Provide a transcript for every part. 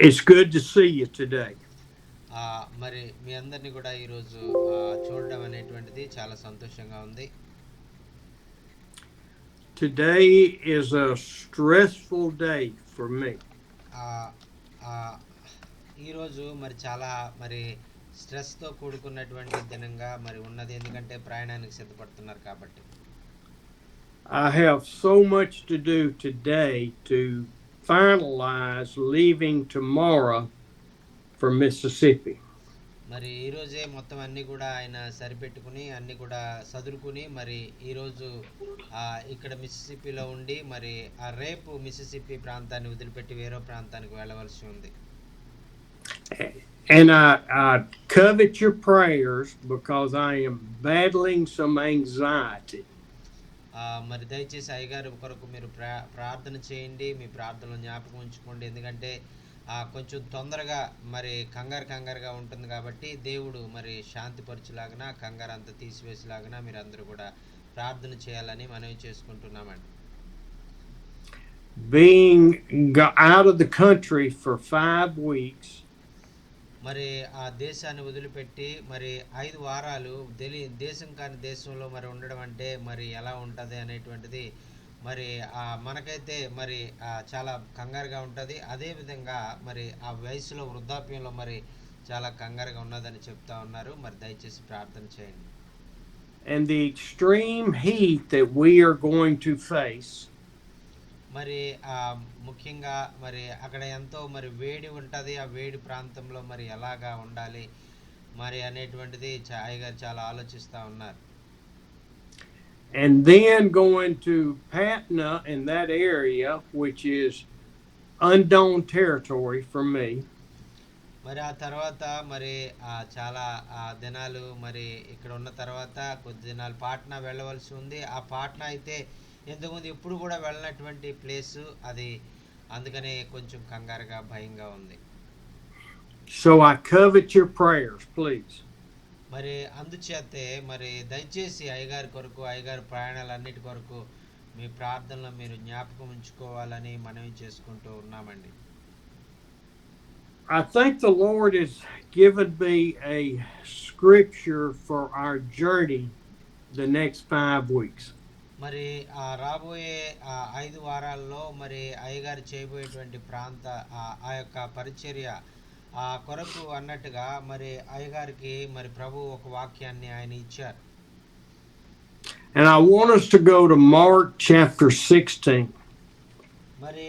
It's good to see you today. మరి మీ అందరిని కూడా ఈరోజు చూడడం అనేటువంటిది చాలా సంతోషంగా ఉంది. Today is a stressful day for me. ఆహ్, ఆహ్, ఈరోజు మరి చాలా మరి స్ట్రెస్‌తో కూడుకున్నటువంటి దినంగా మరి ఉన్నది. ఎందుకంటే ప్రయాణానికి సిద్ధపడుతున్నారు కాబట్టి. I have so much to do today to finalize leaving tomorrow for Mississippi. మరి ఈరోజే మొత్తం అన్నీ కూడా ఆయన సరిపెట్టుకుని అన్నీ కూడా సదురుకుని మరి ఈరోజు ఇక్కడ మిసిసిప్పిలో ఉండి మరి రేపు మిసిసిప్పి ప్రాంతాన్ని వదిలిపెట్టి వేరే ప్రాంతానికి వెళ్ళవలసి ఉంది. And I covet your prayers because I am battling some anxiety. మరి దయచేసి అయ్యగారి కొరకు మీరు ప్రార్థన చేయండి. మీ ప్రార్థనలు జ్ఞాపకం ఉంచుకోండి. ఎందుకంటే కొంచెం తొందరగా మరి కంగారుగా ఉంటుంది కాబట్టి దేవుడు మరి శాంతిపరచులాగన కంగారు అంతా తీసివేసేలాగన మీరు అందరూ కూడా ప్రార్థన చేయాలని మనవి చేసుకుంటున్నామండి. Being out of the country for 5 weeks. మరి ఆ దేశాన్ని వదిలిపెట్టి మరి 5 వారాలు దేశం కాని దేశంలో మరి ఉండడం అంటే మరి ఎలా ఉంటుంది అనేటువంటిది మరి మనకైతే మరి చాలా కంగారుగా ఉంటుంది. అదేవిధంగా మరి ఆ వయసులో వృద్ధాప్యంలో మరి చాలా కంగారుగా ఉన్నదని చెప్తా ఉన్నారు. మరి దయచేసి ప్రార్థన చేయండి. And the extreme heat that we are going to face. మరి ముఖ్యంగా మరి అక్కడ ఎంతో మరి వేడి ఉంటుంది. ఆ వేడి ప్రాంతంలో మరి ఎలాగా ఉండాలి మరి అనేటువంటిది అయ్యగారు చాలా ఆలోచిస్తూ ఉన్నారు. And then going to Patna in that area, which is unknown territory for me. మరి ఆ తర్వాత మరి చాలా దినాలు మరి ఇక్కడ ఉన్న తర్వాత కొద్ది దినాలు పాట్నా వెళ్ళవలసి ఉంది. ఆ పాట్నా అయితే ఇంతకుముందు ఎప్పుడు కూడా వెళ్ళినటువంటి ప్లేసు అది. అందుకనే కొంచెం కంగారుగా భయంగా ఉంది. So I covet your prayers, please. మరి అందుచేతే మరి దయచేసి అయ్యగారి కొరకు అయ్యగారి ప్రయాణాలన్నిటి కొరకు మీ ప్రార్థనలో మీరు జ్ఞాపకం ఉంచుకోవాలని మనవి చేసుకుంటూ ఉన్నామండి. I think the Lord has given me a scripture for our journey the next 5 weeks. మరి రాబోయే 5 వారాల్లో మరి అయ్యగారు చేయబోయేటువంటి ఆ యొక్క పరిచర్య కొరకు అన్నట్టుగా మరి అయ్యగారికి మరి ప్రభు ఒక వాక్యాన్ని ఆయన ఇచ్చారు. And I want us to go to Mark chapter 16. మరి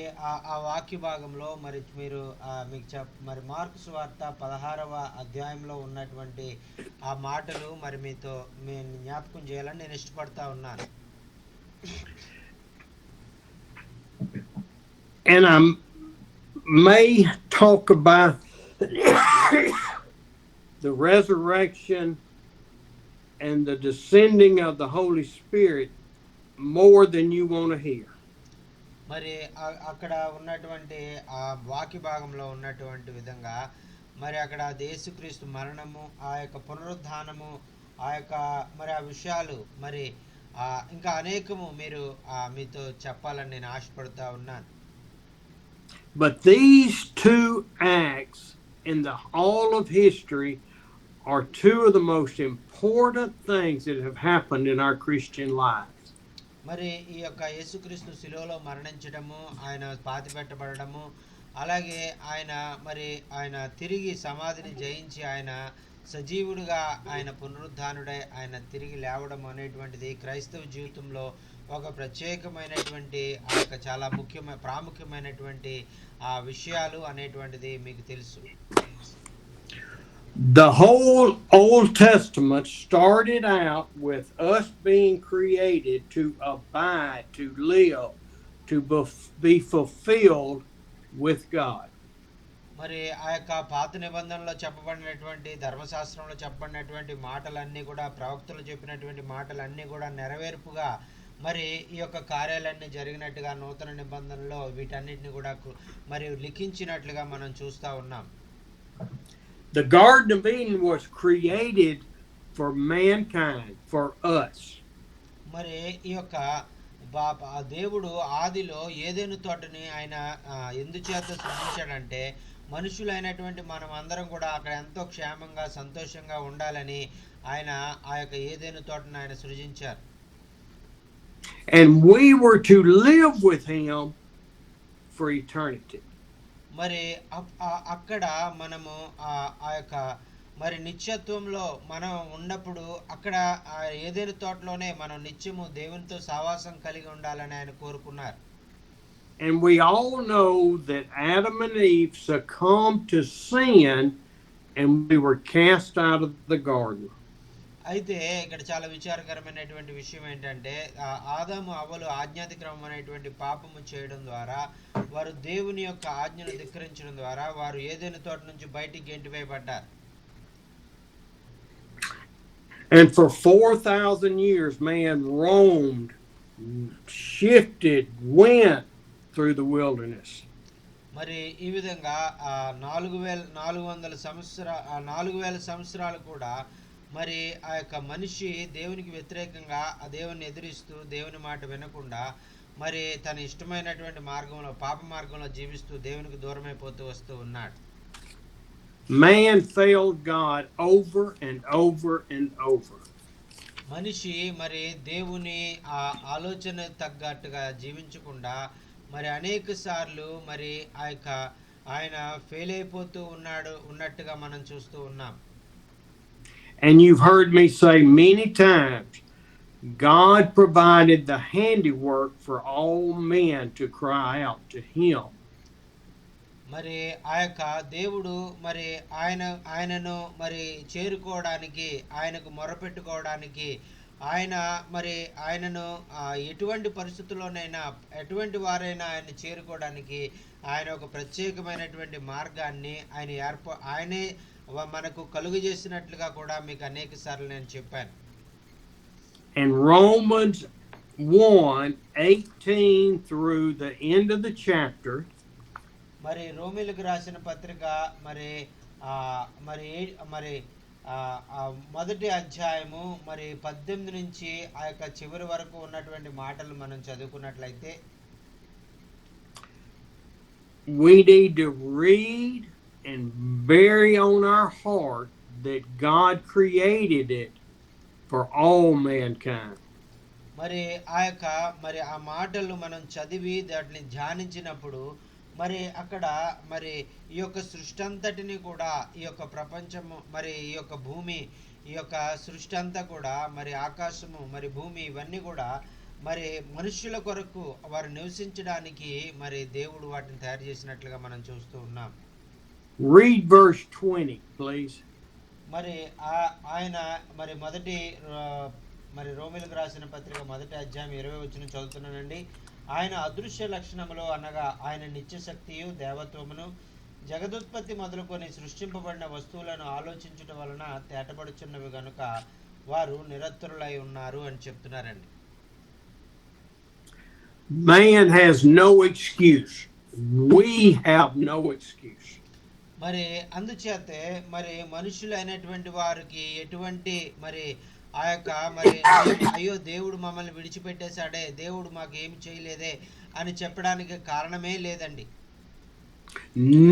ఆ వాక్య భాగంలో మరి మీరు మీకు మరి మార్కు సువార్త 16వ అధ్యాయంలో ఉన్నటువంటి ఆ మాటలు మరి మీతో జ్ఞాపకం చేయాలని నేను ఇష్టపడతా ఉన్నాను. And I may talk about the resurrection and the descending of the Holy Spirit more than you want to hear. మరి అక్కడ ఉన్నటువంటి ఆ వాక్య భాగంలో ఉన్నటువంటి విధంగా మరి అక్కడ యేసుక్రీస్తు మరణము ఆ యొక్క పునరుద్ధానము ఆ యొక్క మరి ఆ విషయాలు మరి ఇంకా అనేకము మీరు మీతో చెప్పాలని నేను ఆశపడుతూ ఉన్నాను. But these two acts in all of history are two of the most important things that have happened in our Christian lives. మరి ఈ యొక్క యేసుక్రీస్తు శిలువలో మరణించడము ఆయన పాతిపెట్టబడము అలాగే ఆయన తిరిగి సమాధిని జయించి ఆయన సజీవుడిగా ఆయన పునరుద్ధానుడై ఆయన తిరిగి లేవడం అనేటువంటిది క్రైస్తవ జీవితంలో ఒక ప్రత్యేకమైనటువంటి ఆ యొక్క చాలా ప్రాముఖ్యమైనటువంటి ఆ విషయాలు అనేటువంటిది మీకు తెలుసు. The whole Old Testament started out with us being created to abide, to live, to be fulfilled with God. మరి ఆ యొక్క పాత నిబంధనలో చెప్పబడినటువంటి ధర్మశాస్త్రంలో చెప్పబడినటువంటి మాటలన్నీ కూడా ప్రవక్తలు చెప్పినటువంటి మాటలన్నీ కూడా నెరవేర్పుగా మరి ఈ యొక్క కార్యాలన్నీ జరిగినట్టుగా నూతన నిబంధనలో వీటన్నిటిని కూడా మరి లిఖించినట్లుగా మనం చూస్తూ ఉన్నాం. The Garden of Eden was created for mankind, for us. మరి ఈ యొక్క దేవుడు ఆదిలో ఏదెను తోటని ఆయన ఎందుచేత సృష్టించాడంటే మనుషులైనటువంటి మనం అందరం కూడా అక్కడ ఎంతో క్షేమంగా సంతోషంగా ఉండాలని ఆయన ఆ యొక్క ఏదైనా తోటను ఆయన సృజించారు. And we were to live with him for eternity. మరి అక్కడ మనము ఆ యొక్క మరి నిత్యత్వంలో మనం ఉన్నప్పుడు అక్కడ ఆ ఏదైనా తోటలోనే మనం నిత్యము దేవునితో సావాసం కలిగి ఉండాలని ఆయన కోరుకున్నారు. And we all know that Adam and Eve succumbed to sin and we were cast out of the garden. అయితే ఇక్కడ చాలా విచారకరమైనటువంటి విషయం ఏంటంటే ఆదాము అవ్వలు ఆజ్ఞాతిక్రమం అనేటువంటి పాపము చేయడం ద్వారా వారు దేవుని యొక్క ఆజ్ఞను ధిక్కరించడం ద్వారా వారు ఏదైనా తోట నుంచి బయటికి గెంటివేయబడ్డారు. And for 4,000 years man roamed, shifted, went through the wilderness. మరి ఈ విధంగా 4,000 సంవత్సరాలు కూడా మరి ఆ యొక్క మనిషి దేవునికి వ్యతిరేకంగా ఆ దేవుని ఎదిరిస్తూ దేవుని మాట వినకుండా మరి తన ఇష్టమైనటువంటి మార్గంలో పాప మార్గంలో జీవిస్తూ దేవునికి దూరమైపోతూ వస్తూ ఉన్నాడు. Man failed God over and over and over. మనిషి మరి దేవుని ఆ ఆలోచన తగ్గట్టుగా జీవించకుండా మరి అనేక సార్లు మరి ఆయన ఫెయిల్ అయిపోతూ ఉన్నట్టుగా మనం చూస్తూ ఉన్నాం. And you've heard me say many times, God provided the handiwork for all men to cry out to him. మరి ఆ యొక్క దేవుడు మరి ఆయనను మరి చేరుకోవడానికి ఆయనకు మొరపెట్టుకోవడానికి ఆయనను ఎటువంటి పరిస్థితుల్లోనైనా ఎటువంటి వారైనా ఆయన చేరుకోవడానికి ఆయన ఒక ప్రత్యేకమైనటువంటి మార్గాన్ని ఆయనే మనకు కలుగు చేసినట్లుగా కూడా మీకు అనేక సార్లు నేను చెప్పాను. And Romans 1:18 through the end of the chapter, మరి రోమీయులకు రాసిన పత్రిక మొదటి అధ్యాయము మరి 18 నుంచి ఆ యొక్క చివరి వరకు ఉన్నటువంటి మాటలు మనం చదువుకున్నట్లయితే we need to read and bury on our heart that God created it for all mankind. మరి ఆ మాటలు మనం చదివి దాటిని ధ్యానించినప్పుడు మరి అక్కడ మరి ఈ యొక్క సృష్టి అంతటిని కూడా ఈ యొక్క ప్రపంచము మరి ఈ యొక్క భూమి ఈ యొక్క సృష్టి అంతా కూడా మరి ఆకాశము మరి భూమి ఇవన్నీ కూడా మరి మనుషుల కొరకు వారు నివసించడానికి మరి దేవుడు వాటిని తయారు చేసినట్లుగా మనం చూస్తూ ఉన్నాం. Read verse 20, please. మరి ఆయన మరి మరి రోమీయులకు రాసిన పత్రిక మొదటి అధ్యాయం 20 వచనం చదువుతున్నానండి. ఆయన అదృశ్య లక్షణములు అనగా ఆయన నిత్యశక్తియు దేవత్వమును జగదుత్పత్తి మొదలుకొని సృష్టింపబడిన వస్తువులను ఆలోచించుట వలన తేటపడుచున్నవి గనుక వారు నిరత్తురులై ఉన్నారు అని చెప్తున్నారండి. Man has no excuse. We have no excuse. మరి అందుచేతే మరి మనుషులైనటువంటి వారికి ఎటువంటి మరి ఆ యొక్క మరి అయ్యో దేవుడు మమ్మల్ని విడిచిపెట్టేశాడే, దేవుడు మాకు ఏమి చేయలేదే అని చెప్పడానికి కారణమే లేదండి.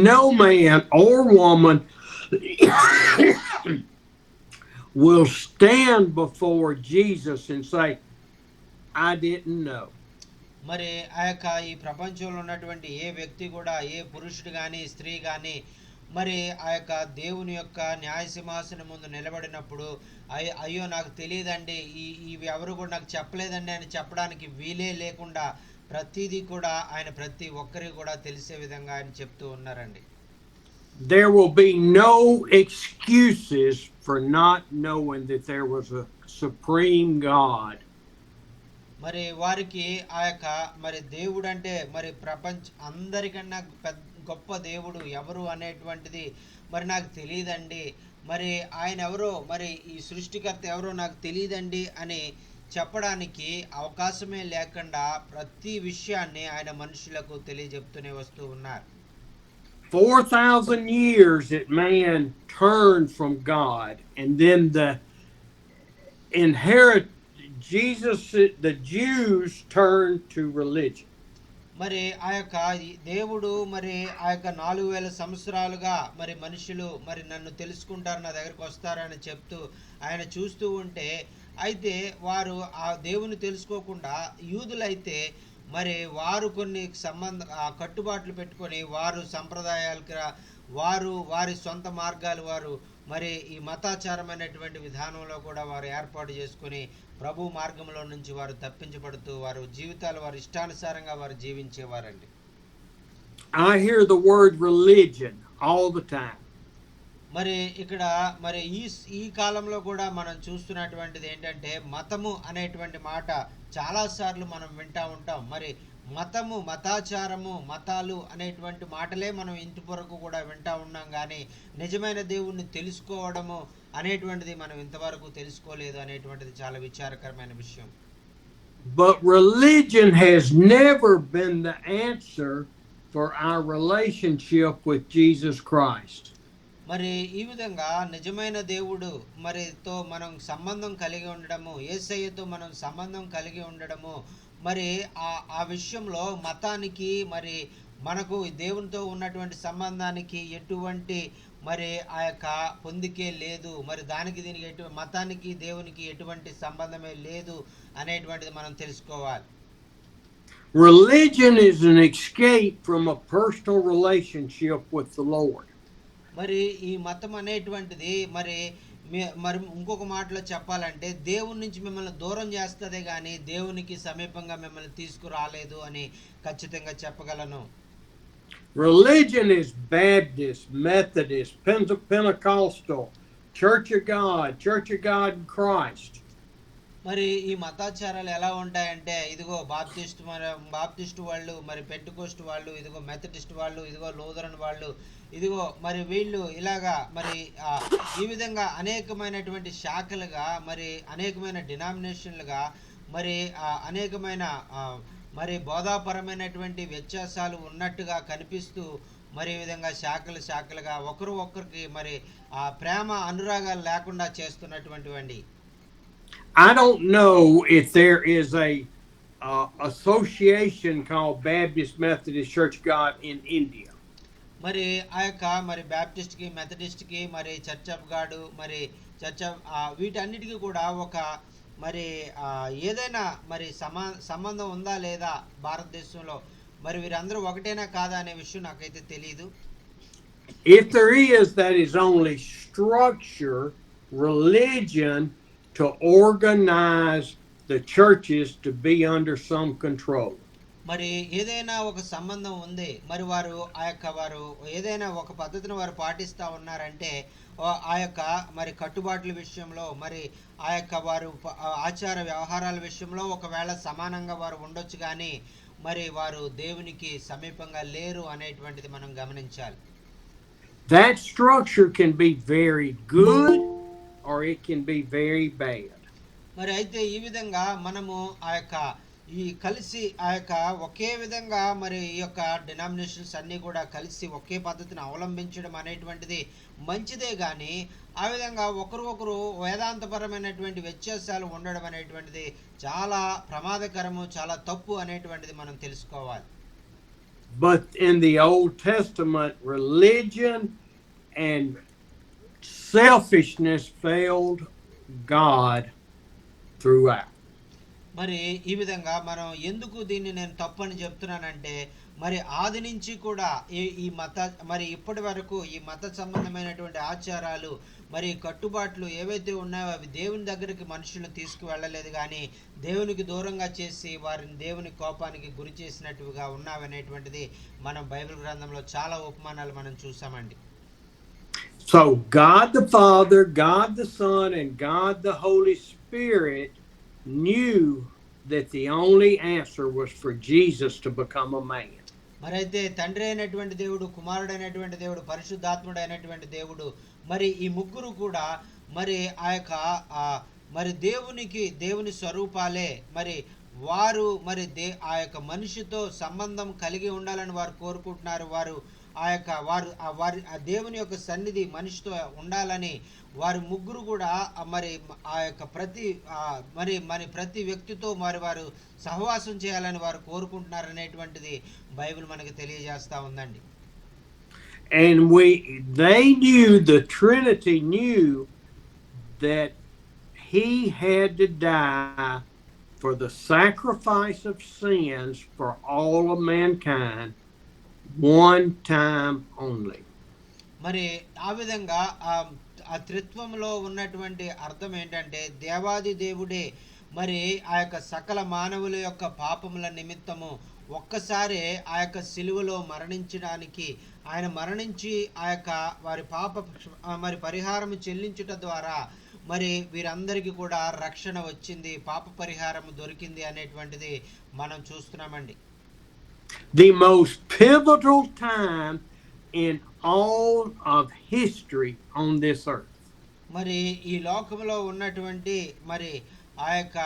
No man or woman will stand before Jesus and say, I didn't know. మరి ఆ యొక్క ఈ ప్రపంచంలో ఉన్నటువంటి ఏ వ్యక్తి కూడా ఏ పురుషుడు కానీ స్త్రీ కానీ మరి ఆ యొక్క దేవుని యొక్క న్యాయ సింహాసనం ముందు నిలబడినప్పుడు అయ్యో నాకు తెలియదండి ఇవి ఎవరు కూడా నాకు చెప్పలేదండి అని చెప్పడానికి వీలే లేకుండా ప్రతిదీ కూడా ఆయన ప్రతి ఒక్కరికి కూడా తెలిసే విధంగా ఆయన చెప్తూ ఉన్నారండి. There will be no excuses for not knowing that there was a supreme God. మరి వారికి ఆ యొక్క మరి దేవుడు అంటే మరి అందరికన్నా గొప్ప దేవుడు ఎవరు అనేటువంటిది మరి నాకు తెలియదండి, మరి ఆయన ఎవరో మరి ఈ సృష్టికర్త ఎవరో నాకు తెలియదండి అని చెప్పడానికి అవకాశమే లేకుండా ప్రతి విషయాన్ని ఆయన మనుషులకు తెలియజెప్తూనే వస్తూ ఉన్నారు. 4,000 years that man turned from God, and then the Jews turned to religion. మరి ఆ యొక్క దేవుడు మరి ఆ యొక్క 4000 సంవత్సరాలుగా మరి మనుషులు మరి నన్ను తెలుసుకుంటారు, నా దగ్గరకు వస్తారని చెప్తూ ఆయన చూస్తూ ఉంటే, అయితే వారు ఆ దేవుని తెలుసుకోకుండా యూదులైతే మరి వారు కొన్ని కట్టుబాట్లు పెట్టుకొని వారు సంప్రదాయాలకి వారు వారి సొంత మార్గాలు వారు మరి ఈ మతాచారమైనటువంటి విధానంలో కూడా వారు ఏర్పాటు చేసుకొని ప్రభు మార్గంలో నుంచి వారు తప్పించబడుతూ వారు జీవితాలు వారి ఇష్టానుసారంగా వారు జీవించేవారండి. I hear the word religion all the time. మరి ఇక్కడ మరి ఈ కాలంలో కూడా మనం చూస్తున్నటువంటిది ఏంటంటే మతము అనేటువంటి మాట చాలాసార్లు మనం వింటూ ఉంటాం. మరి మతము, మతాచారము, మతాలు అనేటువంటి మాటలే మనం ఇంతవరకు కూడా వింటూ ఉన్నాం, కానీ నిజమైన దేవుణ్ణి తెలుసుకోవడము అనేటువంటిది మనం ఇంతవరకు తెలుసుకోలేదు అనేటువంటిది చాలా విచారకరమైన విషయం. But religion has never been the answer for our relationship with Jesus Christ. మరి ఈ విధంగా నిజమైన దేవుడు మరితో మనం సంబంధం కలిగి ఉండడము, యేసయ్యతో మనం సంబంధం కలిగి ఉండడము, మరి ఆ విషయంలో మతానికి మరి మనకు దేవునితో ఉన్నటువంటి సంబంధానికి ఎటువంటి మరి ఆ యొక్క పొందికే లేదు. మరి దానికి దీనికి మతానికి దేవునికి ఎటువంటి సంబంధమే లేదు అనేటువంటిది మనం తెలుసుకోవాలి. Religion is an escape from a personal relationship with the Lord. మరి ఈ మతం అనేటువంటిది మరి మరి ఇంకొక మాటలో చెప్పాలంటే దేవుని నుంచి మిమ్మల్ని దూరం చేస్తదే కానీ దేవునికి సమీపంగా మిమ్మల్ని తీసుకురాలేదు అని ఖచ్చితంగా చెప్పగలను. Religion is Baptist, Methodist, Pentecostal, Church of God in Christ. మరి ఈ మతాచారాలు ఎలా ఉంటాయంటే ఇదిగో బాప్టిస్ట్ వాళ్ళు, మరి పెంటెకోస్ట్ వాళ్ళు, ఇదిగో మెథడిస్ట్ వాళ్ళు, ఇదిగో లూథరన్ వాళ్ళు, ఇదిగో మరి వీళ్ళు ఇలాగా మరి ఈ విధంగా అనేకమైనటువంటి శాఖలుగా మరి అనేకమైన డినామినేషన్లుగా మరి అనేకమైన మరి బోధాపరమైనటువంటి వ్యత్యాసాలు ఉన్నట్టుగా కనిపిస్తూ మరి ఈ విధంగా శాఖలుగా ఒకరికి మరి ప్రేమ అనురాగాలు లేకుండా చేస్తున్నటువంటివండి. I don't know if there is a association called Baptist Methodist Church of God in India. మరి ఆ యొక్క మరి బ్యాప్టిస్ట్కి, మెథడిస్ట్కి, మరి చర్చ్ ఆఫ్ గాడ్, మరి చర్చ్ ఆఫ్ వీటన్నిటికీ కూడా ఒక మరి ఏదైనా మరి సంబంధం ఉందా లేదా భారతదేశంలో, మరి వీరందరూ ఒకటేనా కాదా అనే విషయం నాకైతే తెలియదు. If there is, that is only structure, religion to organize the churches to be under some control. మరి ఏదైనా ఒక సంబంధం ఉంది, మరి వారు ఏదైనా ఒక పద్ధతిని వారు పాటిస్తూ ఉన్నారంటే ఆ యొక్క మరి కట్టుబాట్ల విషయంలో, మరి ఆ యొక్క వారు ఆచార వ్యవహారాల విషయంలో ఒకవేళ సమానంగా వారు ఉండొచ్చు, కానీ మరి వారు దేవునికి సమీపంగా లేరు అనేటువంటిది మనం గమనించాలి. That structure can be very good or it can be very bad. మరి అయితే ఈ విధంగా మనము కలిసి ఒకే విధంగా మరి ఈ యొక్క డినామినేషన్స్ అన్నీ కూడా కలిసి ఒకే పద్ధతిని అవలంబించడం అనేటువంటిది మంచిదే, కానీ ఆ విధంగా ఒకరు వేదాంతపరమైనటువంటి వ్యత్యాసాలు ఉండడం అనేటువంటిది చాలా ప్రమాదకరము, చాలా తప్పు అనేటువంటిది మనం తెలుసుకోవాలి. But in the Old Testament, religion and selfishness failed God throughout. మరి ఈ విధంగా మనం ఎందుకు దీన్ని నేను తప్పు అని చెప్తున్నానంటే, మరి ఆది నుంచి కూడా ఈ మరి ఇప్పటి వరకు ఈ మత సంబంధమైనటువంటి ఆచారాలు మరి కట్టుబాట్లు ఏవైతే ఉన్నాయో అవి దేవుని దగ్గరికి మనుషులను తీసుకువెళ్ళలేదు, కానీ దేవునికి దూరంగా చేసి వారిని దేవుని కోపానికి గురి చేసినట్టుగా ఉన్నావనేటువంటిది మనం బైబిల్ గ్రంథంలో చాలా ఉపమానాలు మనం చూసామండి. So God the Father, God the Son, and God the Holy Spirit knew that the only answer was for Jesus to become a man. మరైతే తండ్రి అయినటువంటి దేవుడు, కుమారుడైనటువంటి దేవుడు, పరిశుద్ధాత్ముడు అయినటువంటి దేవుడు, మరి ఈ ముగ్గురు కూడా మరి మరి దేవుని స్వరూపాలే. మరి వారు మరి ఆ యొక్క మనిషితో సంబంధం కలిగి ఉండాలని వారు కోరుకుంటున్నారు. వారు ఆ యొక్క ఆ దేవుని యొక్క సన్నిధి మనిషితో ఉండాలని వారి ముగ్గురు కూడా మరి ఆ యొక్క ప్రతి వ్యక్తితో వారు సహవాసం చేయాలని వారు కోరుకుంటున్నారు అనేటువంటిది బైబిల్ మనకి తెలియజేస్తా ఉందండి. And they knew, the Trinity knew that he had to die for the sacrifice of sins for all of mankind one time only. మరి ఆ విధంగా ఆ త్రిత్వంలో ఉన్నటువంటి అర్థం ఏంటంటే దేవాది దేవుడే మరి ఆ యొక్క సకల మానవుల యొక్క పాపముల నిమిత్తము ఒక్కసారి ఆ యొక్క సిలువలో మరణించడానికి ఆయన మరణించి ఆ యొక్క వారి మరి పరిహారం చెల్లించుట ద్వారా మరి వీరందరికీ కూడా రక్షణ వచ్చింది, పాప పరిహారం దొరికింది అనేటువంటిది మనం చూస్తున్నామండి. The most pivotal time in all of history on this earth. మరి ఈ లోకంలో ఉన్నటువంటి మరి ఆ యొక్క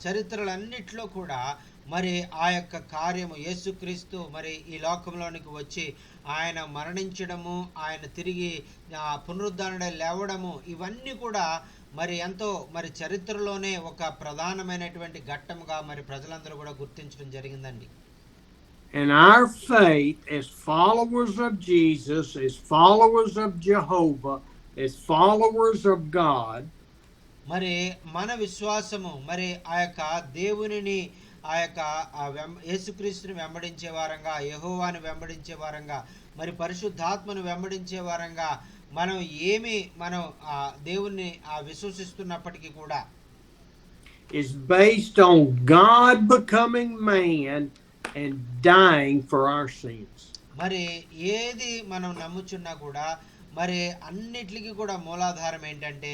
చరిత్రలన్నిట్లో కూడా మరి ఆ యొక్క కార్యము యేసుక్రీస్తు మరి ఈ లోకంలోనికి వచ్చి ఆయన మరణించడము, ఆయన తిరిగి పునరుద్ధరణ లేవడము, ఇవన్నీ కూడా మరి ఎంతో మరి చరిత్రలోనే ఒక ప్రధానమైనటువంటి ఘట్టముగా మరి ప్రజలందరూ కూడా గుర్తించడం జరిగిందండి. And our faith as followers of Jesus, as followers of Jehovah, as followers of God, మరి మన విశ్వాసము మరి ఆ యొక్క దేవునిని ఆ యొక్క యేసుక్రీస్తుని వెంబడించే వారంగా, యెహోవాను వెంబడించే వారంగా, మరి పరిశుద్ధాత్మను వెంబడించే వారంగా మనం దేవుణ్ణి విశ్వసిస్తున్నప్పటికీ కూడా is based on God becoming man and dying for our sins. మరి ఏది మనం నమ్ముచున్నా కూడా మరి అన్నిటికీ కూడా మూలాధారం ఏంటంటే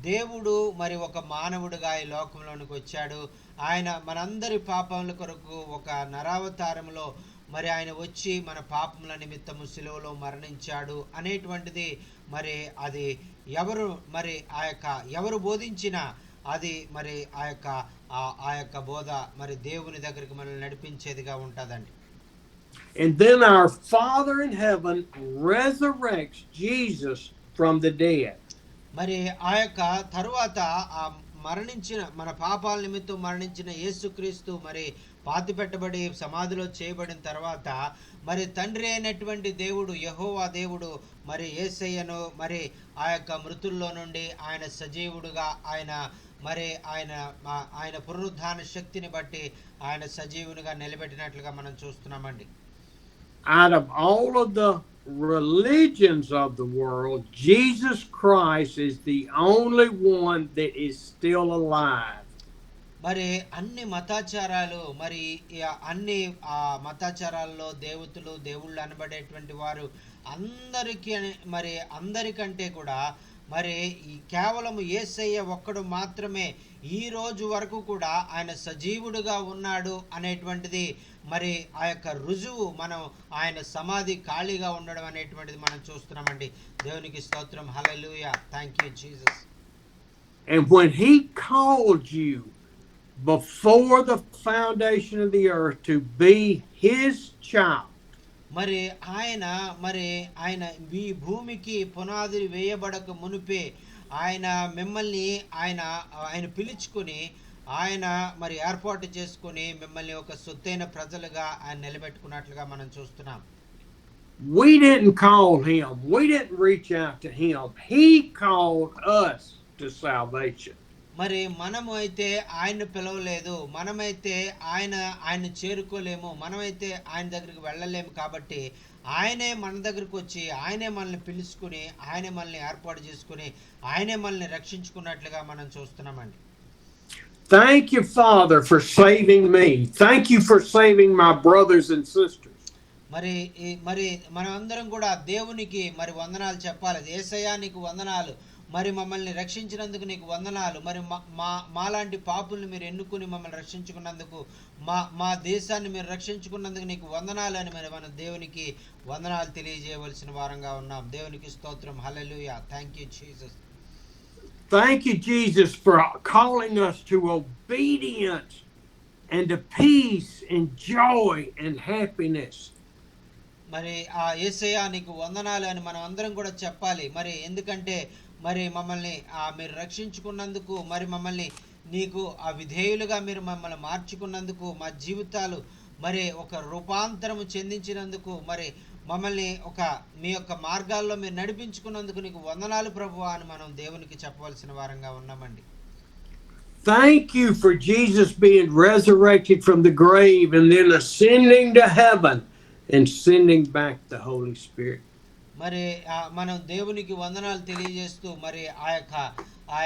దేవుడు మరి ఒక మానవుడిగా ఈ లోకంలోనికి వచ్చాడు. ఆయన మనందరి పాపముల కొరకు ఒక నరావతారంలో మరి ఆయన వచ్చి మన పాపముల నిమిత్తము సిలువలో మరణించాడు అనేటువంటిది మరి అది ఎవరు బోధించినా అది మరి ఆ యొక్క బోధ మరి దేవుని దగ్గరికి మనల్ని నడిపించేదిగా ఉంటుందండి. And then our Father in heaven resurrects Jesus from the dead. మరి ఆ యొక్క తరువాత ఆ మరణించిన మన పాపాల నిమిత్తం మరణించిన యేసుక్రీస్తు మరి పాతిపెట్టబడి సమాధిలో చేయబడిన తర్వాత మరి తండ్రి అయినటువంటి దేవుడు యెహోవా దేవుడు మరి యేసయ్యను మరి ఆ యొక్క మృతుల్లో నుండి ఆయన సజీవుడుగా ఆయన పునరుద్ధాన శక్తిని బట్టి ఆయన సజీవునిగా నిలబెట్టినట్లుగా మనం చూస్తున్నామండి. Out of all of the religions of the world, Jesus Christ is the only one that is still alive. మరి అన్ని మతాచారాలు మరి అన్ని మతాచారాల్లో దేవుళ్ళు అనబడేటువంటి వారు అందరికంటే కూడా మరి కేవలం యేసయ్య ఒక్కడు మాత్రమే ఈ రోజు వరకు కూడా ఆయన సజీవుడుగా ఉన్నాడు అనేటువంటిది మరి ఆ యొక్క రుజువు మనం ఆయన సమాధి ఖాళీగా ఉండడం అనేటువంటిది మనం చూస్తున్నామండి. దేవునికి స్తోత్రం, hallelujah, thank you Jesus. And when he called you before the foundation of the earth to be his child, మరి ఆయన ఈ భూమికి పునాది వేయబడక మునిపే ఆయన మిమ్మల్ని ఆయన పిలుచుకొని ఆయన మరి ఏర్పాటు చేసుకొని మిమ్మల్ని ఒక సొత్తైన ప్రజలుగా ఆయన నిలబెట్టుకున్నట్లుగా మనం చూస్తున్నాం. We didn't call him. We didn't reach out to him. He called us to salvation. మరి మనము అయితే ఆయన పిలవలేదు, మనమైతే ఆయన చేరుకోలేము, మనమైతే ఆయన దగ్గరికి వెళ్ళలేము. కాబట్టి ఆయనే మన దగ్గరికి వచ్చి ఆయనే మనల్ని పిలుచుకుని ఆయనే మనల్ని ఏర్పాటు చేసుకుని ఆయనే మనల్ని రక్షించుకున్నట్లుగా మనం చూస్తున్నామండి. Thank you, Father, for saving me. Thank you for saving my brothers and sisters. మరి మనం అందరం కూడా దేవునికి మరి వందనాలు చెప్పాలి. యేసయ్యా నీకు వందనాలు, మరి మమ్మల్ని రక్షించినందుకు నీకు వందనాలు, మరి మాలాంటి పాపుల్ని మీరు ఎన్నుకుని మమ్మల్ని రక్షించుకున్నందుకు, మా దేశాన్ని మీరు రక్షించుకున్నందుకు నీకు వందనాలు అని మరి మన దేవునికి వందనాలు తెలియజేయవలసిన వారంగా ఉన్నాం. దేవునికి స్తోత్రం, hallelujah, thank you Jesus. Thank you, Jesus, for calling us to obedience and to peace and joy and happiness. మరి ఆ యేసయ్య నీకు వందనాలు అని మనం అందరం కూడా చెప్పాలి. మరి ఎందుకంటే మరి మమ్మల్ని మీరు రక్షించుకున్నందుకు, మరి మమ్మల్ని నీకు విధేయులుగా మీరు మమ్మల్ని మార్చుకున్నందుకు, మా జీవితాలు మరి ఒక రూపాంతరము చెందించినందుకు, మరి మమ్మల్ని మీ యొక్క మార్గాల్లో మీరు నడిపించుకున్నందుకు నీకు వందనాలు ప్రభువా అని మనం దేవునికి చెప్పవలసిన వారంగా ఉన్నామండి. Thank you for Jesus being resurrected from the grave and then ascending to heaven and sending back the Holy Spirit. మరి మనం దేవునికి వందనాలు తెలియజేస్తూ మరి ఆ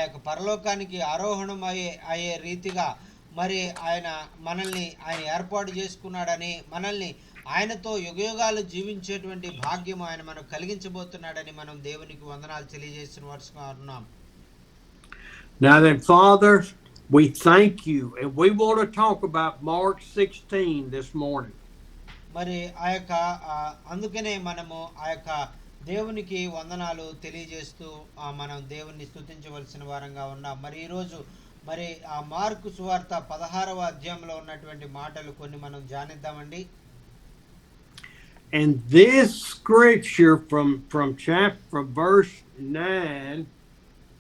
యొక్క పరలోకానికి ఆరోహణం అయ్యే రీతిగా మరి మనల్ని ఆయన ఏర్పాటు చేసుకున్నాడని, మనల్ని ఆయనతో యుగయుగాలు జీవించేటువంటి భాగ్యం ఆయన మనకు కలిగించబోతున్నాడని మనం దేవునికి వందనాలు తెలియజేసిన వారుగా ఉన్నాం. Now then, Father, we thank you, and we want to talk about Mark 16 this morning. మరి అందుకనే మనము దేవునికి వందనాలు తెలియజేస్తూ మనం దేవుణ్ణి స్తుతించవలసిన వారంగా ఉన్నాం. మరి ఈరోజు మరి మార్కు సువార్త 16వ అధ్యాయంలో ఉన్నటువంటి మాటలు కొన్ని మనం ధ్యానిద్దామండి. And this scripture from verse 9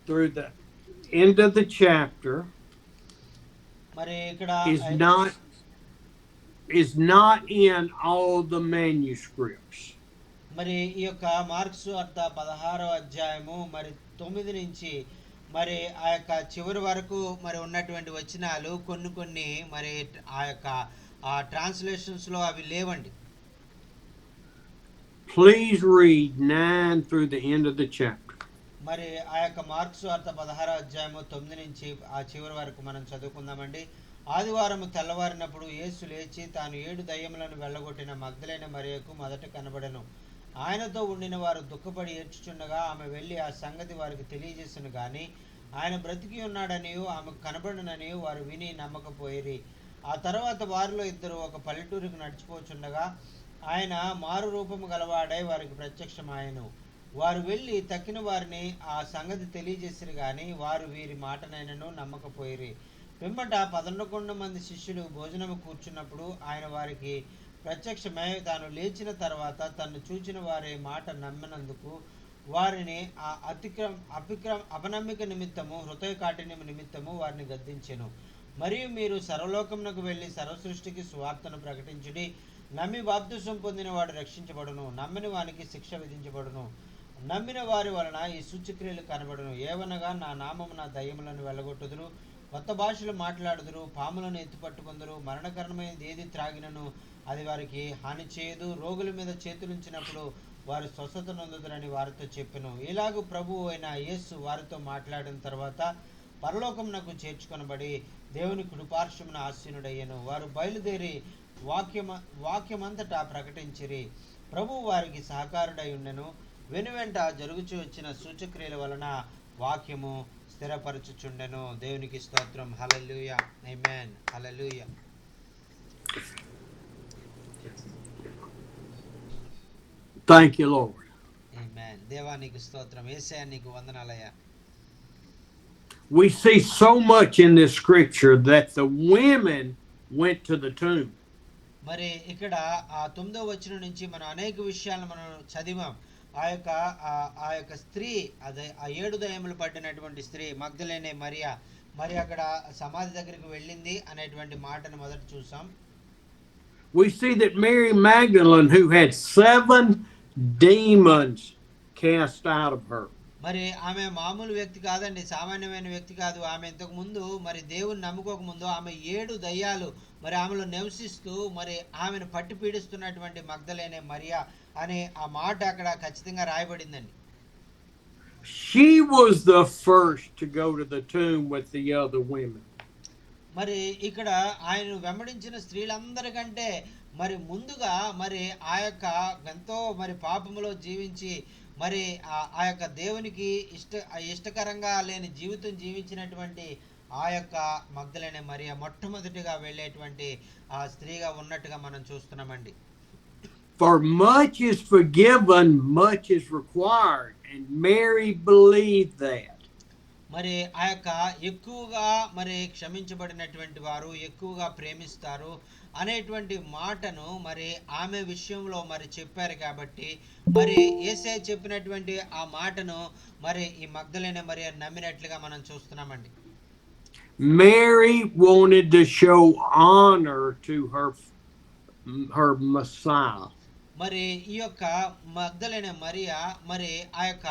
through the end of the chapter మరి ఇక్కడ is not in all the manuscripts. మరి ఈ యొక్క మార్క్స్ సువార్త 16వ అధ్యాయము మరి 9 నుంచి మరి చివరి వరకు మరి ఉన్నటువంటి వచనాలు కొన్ని మరి ట్రాన్స్లేషన్స్ లో అవి లేవండి. Please read 9 through the end of the chapter. మరి మార్క్స్ సువార్త 16వ అధ్యాయము 9 నుంచి చివరి వరకు మనం చదువుకుందామండి. ఆదివారం తెల్లవారినప్పుడు యేసు లేచి తాను 7 దయ్యములను వెళ్ళగొట్టిన మగ్దలైన మరియకు మొదట కనబడెను. ఆయనతో ఉండిన వారు దుఃఖపడి ఏడ్చుచుండగా ఆమె వెళ్ళి ఆ సంగతి వారికి తెలియజేసెను గాని ఆయన బ్రతికి ఉన్నాడనియు ఆమెకు కనబడననియు వారు విని నమ్మకపోయిరి. ఆ తర్వాత వారిలో ఇద్దరు ఒక పల్లెటూరికి నడిచిపోచుండగా ఆయన మారు రూపము గలవాడై వారికి ప్రత్యక్షమాయెను. వారు వెళ్ళి తక్కిన వారిని ఆ సంగతి తెలియజేసిరు గాని వారు వీరి మాటనైనను నమ్మకపోయిరి. పిమ్మట 11 మంది శిష్యులు భోజనము కూర్చున్నప్పుడు ఆయన వారికి ప్రత్యక్షమై తాను లేచిన తర్వాత తన్ను చూచిన వారి మాట నమ్మినందుకు వారిని అపనమ్మిక నిమిత్తము హృదయ కాఠిన్యము నిమిత్తము వారిని గద్దించెను. మరియు మీరు సర్వలోకమునకు వెళ్ళి సర్వసృష్టికి సువార్తను ప్రకటించుడి. నమ్మి బాప్తిసం పొందిన వాడు రక్షించబడును, నమ్మిన వానికి శిక్ష విధించబడును. నమ్మిన వారి వలన ఈ సూచక్రియలు కనబడును. ఏవనగా నా నామమున దయ్యములను వెళ్ళగొట్టుదురు, కొత్త భాషలు మాట్లాడుదురు, పాములను ఎత్తుపట్టుకుందరు, మరణకరమైనది ఏది త్రాగినను అది వారికి హాని చేయదు. రోగుల మీద చేతులుంచినప్పుడు వారు స్వస్థత నొందుదురని వారితో చెప్పెను. ఇలాగూ ప్రభువు అయిన యేసు వారితో మాట్లాడిన తర్వాత పరలోకమునకు చేర్చుకొనబడి దేవుని కుడిపార్శ్వమున ఆసీనుడయ్యెను. వారు బయలుదేరి వాక్యమంతటా ప్రకటించిరి. ప్రభువు వారికి సహకారుడై ఉండెను. వెనువెంట జరుగుచూ వచ్చిన సూచక్రియల వలన వాక్యము స్థిరపరచుచుండెను. దేవునికి స్తోత్రం. హల్లెలూయా. ఆమేన్. హల్లెలూయా. Thank you, Lord. ఆమేన్. దేవానికి స్తోత్రం. యేసయ్య నీకు వందనాలయ్యా. We see so much in this scripture that the women went to the tomb. మరి ఇక్కడ 9వ వచనం నుంచి మనం అనేక విషయాలను మనం చదివాం. ఆ యొక్క స్త్రీ, అదే 7 దయ్యములు పట్టినటువంటి స్త్రీ మగ్దలేనే మరియా మరి అక్కడ సమాధి దగ్గరికి వెళ్ళింది అనేటువంటి మాటను మొదట చూసాం. We see that Mary Magdalene, who had 7 demons cast out of her. మరి ఆమె మామూలు వ్యక్తి కాదండి, సామాన్యమైన వ్యక్తి కాదు. ఆమె ఇంతకు ముందు మరి దేవుని నమ్ముకోక ముందు ఆమె 7 దయ్యాలు మరి ఆమెలో నివసిస్తూ మరి ఆమెను పట్టి పీడిస్తున్నటువంటి మగ్దలేనే మరియా అనే ఆ మాట అక్కడ ఖచ్చితంగా రాయబడిందండి. She was the first to go to the tomb with the other women. మరి ఇక్కడ ఆయన వెంబడించిన స్త్రీలందరికంటే మరి ముందుగా మరి ఆ యొక్క ఎంతో మరి పాపములో జీవించి మరి ఆ యొక్క దేవునికి ఇష్టకరంగా లేని జీవితం జీవించినటువంటి ఆ యొక్క మగ్దలేనే మరియా మొట్టమొదటిగా వెళ్ళేటువంటి ఆ స్త్రీగా ఉన్నట్టుగా మనం చూస్తున్నామండి. For much is forgiven, much is required, and Mary believed that. మరి ఆ యొక్క ఎక్కువగా మరి క్షమించబడినటువంటి వారు ఎక్కువగా ప్రేమిస్తారు అనేటువంటి మాటను మరి ఆమె విషయంలో మరి చెప్పారు కాబట్టి మరి యేసయ్య చెప్పినటువంటి ఆ మాటను మరి ఈ మగ్దలేనే మరి నమ్మినట్లుగా మనం చూస్తున్నామండి. Mary wanted to show honor to her Messiah. మరి ఈ యొక్క మగ్దలైన మరియా మరి ఆ యొక్క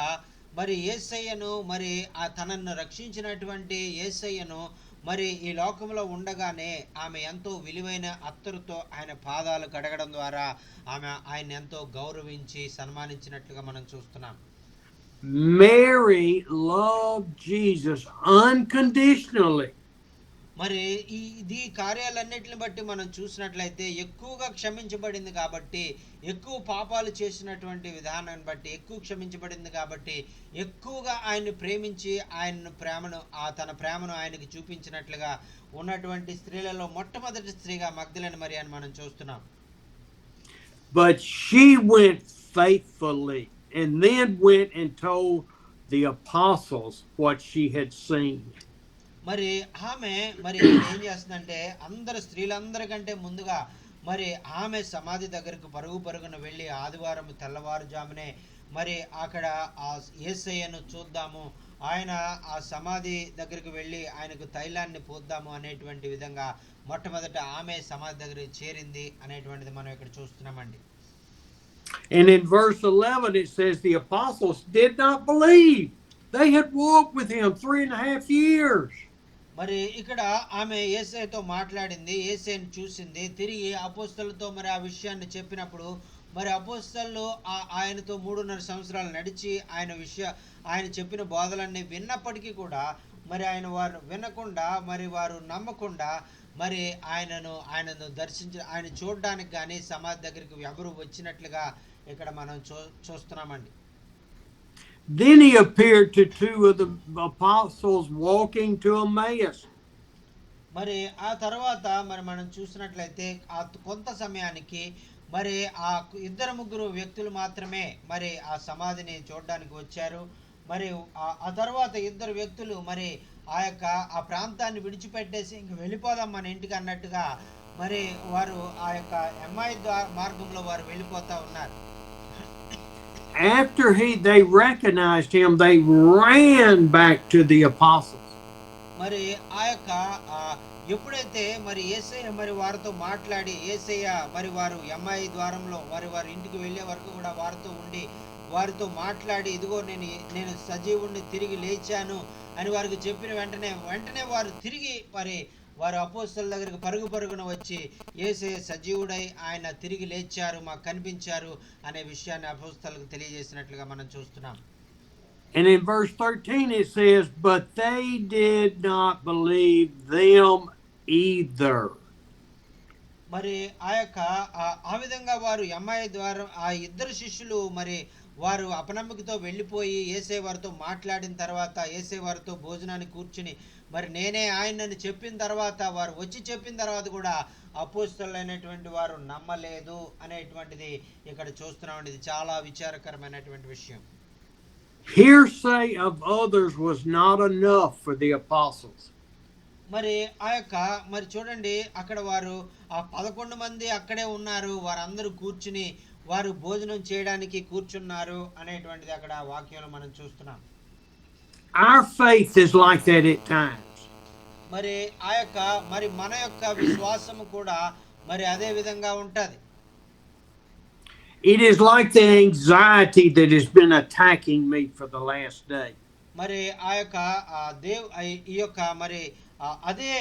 మరి యేసయ్యను మరి ఆ తనను రక్షించినటువంటి యేసయ్యను మరి ఈ లోకంలో ఉండగానే ఆమె ఎంతో విలువైన అత్తరుతో ఆయన పాదాలు కడగడం ద్వారా ఆమె ఆయన ఎంతో గౌరవించి సన్మానించినట్లుగా మనం చూస్తున్నాం. Mary loved Jesus unconditionally. మరి ఇది కార్యాలన్నిటిని బట్టి మనం చూసినట్లయితే ఎక్కువగా క్షమించబడింది కాబట్టి ఎక్కువ పాపాలు చేసినటువంటి విధానాన్ని బట్టి ఎక్కువ క్షమించబడింది కాబట్టి ఎక్కువగా ఆయన్ని ప్రేమించి ఆయన ప్రేమను తన ప్రేమను ఆయనకి చూపించినట్లుగా ఉన్నటువంటి స్త్రీలలో మొట్టమొదటి స్త్రీగా మగ్దలేనే మరియని మనం చూస్తున్నాం. But she went faithfully and then went and told the apostles what she had seen. మరి ఆమె మరి ఏం చేస్తుందంటే స్త్రీలందరికంటే ముందుగా మరి ఆమె సమాధి దగ్గరకు పరుగున వెళ్ళి ఆదివారం తెల్లవారుజామునే మరి అక్కడ ఆ యేసయ్యను చూద్దాము, ఆయన ఆ సమాధి దగ్గరికి వెళ్ళి ఆయనకు తైలాన్ని పూద్దాము అనేటువంటి విధంగా మొట్టమొదట ఆమె సమాధి దగ్గరికి చేరింది అనేటువంటిది మనం ఇక్కడ చూస్తున్నామండి. And in verse 11 it says the apostles did not believe. They had walked with him 3.5 years. మరి ఇక్కడ ఆమె యేసయ్యతో మాట్లాడింది, యేసయ్యను చూసింది, తిరిగి అపోస్తలుతో మరి ఆ విషయాన్ని చెప్పినప్పుడు మరి అపోస్తలు ఆయనతో 3.5 సంవత్సరాలు నడిచి ఆయన చెప్పిన బోధలన్నీ విన్నప్పటికీ కూడా మరి వారు వినకుండా మరి వారు నమ్మకుండా మరి ఆయనను ఆయన చూడడానికి కానీ సమాధి దగ్గరికి ఎవరు వచ్చినట్లుగా ఇక్కడ మనం చూస్తున్నామండి. Then he appeared to two of the apostles walking to Emmaus. మరి ఆ తర్వాత మరి మనం చూసినట్లయితే ఆ కొంత సమయానికి మరి ఆ ఇద్దరు ముగ్గురు వ్యక్తులు మాత్రమే మరి ఆ సమాధిని చూడడానికి వచ్చారు. మరి ఆ తర్వాత ఇద్దరు వ్యక్తులు మరి ఆ ప్రాంతాన్ని విడిచిపెట్టేసి ఇంక వెళ్ళిపోదాం మన ఇంటికి అన్నట్టుగా మరి వారు ఆ యొక్క ఎమ్మాయి మార్గంలో వారు వెళ్ళిపోతా ఉన్నారు. After they recognized him, they ran back to the apostles. మరి ఆ యొక్క ఎప్పుడైతే మరి యేసయ్య మరి వారితో మాట్లాడి యేసయ్య మరి వారు ఎమ్మాయి ద్వారంలో వారి ఇంటికి వెళ్ళే వరకు కూడా వారితో ఉండి వారితో మాట్లాడి ఇదిగో నేను సజీవుణ్ణి తిరిగి లేచాను అని వారికి చెప్పిన వెంటనే వారు తిరిగి వారు అపోస్తలుల దగ్గరికి పరుగున వచ్చి యేసయ్య సజీవుడై ఆయన తిరిగి లేచారు, మాకు కనిపించారు అనే విషయాన్ని అపోస్తలులకు తెలియజేసినట్లుగా మనం చూస్తున్నాం. And in verse 13 it says, but they did not believe them either. మరి ఆ విధంగా వారు ఎమ్మాయి ద్వారా ఆ ఇద్దరు శిష్యులు మరి వారు అపనమ్మకతో వెళ్ళిపోయి యేసయ్య వారితో మాట్లాడిన తర్వాత యేసయ్య వారితో భోజనానికి కూర్చుని మరి నేనే ఆయనని చెప్పిన తర్వాత వారు వచ్చి చెప్పిన తర్వాత కూడా అపోస్తలులైనటువంటి వారు నమ్మలేదు అనేటువంటిది ఇక్కడ చూస్తున్నామండి. ఇది చాలా విచారకరమైనటువంటి విషయం. Hearsay of others was not enough for the apostles. మరి మరి చూడండి అక్కడ వారు ఆ 11 మంది అక్కడే ఉన్నారు, వారందరూ కూర్చుని వారు భోజనం చేయడానికి కూర్చున్నారు అనేటువంటిది అక్కడ వాక్యంలో మనం చూస్తున్నాం. Our faith is like that at times. మరి మరి మన యొక్క విశ్వాసము కూడా మరి అదే విధంగా ఉంటది. It is like the anxiety that has been attacking me for the last day. మరి ఈ యొక్క మరి అదే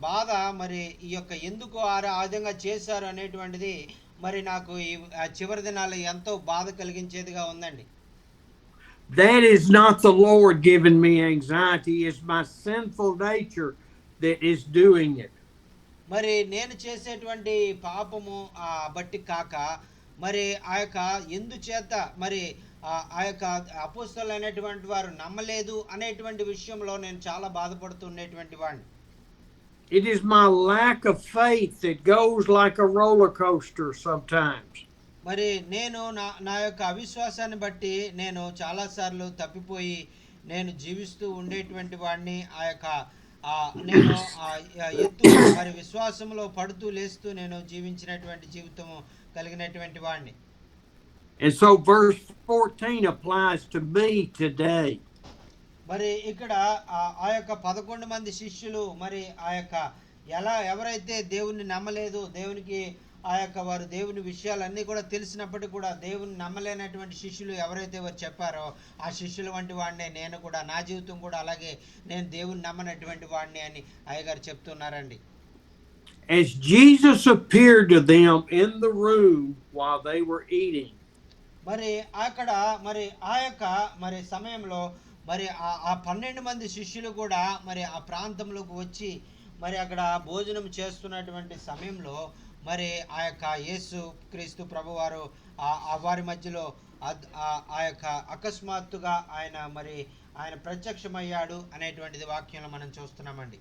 బాధ మరి ఈ యొక్క ఎందుకు ఆ విధంగా చేశారు అనేటువంటిది మరి నాకు ఈ చివరి దినాలు ఎంతో బాధ కలిగించేదిగా ఉందండి. That is not the Lord giving me anxiety, it's my sinful nature that is doing it. మరి నేను చేసేటువంటి పాపము బట్టి కాక మరి ఎందుచేత మరి అపోస్తలులు అనేటువంటి వారు నమ్మలేదు అనేటువంటి విషయంలో నేను చాలా బాధపడుతున్నటువంటి వాడిని. It is my lack of faith that goes like a roller coaster sometimes. మరి నేను నా యొక్క అవిశ్వాసాన్ని బట్టి నేను చాలా సార్లు తప్పిపోయి నేను జీవిస్తూ ఉండేటువంటి వాడిని. ఆ యొక్క నేను ఎత్తు మరి విశ్వాసంలో పడుతూ లేస్తూ నేను జీవించినటువంటి జీవితము కలిగినటువంటి వాడిని. And so verse 14 applies to me today. మరి ఇక్కడ ఆ యొక్క 11 మంది శిష్యులు మరి ఆ యొక్క ఎవరైతే దేవుణ్ణి నమ్మలేదు, దేవునికి ఆ యొక్క వారు దేవుని విషయాలన్నీ కూడా తెలిసినప్పటికీ కూడా దేవుని నమ్మలేనటువంటి శిష్యులు ఎవరైతే వారు చెప్పారో ఆ శిష్యుల వంటి వాడినే నేను కూడా, నా జీవితం కూడా అలాగే, నేను దేవుని నమ్మనటువంటి వాడిని అని అయ్యగారు చెప్తున్నారండి. As Jesus appeared to them in the room while they were eating, మరి అక్కడ మరి ఆ యొక్క మరి సమయంలో మరి ఆ 12 మంది శిష్యులు కూడా మరి ఆ ప్రాంతంలోకి వచ్చి మరి అక్కడ భోజనం చేస్తున్నటువంటి సమయంలో మరి ఆ యొక్క యేసు క్రీస్తు ప్రభువారు వారి మధ్యలో ఆ యొక్క అకస్మాత్తుగా ఆయన ప్రత్యక్షమయ్యాడు అనేటువంటిది వాక్యంలో మనం చూస్తున్నామండి.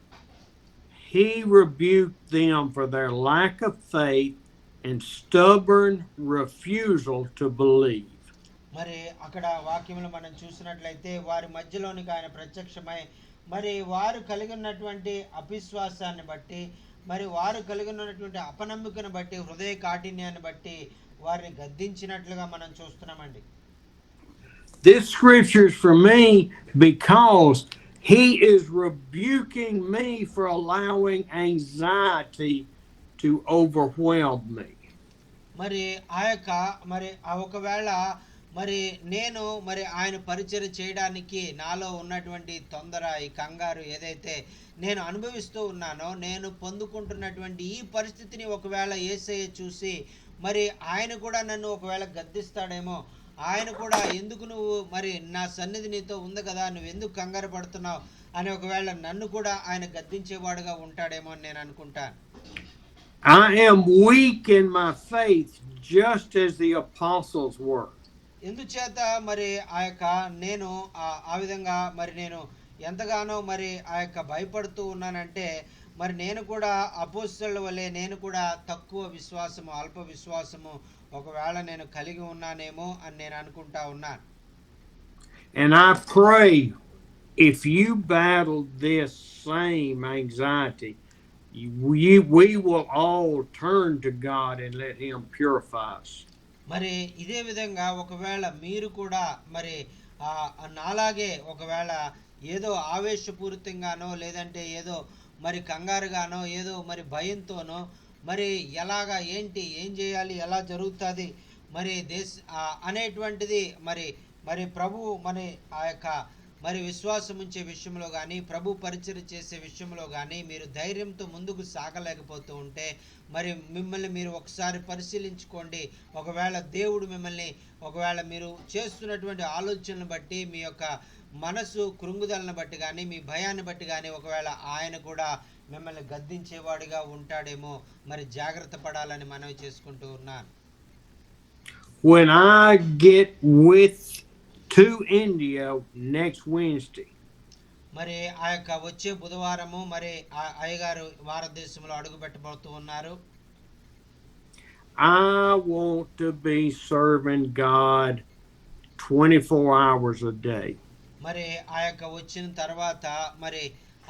He rebuked them for their lack of faith and stubborn refusal to believe. మరి అక్కడ వాక్యంలో మనం చూసినట్లయితే వారి మధ్యలోనికి ఆయన ప్రత్యక్షమై మరి వారు కలిగి ఉన్నటువంటి అవిశ్వాసాన్ని బట్టి, మరి వారు కలిగి ఉన్నటువంటి అపనమ్మికను బట్టి, హృదయ కాఠిన్యాన్ని బట్టి వారిని గద్దించినట్లుగా మనం చూస్తున్నామండి. This scripture is for me because he is rebuking me for allowing anxiety to overwhelm me. మరి ఆ యొక్క మరి ఒకవేళ మరి నేను మరి ఆయన పరిచయం చేయడానికి నాలో ఉన్నటువంటి తొందర, ఈ కంగారు ఏదైతే నేను అనుభవిస్తూ ఉన్నానో, నేను పొందుకుంటున్నటువంటి ఈ పరిస్థితిని ఒకవేళ యేసయ్య చూసి మరి ఆయన కూడా నన్ను ఒకవేళ గద్దిస్తాడేమో, ఆయన కూడా ఎందుకు నువ్వు మరి నా సన్నిధి నీతో ఉంది కదా, నువ్వు ఎందుకు కంగారు పడుతున్నావు అని ఒకవేళ నన్ను కూడా ఆయన గద్దించేవాడుగా ఉంటాడేమో అని నేను అనుకుంటాను. I am weak in my faith just as the apostles were. ఎందుచేత మరి ఆ యొక్క నేను ఆ విధంగా మరి నేను ఎంతగానో మరి ఆ యొక్క భయపడుతూ ఉన్నానంటే, మరి నేను కూడా అపోస్తలుల వలె నేను కూడా తక్కువ విశ్వాసము, అల్ప విశ్వాసము ఒకవేళ నేను కలిగి ఉన్నానేమో అని నేను అనుకుంటా ఉన్నాను. And I pray if you battle this same anxiety, we will all turn to God and let him purify us. మరి ఇదే విధంగా ఒకవేళ మీరు కూడా మరి నాలాగే ఒకవేళ ఏదో ఆవేశపూరితంగానో, లేదంటే ఏదో మరి కంగారుగానో, ఏదో మరి భయంతోనో, మరి ఎలాగా ఏం చేయాలి, ఎలా జరుగుతుంది మరి అనేటువంటిది మరి ప్రభు మరి ఆ యొక్క మరి విశ్వాసం ఉంచే విషయంలో కానీ, ప్రభు పరిచయం చేసే విషయంలో కానీ మీరు ధైర్యంతో ముందుకు సాగలేకపోతూ ఉంటే మరి మిమ్మల్ని మీరు ఒకసారి పరిశీలించుకోండి. ఒకవేళ దేవుడు మిమ్మల్ని ఒకవేళ మీరు చేస్తున్నటువంటి ఆలోచనలను బట్టి, మీ యొక్క మనసు కృంగుదలను బట్టి కానీ, మీ భయాన్ని బట్టి కానీ ఒకవేళ ఆయన కూడా మిమ్మల్ని గద్దించేవాడిగా ఉంటాడేమో, మరి జాగ్రత్త పడాలని మనవి చేసుకుంటూ ఉన్నాను. When I get to India next Wednesday, మరి ఆ యొక్క వచ్చే బుధవారము మరి అయ్యగారు భారతదేశంలో అడుగు పెట్టబోతూ ఉన్నారు. I want to be serving God 24 hours a day. మరి ఆ యొక్క వచ్చిన తర్వాత మరి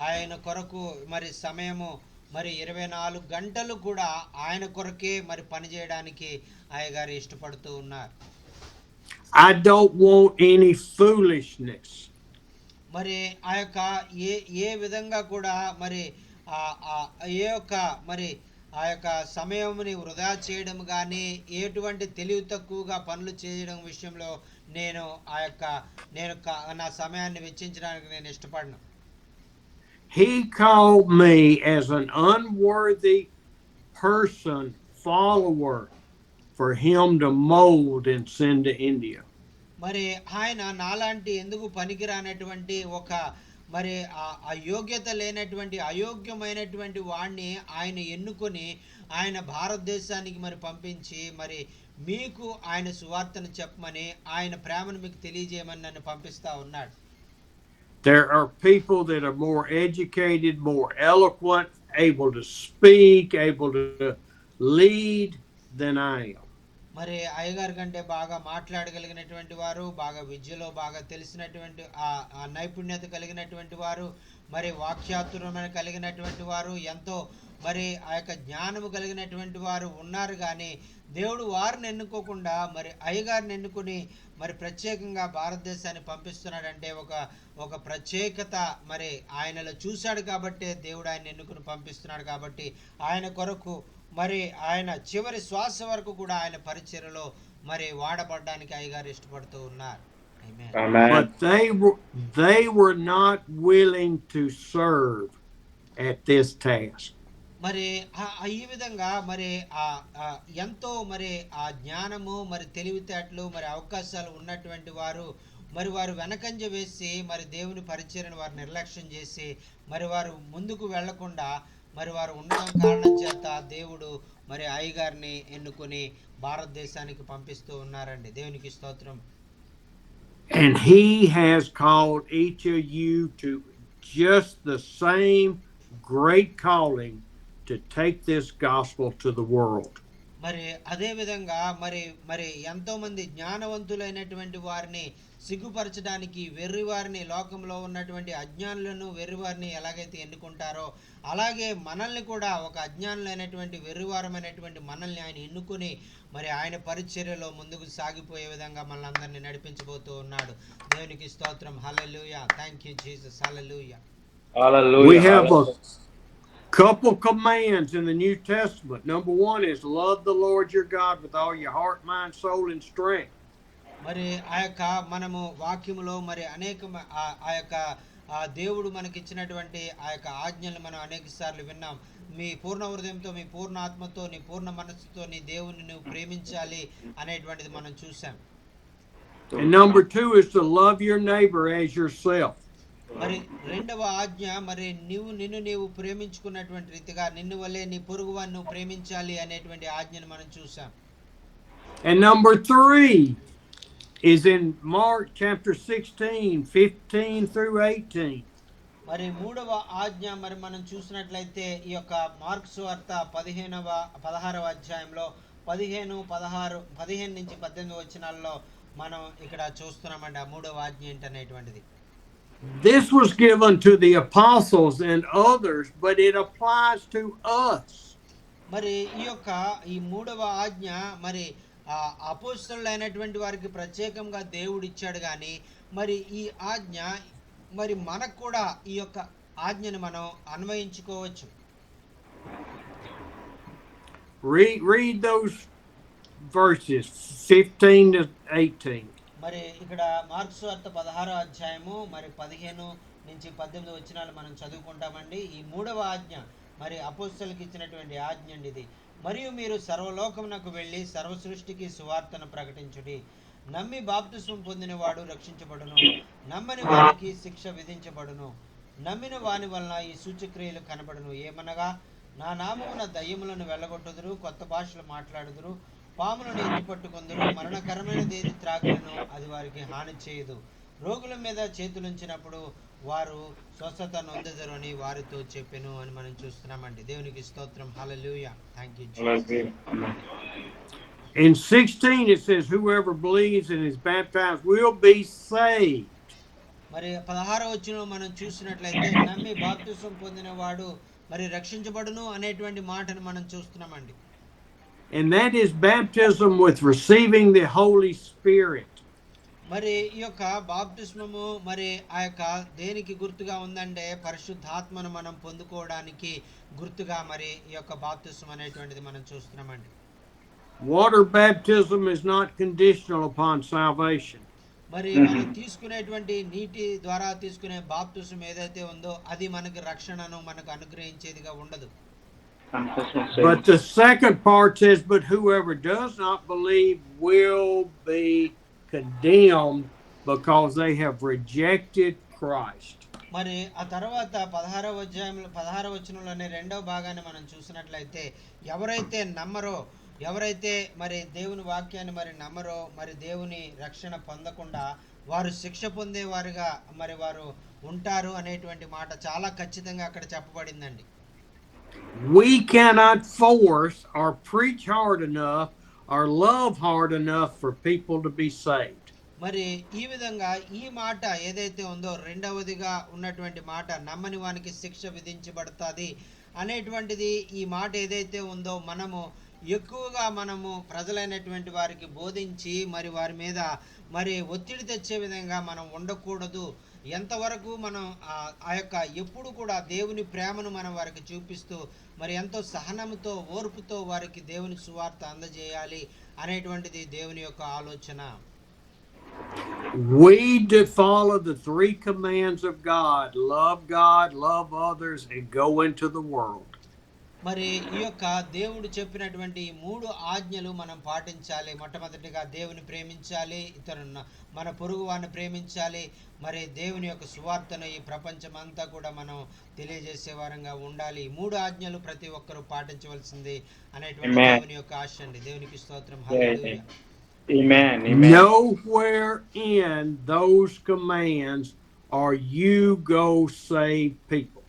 ఆయన కొరకు మరి సమయము మరి 24 గంటలు కూడా ఆయన కొరకే మరి పని చేయడానికి అయ్యగారు ఇష్టపడుతూ ఉన్నారు. I don't want any foolishness. మరి ఆ యొక్క ఏ విధంగా కూడా మరి ఏ యొక్క మరి ఆ యొక్క సమయంని వృధా చేయడం కానీ, ఎటువంటి తెలివి తక్కువగా పనులు చేయడం విషయంలో నేను నా సమయాన్ని వెచ్చించడానికి నేను ఇష్టపడను. He called me as an unworthy person, follower, for him to mold and send to India. మరి ఆయన నాలాంటి ఎందుకు పనికిరానటువంటి ఒక మరి అయోగ్యత లేనటువంటి అయోగ్యమైనటువంటి వాడిని ఆయన ఎన్నుకొని ఆయన భారతదేశానికి మరి పంపించి మరి మీకు ఆయన సువార్తను చెప్పమని, ఆయన ప్రేమను మీకు తెలియజేయమని నన్ను పంపిస్తా ఉన్నాడు. There are people that are more educated, more eloquent, able to speak, able to lead than I am. మరి అయ్యగారి కంటే బాగా మాట్లాడగలిగినటువంటి వారు, బాగా విద్యలో బాగా తెలిసినటువంటి ఆ నైపుణ్యత కలిగినటువంటి వారు, మరి వాక్యాతురమైన కలిగినటువంటి వారు, ఎంతో మరి ఆ యొక్క జ్ఞానము కలిగినటువంటి వారు ఉన్నారు. కానీ దేవుడు వారిని ఎన్నుకోకుండా మరి అయ్యగారిని ఎన్నుకుని మరి ప్రత్యేకంగా భారతదేశాన్ని పంపిస్తున్నాడంటే ఒక ప్రత్యేకత మరి ఆయనలో చూశాడు కాబట్టే దేవుడు ఆయన ఎన్నుకుని పంపిస్తున్నాడు. కాబట్టి ఆయన కొరకు మరి ఆయన చివరి శ్వాస వరకు కూడా ఆయన పరిచర్యలో మరి వాడబడడానికి అయ్యగారు ఇష్టపడుతూ ఉన్నారు. But they were not willing to serve at this task. మరి ఈ విధంగా మరి ఎంతో మరి ఆ జ్ఞానము మరి తెలివితేటలు మరి అవకాశాలు ఉన్నటువంటి వారు మరి వారు వెనకంజ వేసి మరి దేవుని పరిచర్యను వారు నిర్లక్ష్యం చేసి మరి వారు ముందుకు వెళ్లకుండా మరి వారు ఉండడం కారణం చేత దేవుడు మరి అయ్యగారిని ఎన్నుకొని భారతదేశానికి పంపిస్తూ ఉన్నారండి. దేవునికి స్తోత్రం. And he has called each of you to just the same great calling to take this gospel to the world. మరి అదే విధంగా మరి ఎంతో మంది జ్ఞానవంతులైనటువంటి వారిని సిగ్గుపరచడానికి వెర్రివారిని, లోకంలో ఉన్నటువంటి అజ్ఞానులను వెర్రివారిని ఎలాగైతే ఎన్నుకుంటారో అలాగే మనల్ని కూడా ఒక అజ్ఞానులైనటువంటి వెర్రివారమైనటువంటి మనల్ని ఆయన ఎన్నుకొని మరి ఆయన పరిచర్యలో ముందుకు సాగిపోయే విధంగా మనల్ని నడిపించబోతూ ఉన్నాడు. దేవునికి స్తోత్రం. Hallelujah. Thank you Jesus. Hallelujah. We have a couple commands in the New Testament. Number one is love the Lord your God with all your heart, mind, soul, and strength. మరి ఆ యొక్క మనము వాక్యములో మరి అనేక ఆ యొక్క దేవుడు మనకిచ్చినటువంటి ఆ యొక్క ఆజ్ఞలను మనం అనేక సార్లు విన్నాం. మీ పూర్ణ హృదయంతో, మీ పూర్ణ ఆత్మతో, నీ పూర్ణ మనస్సుతో నీ దేవుని నువ్వు ప్రేమించాలి అనేటువంటిది మనం చూసాం. And number two is to love your neighbor as yourself. మరి రెండవ ఆజ్ఞ మరి నిన్ను ప్రేమించుకున్నటువంటి రీతిగా నిన్ను వల్లే నీ పొరుగువాన్ని నువ్వు ప్రేమించాలి అనేటువంటి ఆజ్ఞను మనం చూసాం. And number three is in Mark chapter 16, 15 through 18. మరి మూడవ ఆజ్ఞ మరి మనం చూసినట్లయితే ఈ యొక్క మార్కు సువార్త 16వ అధ్యాయంలో 15 నుంచి 18 వచనాల్లో మనం ఇక్కడ చూస్తున్నామండి. ఆ మూడవ ఆజ్ఞ ఏంటనేటువంటిది. This was given to the apostles and others, but it applies to us. మరి ఈ మూడవ ఆజ్ఞ మరి అపోస్తలులైనటువంటి వారికి ప్రత్యేకంగా దేవుడు ఇచ్చాడు. కానీ మరి ఈ ఆజ్ఞ మరి మనకు కూడా ఈ యొక్క ఆజ్ఞను మనం అన్వయించుకోవచ్చు. Read those verses 15 to 18. మరి ఇక్కడ మార్కు సువార్త 16వ అధ్యాయము మరి 15 నుంచి 18 వచనాలు మనం చదువుకుంటామండి. ఈ మూడవ ఆజ్ఞ మరి అపోస్తలులకు ఇచ్చినటువంటి ఆజ్ఞ అండి ఇది. మరియు మీరు సర్వలోకమునకు వెళ్ళి సర్వ సృష్టికి సువార్తను ప్రకటించుడి. నమ్మి బాప్తిస్మం పొందిన వాడు రక్షించబడును, నమ్మని వారికి శిక్ష విధించబడును. నమ్మిన వాని వలన ఈ సూచక్రియలు కనబడును. ఏమనగా నా నామమున దయ్యములను వెళ్ళగొట్టుదురు, కొత్త భాషలు మాట్లాడుదురు, పాములను ఎత్తిపట్టుకొందురు, మరణకరమైనది ఏది త్రాగులను అది వారికి హాని చేయదు. రోగుల మీద చేతులుంచినప్పుడు వారు స్వస్థత నొందెదరు అని వారితో చెప్పెను అని మనం చూస్తున్నామండి. దేవునికి స్తోత్రం. Hallelujah. Thank you Jesus. In 16 it says whoever believes and is baptized will be saved. మరి 16వ వచనంలో మనం చూసినట్లయితే నమ్మి బాప్తిస్మం పొందిన వాడు మరి రక్షించబడును అనేటువంటి మాటను మనం చూస్తున్నామండి. And that is baptism with receiving the Holy Spirit. మరి ఈ యొక్క బాప్తిస్మము మరి ఆ యొక్క దేనికి గుర్తుగా ఉందంటే పరిశుద్ధాత్మను మనం పొందుకోవడానికి గుర్తుగా మరి ఈ యొక్క బాప్తిస్మం అనేటువంటిది మనం చూస్తున్నామండి. Water baptism is not conditional upon salvation. మరి మనం తీసుకునేటువంటి నీటి ద్వారా తీసుకునే బాప్తిస్మం ఏదైతే ఉందో అది మనకి రక్షణను మనకు అనుగ్రహించేదిగా ఉండదు. But the second part says, but whoever does not believe will be condemned because they have rejected Christ. మరి ఆ తర్వాత 16వ వచనంలోనే రెండవ భాగాన్ని మనం చూసినట్లయితే ఎవరైతే మరి దేవుని వాక్యాన్ని మరి నమ్మరో మరి దేవుని రక్షణ పొందకుండా వారు శిక్ష పొందేవారుగా మరి వారు ఉంటారు అనేటువంటి మాట చాలా ఖచ్చితంగా అక్కడ చెప్పబడిందండి. We cannot force or preach hard enough or love hard enough for people to be saved. మరి ఈ విధంగా ఈ మాట ఏదైతే ఉందో రెండవదిగా ఉన్నటువంటి మాట నమ్మని వానికి శిక్ష విధించబడుతుంది అనేటువంటిది ఈ మాట ఏదైతే ఉందో మనము ఎక్కువగా మనము ప్రజలైనటువంటి వారికి బోధించి మరి వారి మీద మరి ఒత్తిడి తెచ్చే విధంగా మనం ఉండకూడదు. ఎంతవరకు మనం ఆ యొక్క ఎప్పుడు కూడా దేవుని ప్రేమను మనం వారికి చూపిస్తూ మరి ఎంతో సహనంతో ఓర్పుతో వారికి దేవుని సువార్త అందజేయాలి అనేటువంటిది దేవుని యొక్క ఆలోచన. We do follow the 3 commands of God, love others, and go into the world. మరి ఈ యొక్క దేవుడు చెప్పినటువంటి 3 ఆజ్ఞలు మనం పాటించాలి. మొట్టమొదటిగా దేవుని ప్రేమించాలి, మన పొరుగు వారిని ప్రేమించాలి, మరి దేవుని యొక్క సువార్తను ఈ ప్రపంచమంతా కూడా మనం తెలియజేసే వారంగా ఉండాలి. 3 ఆజ్ఞలు ప్రతి ఒక్కరూ పాటించవలసింది అనేటువంటి దేవుని యొక్క ఆశ అండి. దేవునికి స్తోత్రం. హల్లెలూయా. Amen. Nowhere in those commands are you go save people.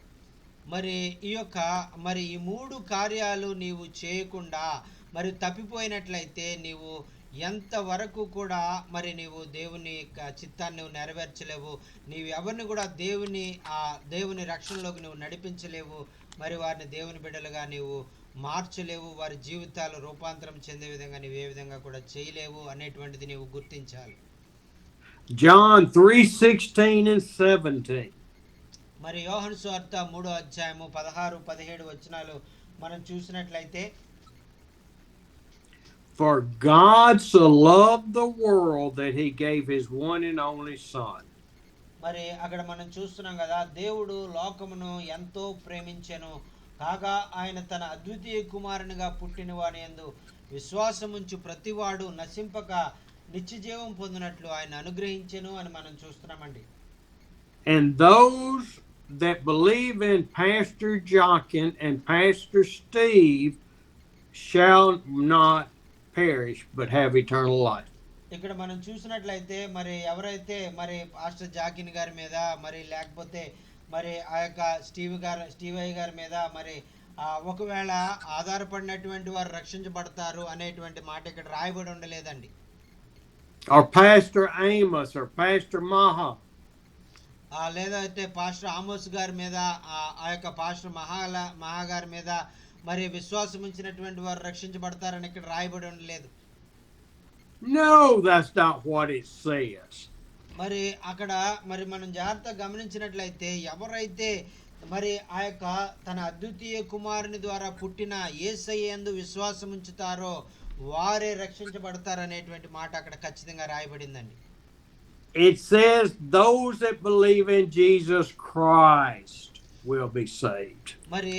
మరి ఈ యొక్క మరి ఈ 3 కార్యాలు నీవు చేయకుండా మరి తప్పిపోయినట్లయితే నీవు ఎంతవరకు కూడా మరి నీవు దేవుని చిత్తాన్ని నువ్వు నెరవేర్చలేవు. నీవు ఎవరిని కూడా దేవుని రక్షణలోకి నువ్వు నడిపించలేవు. మరి వారిని దేవుని బిడ్డలుగా నీవు మార్చలేవు. వారి జీవితాలు రూపాంతరం చెందే విధంగా నీవు ఏ విధంగా కూడా చేయలేవు అనేటువంటిది నీవు గుర్తించాలి. John 3:16 and 17. మరి యోహాను సువార్త 3వ అధ్యాయము 16-17 వచనాలు మనం చూసినట్లయితే, For God so loved the world that he gave his one and only son. మరి అక్కడ మనం చూస్తున్నాం కదా, దేవుడు లోకమును ఎంతో ప్రేమించెను కాగా ఆయన తన అద్వితీయ కుమారునిగా పుట్టిన వాని యందు విశ్వాసముంచు ప్రతివాడు నశింపక నిత్యజీవం పొందినట్లు ఆయన అనుగ్రహించెను అని మనం చూస్తున్నామండి. And those that believe in Pastor Jochen and Pastor Steve shall not perish but have eternal life. ఇక్కడ మనం చూసినట్లయితే మరి ఎవరైతే మరి పాస్టర్ జాకిన్ గారి మీద మరి లేకపోతే మరి ఆ యొక్క స్టీవ్ అయ్య గారి మీద మరి ఒకవేళ ఆధారపడినటువంటి వారు రక్షించబడతారు అనేటువంటి మాట ఇక్కడ రాయబడి ఉండలేదండి. Or Pastor Amos or Pastor Maha. లేదంటే పాస్టర్ ఆమోస్ గారి మీద ఆ యొక్క పాస్టర్ మహా గారి మీద మరి విశ్వాసం ఉంచినటువంటి వారు రక్షించబడతారని ఇక్కడ రాయబడి ఉండలేదు. No, that's not what it says. మరి అక్కడ మరి మనం జాగ్రత్తగా గమనించినట్లయితే ఎవరైతే మరి ఆ యొక్క తన అద్వితీయ కుమారుని ద్వారా పుట్టిన యేసయ్య యందు విశ్వాసం ఉంచుతారో వారే రక్షించబడతారనేటువంటి మాట అక్కడ ఖచ్చితంగా రాయబడిందండి. It says those that believe in Jesus Christ will be saved. మరి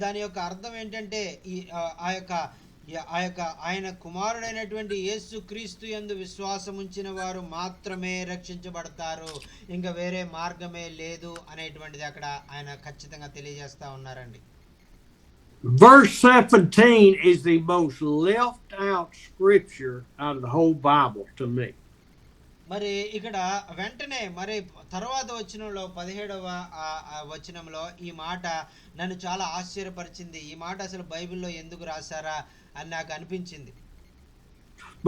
దాని యొక్క అర్థం ఏంటంటే ఆయన కుమారుడైనటువంటి యేసు క్రీస్తు యందు విశ్వాసం ఉంచిన వారు మాత్రమే రక్షించబడతారు, ఇంకా వేరే మార్గమే లేదు అనేటువంటిది అక్కడ ఆయన ఖచ్చితంగా తెలియజేస్తా ఉన్నారండి. Verse 17 is the most left out scripture out of the whole Bible to me. మరి ఇక్కడ వెంటనే మరి తర్వాత వచనంలో 17వ వచనంలో ఈ మాట నన్ను చాలా ఆశ్చర్యపరిచింది. ఈ మాట అసలు బైబిల్లో ఎందుకు రాశారా అని నాకు అనిపించింది.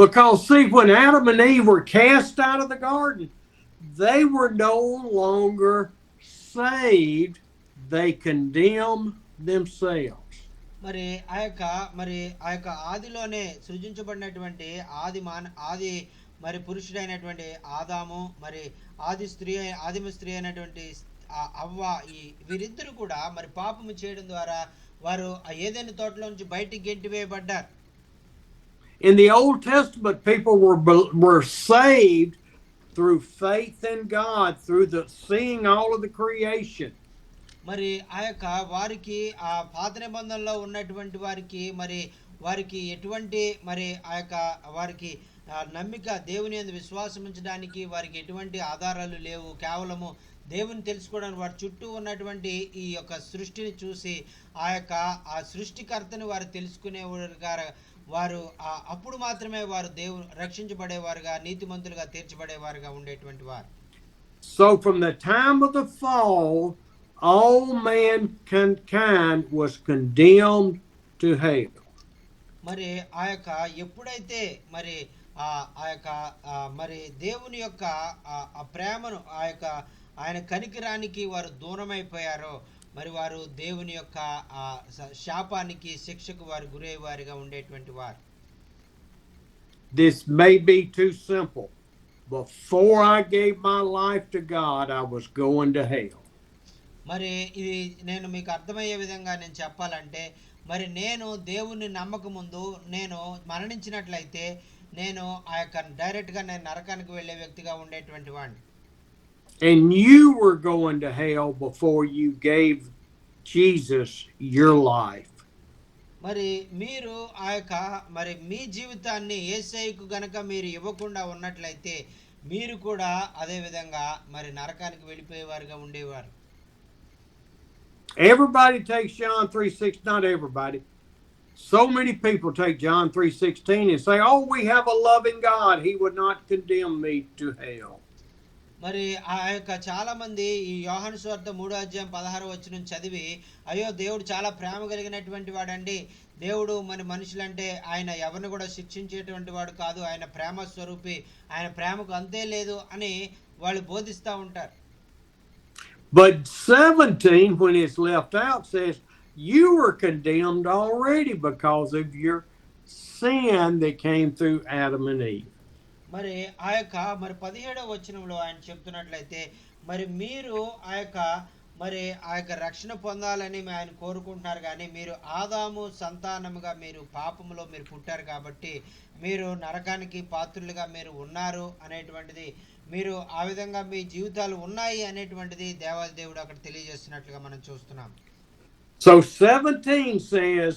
Because see, when Adam and Eve were cast out of the garden, they were no longer saved. They condemned themselves. మరి ఆ యొక్క ఆదిలోనే సృజించబడినటువంటి ఆది మరి పురుషుడైనటువంటి ఆదాము మరి ఆదిమ స్త్రీ అయినటువంటి అవ్వ వీరిద్దరు కూడా మరి పాపము చేయడం ద్వారా వారు ఏదైనా తోటలో నుంచి బయటికి గెంటివేయబడ్డారు. In the Old Testament, people were saved through faith in God, through seeing all of the creation. మరి ఆ యొక్క వారికి ఆ పాత నిబంధనలో ఉన్నటువంటి వారికి ఎటువంటి మరి ఆ యొక్క వారికి నమ్మిక దేవుని యందు విశ్వాసం ఉంచడానికి వారికి ఎటువంటి ఆధారాలు లేవు. కేవలము దేవుని తెలుసుకోవడానికి వారి చుట్టూ ఉన్నటువంటి ఈ యొక్క సృష్టిని చూసి ఆ సృష్టికర్తని వారు వారు అప్పుడు మాత్రమే వారు రక్షించబడేవారుగా నీతిమంతులుగా తీర్చబడేవారుగా ఉండేటువంటి వారు. So from the time of the fall, all mankind was condemned to hell. మరి ఆ యొక్క ఎప్పుడైతే మరి ఆ యొక్క మరి దేవుని యొక్క ఆ ప్రేమను ఆ యొక్క ఆయన కనికరానికి వారు దూరమైపోయారో మరి వారు దేవుని యొక్క ఆ శాపానికి శిక్షకు వారు గురయ్యేవారిగా ఉండేటువంటి వారు. This may be too simple. Before I gave my life to God, I was going to hell. మరి ఇది నేను మీకు అర్థమయ్యే విధంగా నేను చెప్పాలంటే మరి నేను దేవుణ్ణి నమ్మక ముందు నేను మరణించినట్లయితే నేను ఆ యొక్క డైరెక్ట్గా నేను నరకానికి వెళ్ళే వ్యక్తిగా ఉండేటువంటి వాడిని. And you were going to hell before you gave Jesus your life. మరి మీరు ఆ యొక్క మరి మీ జీవితాన్ని యేసయ్యకు గనక మీరు ఇవ్వకుండా ఉన్నట్లయితే మీరు కూడా అదే విధంగా మరి నరకానికి వెళ్ళిపోయేవారుగా ఉండేవారు. Everybody takes John 3:6, not everybody. So many people take John 3:16 and say, "Oh, we have a loving God. He would not condemn me to hell." మరి ఆ యొక్క చాలా మంది ఈ యోహాను సువార్త 3:16 చదివి అయ్యో దేవుడు చాలా ప్రేమ కలిగినటువంటి వాడండి, దేవుడు మన మనుషులంటే ఆయన ఎవరిని కూడా శిక్షించేటువంటి వాడు కాదు, ఆయన ప్రేమ స్వరూపి, ఆయన ప్రేమకు అంతే లేదు అని వాళ్ళు బోధిస్తూ ఉంటారు. But 17, when it's left out, says, "You were condemned already because of your sin that came through Adam and Eve." మరి ఆ యొక్క మరి 17వ వచనంలో ఆయన చెప్తున్నట్లయితే మరి మీరు ఆ యొక్క మరి ఆ యొక్క రక్షణ పొందాలని ఆయన కోరుకుంటున్నారు, కానీ మీరు ఆదాము సంతానముగా మీరు పాపములో మీరు పుట్టారు కాబట్టి మీరు నరకానికి పాత్రులుగా మీరు ఉన్నారు అనేటువంటిది, మీరు ఆ విధంగా మీ జీవితాలు ఉన్నాయి అనేటువంటిది దేవాది దేవుడు అక్కడ తెలియజేస్తున్నట్లుగా మనం చూస్తున్నాం. So 17 says,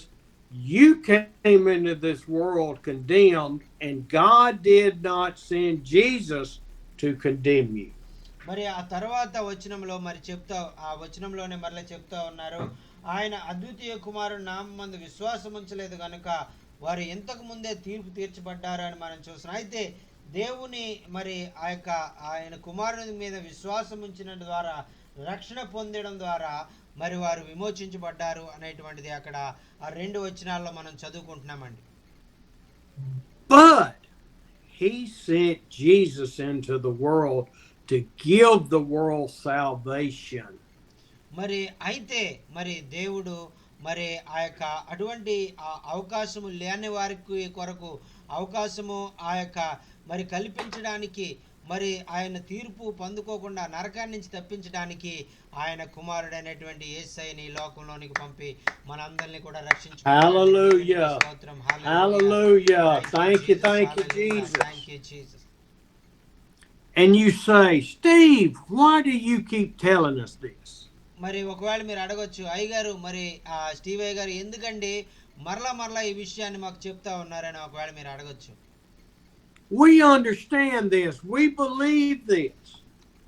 "You came into this world condemned, and God did not send Jesus to condemn you." మరి ఆ తర్వాత వచనంలో మరి ఆ వచనంలోనే మరలా చెప్తా ఉన్నారు, ఆయన అద్వితీయ కుమారుడు నామందు విశ్వాసం ఉంచలేదు కనుక వారు ఇంతకు ముందే తీర్పు తీర్చబడ్డారు అని మనం చూస్తున్నాం. అయితే దేవుని మరి ఆ యొక్క ఆయన కుమారుని మీద విశ్వాసం ఉంచిన ద్వారా రక్షణ పొందడం ద్వారా మరి వారు విమోచించబడ్డారు అనేటువంటిది అక్కడ ఆ 2 వచనాల్లో మనం చదువుకుంటున్నామండి. But he sent Jesus into the world to give the world salvation. మరి అయితే మరి దేవుడు మరి ఆ యొక్క అటువంటి అవకాశము లేని వారికి కొరకు అవకాశము ఆ యొక్క మరి కల్పించడానికి, మరి ఆయన తీర్పు పొందుకోకుండా నరకాన్ని నుంచి తప్పించడానికి ఆయన కుమారుడైనటువంటి యేసయ్యని ఈ లోకంలోనికి పంపి మనందరినీ కూడా రక్షించుకున్నాడు. Hallelujah. స్తోత్రం. Hallelujah. Thank you, Jesus. Thank you, Jesus. And you say, "Steve, why do you keep telling us this?" మరి ఒకవేళ మీరు అడగొచ్చు, అయ్యగారు మరి స్టీవ్ అయ్య గారు ఎందుకండి మరలా ఈ విషయాన్ని మాకు చెప్తా ఉన్నారని ఒకవేళ మీరు అడగొచ్చు. We understand this. We believe this.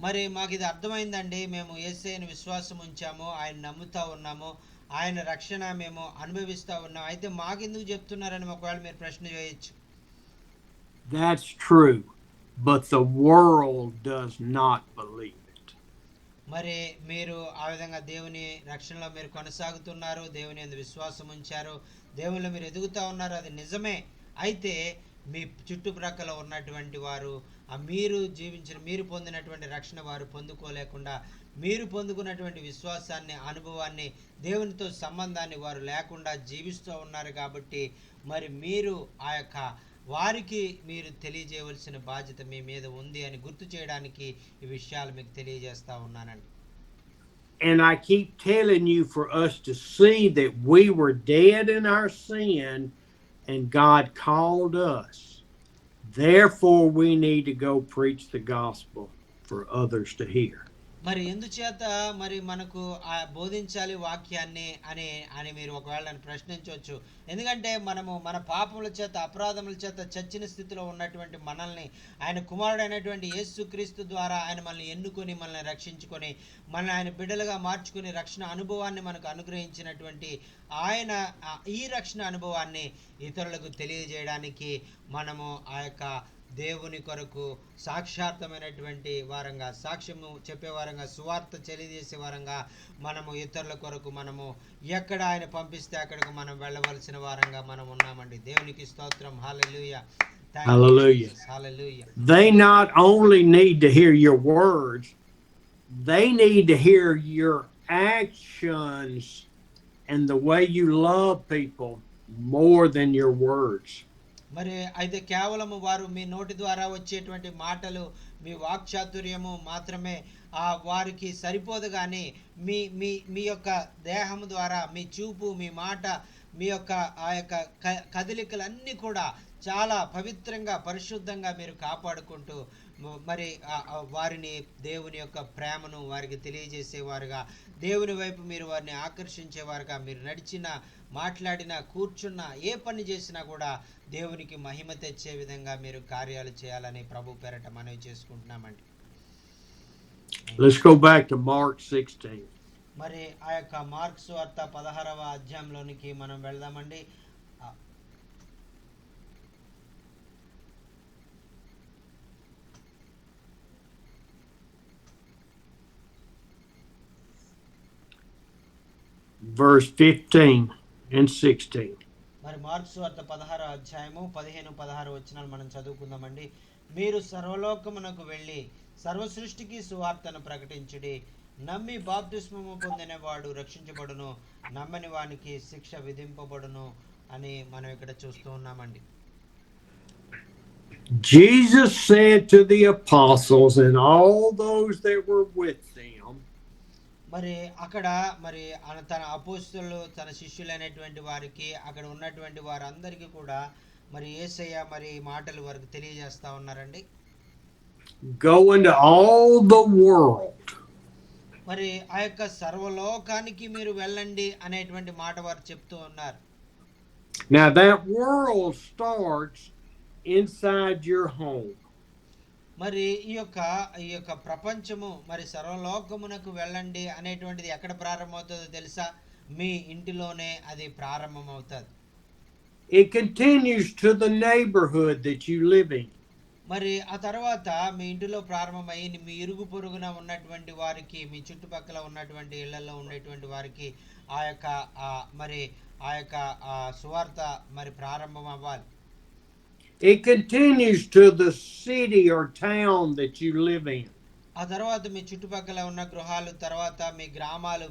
మరి మాకు ఇది అర్థమైందండి, మేము యేసయ్యను విశ్వాసం ఉంచాము, ఆయన నమ్ముతా ఉన్నాము, ఆయన రక్షణ మేము అనుభవిస్తా ఉన్నాం, అయితే మాకెందుకు చెప్తున్నారని ఒకవేళ మీరు ప్రశ్న చేయొచ్చు. That's true, but the world does not believe it. మరి మీరు ఆ విధంగా దేవుని రక్షణలో మీరు కొనసాగుతున్నారు, దేవుని యందు విశ్వాసం ఉంచారు, దేవునిలో మీరు ఎదుగుతా ఉన్నారు, అది నిజమే. అయితే మీ చుట్టుప్రక్కల ఉన్నటువంటి వారు మీరు పొందినటువంటి రక్షణ వారు పొందుకోలేకుండా, మీరు పొందుకున్నటువంటి విశ్వాసాన్ని, అనుభవాన్ని, దేవునితో సంబంధాన్ని వారు లేకుండా జీవిస్తూ ఉన్నారు. కాబట్టి మరి మీరు ఆ యొక్క వారికి మీరు తెలియజేయవలసిన బాధ్యత మీ మీద ఉంది అని గుర్తు చేయడానికి ఈ విషయాలు మీకు తెలియజేస్తా ఉన్నానండి. And I keep telling you for us to see that we were dead in our sin and God called us. Therefore, we need to go preach the gospel for others to hear. మరి ఎందుచేత మరి మనకు బోధించాలి వాక్యాన్ని అని మీరు ఒకవేళ నన్ను ప్రశ్నించవచ్చు. ఎందుకంటే మనము మన పాపముల చేత అపరాధముల చేత చచ్చిన స్థితిలో ఉన్నటువంటి మనల్ని ఆయన కుమారుడైనటువంటి యేసుక్రీస్తు ద్వారా ఆయన మనల్ని ఎన్నుకొని మనల్ని రక్షించుకొని మనల్ని ఆయన బిడ్డలుగా మార్చుకుని రక్షణ అనుభవాన్ని మనకు అనుగ్రహించినటువంటి ఆయన ఈ రక్షణ అనుభవాన్ని ఇతరులకు తెలియజేయడానికి మనము ఆ యొక్క దేవుని కొరకు సాక్షార్థమైనటువంటి వారంగా, సాక్ష్యము చెప్పే వారంగా, సువార్త తెలియజేసే వారంగా, మనము ఇతరుల కొరకు మనము ఎక్కడ ఆయన పంపిస్తే అక్కడికి మనం వెళ్ళవలసిన వారంగా మనం ఉన్నామండి. దేవునికి స్తోత్రం. హల్లెలూయా. Hallelujah. Hallelujah. They not only need to hear your words, they need to hear your actions and the way you love people more than your words. మరి అయితే కేవలము వారు మీ నోటి ద్వారా వచ్చేటువంటి మాటలు, మీ వాక్చాతుర్యము మాత్రమే వారికి సరిపోదు, కానీ మీ మీ మీ యొక్క దేహము ద్వారా, మీ చూపు, మీ మాట, మీ యొక్క ఆ యొక్క కదలికలన్నీ కూడా చాలా పవిత్రంగా, పరిశుద్ధంగా మీరు కాపాడుకుంటూ మరి వారిని దేవుని యొక్క ప్రేమను వారికి తెలియజేసేవారుగా, దేవుని వైపు మీరు వారిని ఆకర్షించేవారుగా, మీరు నడిచిన, మాట్లాడిన, కూర్చున్న, ఏ పని చేసినా కూడా దేవునికి మహిమ తెచ్చే విధంగా మీరు కార్యాలు చేయాలని ప్రభు పేరట మనవి చేసుకుంటున్నామండి. Let's go back to Mark 16. మరి ఆ యొక్క మార్క్స్ వార్త 16వ అధ్యాయంలోనికి మనం వెళ్దామండి. Verse 15 and 16. మరి మార్క్స్ వార్త 16వ అధ్యాయము 15-16 వచనాలు మనం చదువుకుందామండి. మీరు సర్వలోకమునకు వెళ్ళి సర్వ సృష్టికి సువార్తను ప్రకటించుడి. నమ్మి బాప్తిస్మము పొందిన వాడు రక్షించబడును, నమ్మని వానికి శిక్ష విధింపబడును అని మనం ఇక్కడ చూస్తూ ఉన్నామండి. Jesus said to the apostles and all those that were with them, మరి అక్కడ మరి తన అపోస్తలులు, తన శిష్యులైనటువంటి వారికి, అక్కడ ఉన్నటువంటి వారందరికీ కూడా మరి యేసయ్య మరి మాటలు వారికి తెలియజేస్తా ఉన్నారండి. Go into all the world. మరి ఆ యొక్క సర్వలోకానికి మీరు వెళ్ళండి అనేటువంటి మాట వారు చెప్తూ ఉన్నారు. Now that world starts inside your home. మరి ఈ యొక్క ప్రపంచము, మరి సర్వలోకమునకు వెళ్ళండి అనేటువంటిది ఎక్కడ ప్రారంభమవుతుందో తెలుసా? మీ ఇంటిలోనే అది ప్రారంభమవుతుంది. It continues to the neighborhood that you live in. మరి ఆ తర్వాత మీ ఇంటిలో ప్రారంభమై మీ ఇరుగు పొరుగున ఉన్నటువంటి వారికి, మీ చుట్టుపక్కల ఉన్నటువంటి ఇళ్లలో ఉండేటువంటి వారికి ఆ యొక్క సువార్త మరి ప్రారంభం అవ్వాలి. It continues to the city or town that you live in. ఆ తర్వాత మీ చుట్టుపక్కల ఉన్న గృహాలు, తర్వాత మీ గ్రామాలు,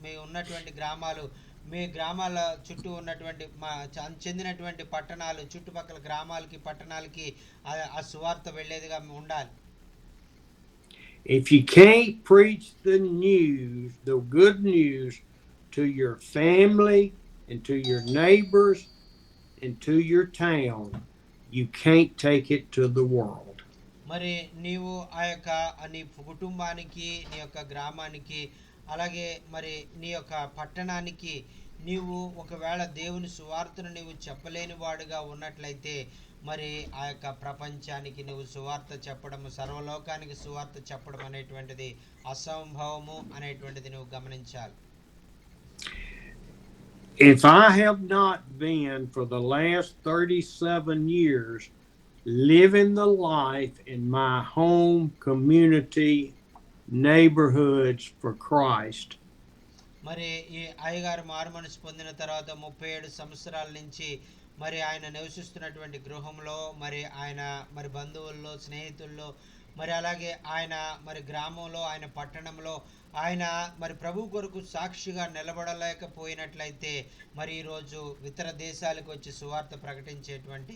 మీ ఉన్నటువంటి గ్రామాలు, మీ గ్రామాల చుట్టూ ఉన్నటువంటి చెందినటువంటి పట్టణాలు, చుట్టుపక్కల గ్రామాలకి, పట్టణాలకి ఆ సువార్త వెళ్ళేదిగా ఉండాలి. If you can't preach the news, the good news, to your family and to your neighbors and to your town, you can't take it to the world. మరి నీవు నీ కుటుంబానికి, నీ యొక్క గ్రామానికి, అలాగే మరి నీ యొక్క పట్టణానికి నీవు ఒకవేళ దేవుని సువార్తను నీవు చెప్పలేని వాడుగా ఉన్నట్లయితే, మరి ఆ యొక్క ప్రపంచానికి నువ్వు సువార్త చెప్పడము, సర్వలోకానికి సువార్త చెప్పడం అనేటువంటిది అసంభవము అనేటువంటిది నువ్వు గమనించాలి. If I have not been for the last 37 years living the life in my home, community, neighborhoods for Christ, మరి ఈ అయ్యగారు మారుమనసు పొందిన తర్వాత 37 సంవత్సరాల నుంచి మరి ఆయన నివసిస్తున్నటువంటి గృహంలో, మరి ఆయన మరి బంధువుల్లో, స్నేహితుల్లో, మరి అలాగే ఆయన మరి గ్రామంలో, ఆయన పట్టణంలో ఆయన మరి ప్రభు కొరకు సాక్షిగా నిలబడలేకపోయినట్లయితే, మరి ఈరోజు ఇతర దేశాలకు వచ్చి సువార్త ప్రకటించేటువంటి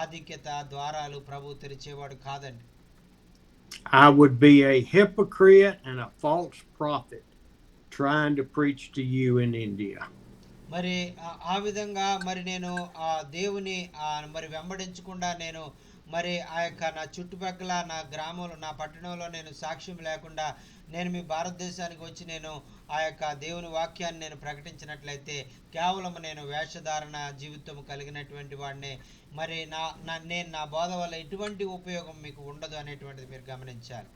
ఆధిక్యత, ద్వారాలు ప్రభు తెరిచేవాడు కాదండి. I would be a hypocrite and a false prophet trying to preach to you in India. మరి ఆ విధంగా మరి నేను దేవుని మరి వెంబడించకుండా, నేను మరి ఆ యొక్క నా చుట్టుపక్కల, నా గ్రామంలో, నా పట్టణంలో నేను సాక్ష్యం లేకుండా నేను మీ భారతదేశానికి వచ్చి నేను ఆ యొక్క దేవుని వాక్యాన్ని నేను ప్రకటించినట్లయితే కేవలం నేను వేషధారణ జీవితం కలిగినటువంటి వాడిని. మరి నా బోధ వల్ల ఎటువంటి ఉపయోగం మీకు ఉండదు అనేటువంటిది మీరు గమనించాలి.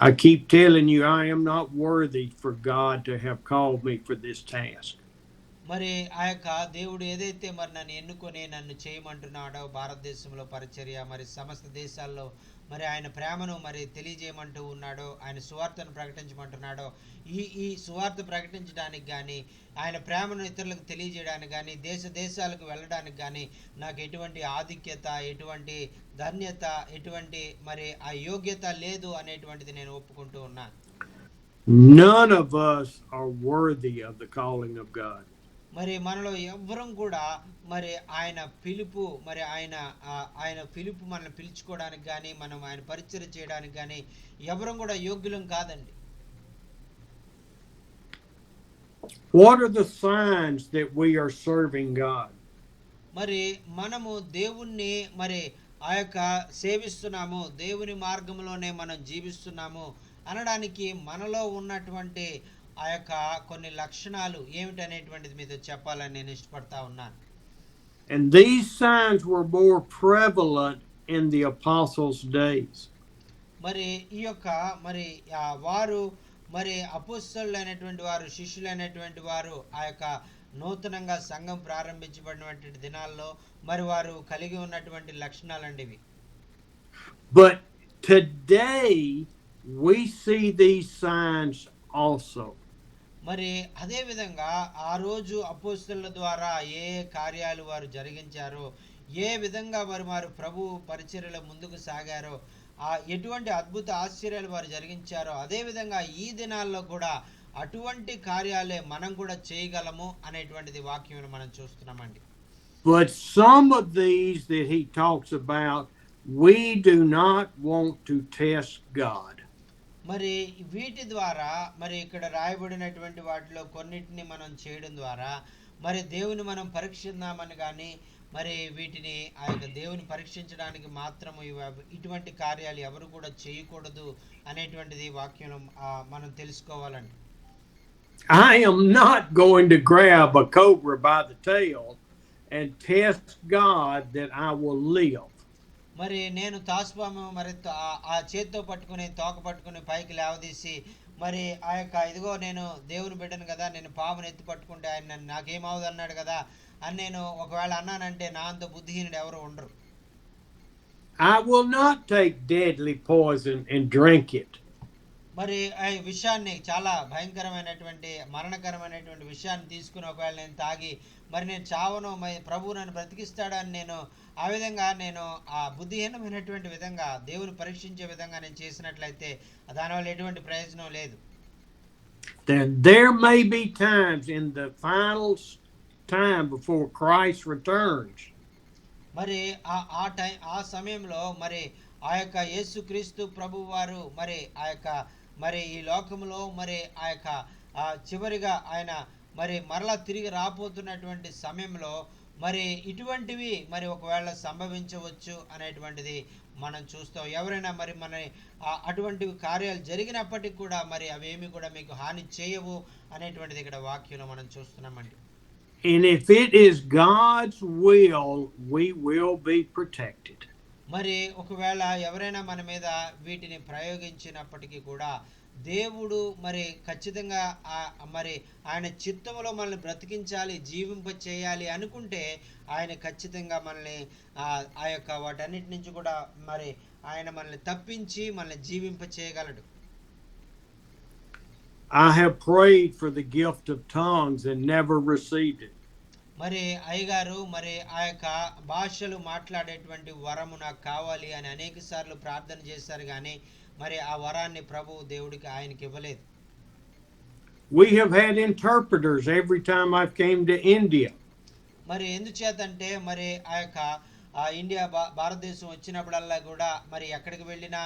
I keep telling you I am not worthy for God to have called me for this task. మరి ఆ యొక్క దేవుడు ఏదైతే మరి నన్ను ఎన్నుకొని నన్ను చేయమంటున్నాడో భారతదేశంలో పరిచర్య మరి సమస్త దేశాల్లో మరి ఆయన ప్రేమను మరి తెలియజేయమంటూ ఉన్నాడో ఆయన సువార్తను ప్రకటించమంటున్నాడో ఈ సువార్త ప్రకటించడానికి కానీ ఆయన ప్రేమను ఇతరులకు తెలియజేయడానికి కానీ దేశ దేశాలకు వెళ్ళడానికి కానీ నాకు ఎటువంటి ఆధిక్యత ఎటువంటి ధన్యత ఎటువంటి మరి ఆ యోగ్యత లేదు అనేటువంటిది నేను ఒప్పుకుంటూ ఉన్నాను. None of us are worthy of the calling of God. మరి మనలో ఎవ్వరం కూడా మరి ఆయన పిలుపు మరి ఆయన పిలుపు మనల్ని పిలుచుకోవడానికి కానీ మనం ఆయన పరిచయం చేయడానికి కానీ ఎవరం కూడా యోగ్యులం కాదండి. What are the signs that we are serving God? మరి మనము దేవుణ్ణి మరి ఆ యొక్క సేవిస్తున్నాము, దేవుని మార్గంలోనే మనం జీవిస్తున్నాము అనడానికి మనలో ఉన్నటువంటి ఆ యొక్క కొన్ని లక్షణాలు ఏమిటనేటువంటిది మీతో చెప్పాలని నేను ఇష్టపడతా ఉన్నాను. And these signs were more prevalent in the apostles' days. మరి ఈ యొక్క మరి వారు మరి అపోస్తలులైనటువంటి వారు శిష్యులైనటువంటి వారు ఆ యొక్క నూతనంగా సంఘం ప్రారంభించబడినటువంటి దినాల్లో మరి వారు కలిగి ఉన్నటువంటి లక్షణాలండి ఇవి. But today we see these signs also. మరి అదే విధంగా ఆ రోజు అపోస్తలుల ద్వారా ఏ కార్యాలు వారు జరిగించారో, ఏ విధంగా వారు ప్రభు పరిచర్యలో ముందుకు సాగారో, ఎటువంటి అద్భుత ఆశ్చర్యాలు వారు జరిగించారో అదే విధంగా ఈ దినాల్లో కూడా అటువంటి కార్యాలే మనం కూడా చేయగలము అనేటువంటిది వాక్యం మనం చూస్తున్నామండి. But some of these that he talks about, we do not want to test God. మరి వీటి ద్వారా మరి ఇక్కడ రాయబడినటువంటి వాటిలో కొన్నిటిని మనం చేయడం ద్వారా మరి దేవుని మనం పరీక్షిద్దామని కానీ మరి వీటిని ఆ యొక్క దేవుని పరీక్షించడానికి మాత్రము ఇటువంటి కార్యాలు ఎవరు కూడా చేయకూడదు అనేటువంటిది వాక్యం మనం తెలుసుకోవాలండి. I am not going to grab a cobra by the tail and test God that I will live. మరి నేను తాసుపాము మరి ఆ చేత్తో పట్టుకుని తోక పట్టుకుని పైకి లేవదీసి మరి ఆ యొక్క ఇదిగో నేను దేవుని బిడ్డను కదా, నేను పామును ఎత్తి పట్టుకుంటే ఆయన నాకేమవుదు అన్నాడు కదా అని నేను ఒకవేళ అన్నానంటే నా అంత బుద్ధిహీనుడు ఎవరు ఉండరు. I will not take deadly poison and drink it. మరి ఆ విషయాన్ని చాలా భయంకరమైనటువంటి మరణకరమైనటువంటి విషయాన్ని తీసుకుని ఒకవేళ నేను తాగి మరి నేను చావను ప్రభువు నన్ను బ్రతికిస్తాడని నేను ఆ విధంగా నేను ఆ బుద్ధిహీనమైనటువంటి విధంగా దేవుని పరీక్షించే విధంగా నేను చేసినట్లయితే దానివల్ల ఎటువంటి ప్రయోజనం లేదు. Then there may be times in the final time before Christ returns. మరి ఆ సమయంలో మరి ఆ యొక్క యేసుక్రీస్తు ప్రభువు వారు మరి ఆ యొక్క మరి ఈ లోకంలో మరి ఆ యొక్క చివరిగా ఆయన మరి మరలా తిరిగి రాబోతున్నటువంటి సమయంలో మరి ఇటువంటివి మరి ఒకవేళ సంభవించవచ్చు అనేటువంటిది మనం చూస్తాం. ఎవరైనా మరి మన అటువంటి కార్యాలు జరిగినప్పటికీ కూడా మరి అవేమి కూడా మీకు హాని చేయవు అనేటువంటిది ఇక్కడ వాక్యంలో మనం చూస్తున్నామండి. And if it is God's will, we will be protected. మరి ఒకవేళ ఎవరైనా మన మీద వీటిని ప్రయోగించినప్పటికీ కూడా దేవుడు మరి ఖచ్చితంగా మరి ఆయన చిత్తములో మనల్ని బ్రతికించాలి, జీవింప చేయాలి అనుకుంటే ఆయన ఖచ్చితంగా మనల్ని ఆ యొక్క వాటన్నిటి నుంచి కూడా మరి ఆయన మనల్ని తప్పించి మనల్ని జీవింప చేయగలడు. I have prayed for the gift of tongues and never received it. మరి అయ్యగారు మరి ఆ యొక్క భాషలు మాట్లాడేటువంటి వరము నాకు కావాలి అని అనేక సార్లు ప్రార్థన చేశారు కానీ మరి ఆ వరాన్ని ప్రభు దేవుడికి ఆయనకి ఇవ్వలేదు. We have had interpreters every time I've came to India. మరి ఎందుచేతంటే మరి ఆ యొక్క ఇండియా భారతదేశం వచ్చినప్పుడల్లా కూడా మరి ఎక్కడికి వెళ్ళినా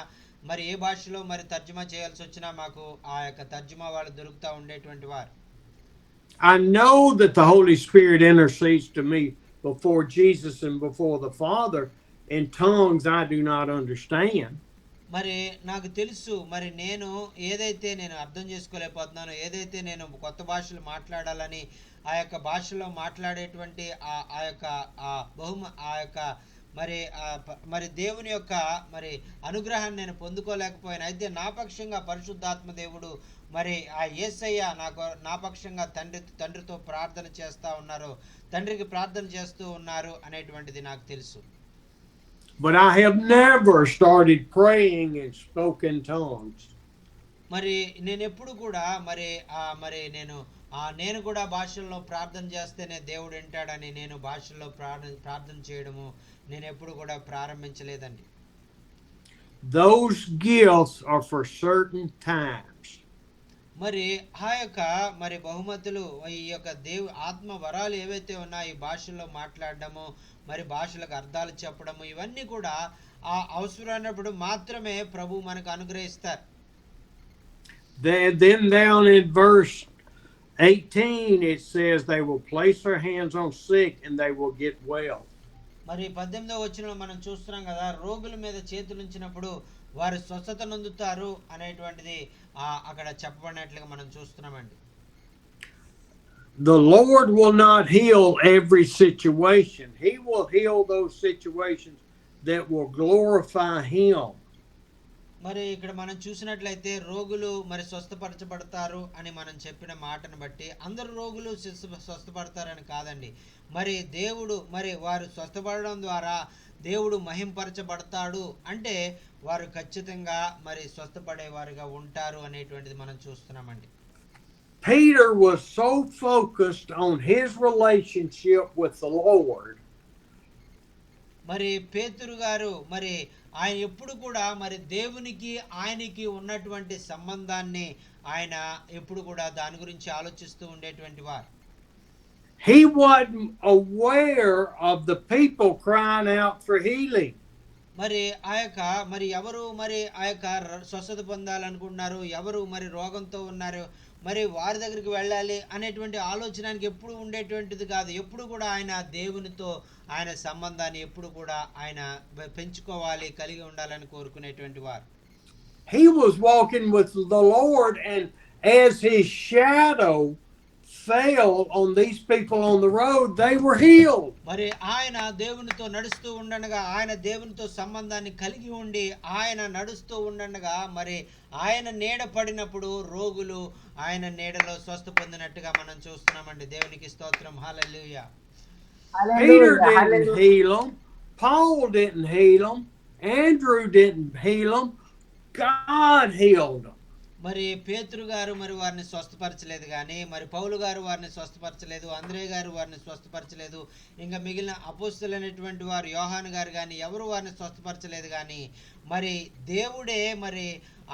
మరి ఏ భాషలో మరి తర్జుమా చేయాల్సి వచ్చినా మాకు ఆ యొక్క తర్జుమా వాళ్ళు దొరుకుతూ ఉండేటువంటి వారు. I know that the Holy Spirit intercedes to me before Jesus and before the Father in tongues I do not understand. మరి నాకు తెలుసు మరి నేను ఏదైతే నేను అర్థం చేసుకోలేకపోతున్నానో, ఏదైతే నేను కొత్త భాషలు మాట్లాడాలని ఆ యొక్క భాషలో మాట్లాడేటువంటి ఆ యొక్క ఆ యొక్క మరి దేవుని యొక్క మరి అనుగ్రహాన్ని నేను పొందుకోలేకపోయాను. అయితే నా పక్షంగా పరిశుద్ధాత్మ దేవుడు మరి ఆ యేసయ్య నా పక్షంగా తండ్రితో ప్రార్థన చేస్తూ ఉన్నారు, తండ్రికి ప్రార్థన చేస్తూ ఉన్నారు అనేటువంటిది నాకు తెలుసు. But I have never started praying in spoken tongues. మరి నేను ఎప్పుడు కూడా మరి నేను కూడా భాషల్లో ప్రార్థన చేస్తేనే దేవుడు వింటాడని నేను భాషల్లో ప్రార్థన చేయడము నేను ఎప్పుడు కూడా ప్రారంభించలేదండి. Those gifts are for certain times. మరి ఆ యొక్క మరి బహుమతులు, ఈ యొక్క ఆత్మ వరాలు ఏవైతే ఉన్నాయో, ఈ భాషల్లో మాట్లాడడము, మరి భాషలకు అర్థాలు చెప్పడము, ఇవన్నీ కూడా ఆ అవసరమైనప్పుడు మాత్రమే ప్రభు మనకు అనుగ్రహిస్తారు. Then down in verse 18 it says they will place their hands on sick and they will get well. మరి 18వ వచనంలో మనం చూస్తున్నాం కదా, రోగుల మీద చేతులు ఉంచినప్పుడు వారు స్వస్థత నొందుతారు అనేటువంటిది అక్కడ చెప్పబడినట్లుగా మనం చూస్తున్నామండి. The Lord will not heal every situation. He will heal those situations that will glorify him. మరి ఇక్కడ మనం చూసినట్లయితే రోగులు మరి స్వస్థపరచబడతారు అని మనం చెప్పిన మాటను బట్టి అందరు రోగులు స్వస్థపడతారని కాదండి. మరి దేవుడు మరి వారు స్వస్థపడడం ద్వారా దేవుడు మహింపరచబడతాడు అంటే వారు ఖచ్చితంగా మరి స్వస్థపడేవారుగా ఉంటారు అనేటువంటిది మనం చూస్తున్నామండి. Peter was so focused on his relationship with the Lord. మరి పేతురు గారు మరి ఆయన ఎప్పుడు కూడా మరి దేవునికి ఆయనకి ఉన్నటువంటి సంబంధాన్ని ఆయన ఎప్పుడు కూడా దాని గురించి ఆలోచిస్తూ ఉండేటువంటి వారు. He wasn't aware of the people crying out for healing. మరి మరి ఎవరు మరి స్వస్థత పొందాలనుకుంటున్నారు, ఎవరు మరి రోగంతో ఉన్నారు, మరి వారి దగ్గరికి వెళ్ళాలి అనేటువంటి ఆలోచనకి ఎప్పుడు ఉండేటువంటిది కాదు. ఎప్పుడు కూడా ఆయన దేవునితో ఆయన సంబంధాన్ని ఎప్పుడు కూడా ఆయన పెంచుకోవాలి, కలిగి ఉండాలని కోరుకునేటువంటి వారు. He was walking with the Lord, and as his shadow fell on these people on the road, they were healed. మరి ఆయన దేవునితో నడుస్తూ ఉండగా, ఆయన దేవునితో సంబంధాన్ని కలిగి ఉండి ఆయన నడుస్తూ ఉండగా మరి ఆయన నీడ పడినప్పుడు రోగులు ఆయన నీడలో స్వస్థ పొందినట్టుగా మనం చూస్తున్నామండి. దేవునికి స్తోత్రం. హల్లెలూయా. Peter didn't heal them. Paul didn't heal them. Andrew didn't heal them. God healed them. మరి పేతురు గారు మరి వారిని స్వస్థపరచలేదు, కానీ మరి పౌలు గారు వారిని స్వస్థపరచలేదు, అంద్రే గారు వారిని స్వస్థపరచలేదు, ఇంకా మిగిలిన అపోస్తలులైనటువంటి వారు యోహాను గారు కానీ ఎవరు వారిని స్వస్థపరచలేదు. కానీ మరి దేవుడే మరి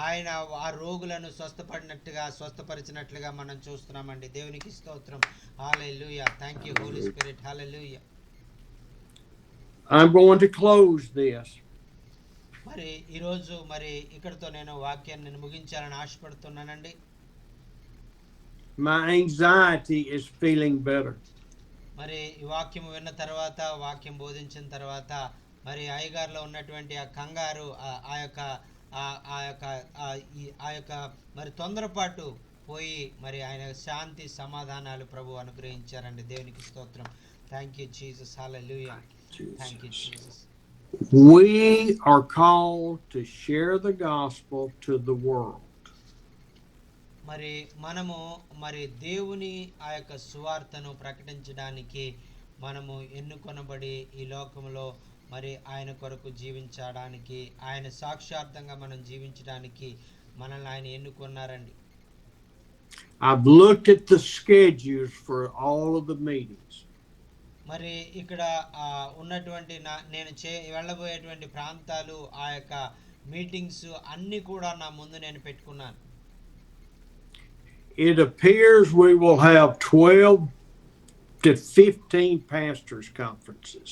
ఆయన ఆ రోగులను స్వస్థపరిచినట్లుగా మనం చూస్తున్నామండి. దేవునికి స్తోత్రం. Hallelujah. Thank you Holy Spirit. Hallelujah. I'm going to close this. మరి ఈరోజు మరి ఇక్కడితో నేను వాక్యాన్ని నేను ముగించాలని ఆశపడుతున్నానండి. My anxiety is feeling better. మరి ఈ వాక్యం విన్న తర్వాత, వాక్యం బోధించిన తర్వాత మరి అయ్యగారిలో ఉన్నటువంటి ఆ కంగారు, ఆ యొక్క మరి తొందరపాటు పోయి మరి ఆయన శాంతి సమాధానాలు ప్రభు అనుగ్రహించారండి. దేవునికి స్తోత్రం. Thank you Jesus. Hallelujah. Thank you Jesus. We are called to share the gospel to the world. మరి మనము మరి దేవుని ఆ యొక్క సువార్తను ప్రకటించడానికి మనము ఎన్నుకొనబడి ఈ లోకంలో మరి ఆయన కొరకు జీవించడానికి, ఆయన సాక్షార్థంగా మనం జీవించడానికి మనల్ని ఆయన ఎన్నుకున్నారండి. I've looked at the schedules for all of the meetings. మరి ఇక్కడ ఉన్నటువంటి నేను వెళ్ళబోయేటువంటి ప్రాంతాలు, ఆ యొక్క మీటింగ్స్ అన్ని కూడా నా ముందు నేను పెట్టుకున్నాను. It appears we will have 12 to 15 pastors conferences.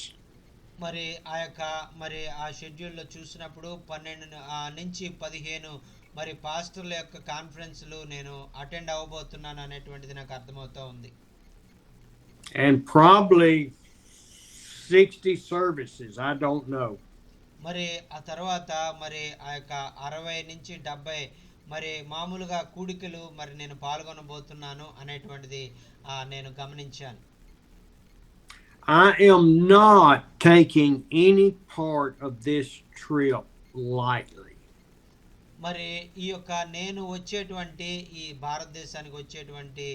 మరి ఆ షెడ్యూల్లో చూసినప్పుడు 12 నుంచి 15 మరి పాస్టర్ల యొక్క కాన్ఫరెన్స్లు నేను అటెండ్ అవ్వబోతున్నాను అనేటువంటిది నాకు అర్థమవుతా ఉంది. And probably 60 services, I don't know. మరి ఆ తర్వాత మరి ఆ యొక్క 60 నుంచి 70 మరి మామూలుగా కూడికలు మరి నేను పాల్గొనబోతున్నాను అనేటువంటిది నేను గమనించాను. I am not taking any part of this trip lightly. మరి ఈ యొక్క నేను వచ్చేటువంటి ఈ భారతదేశానికి వచ్చేటువంటి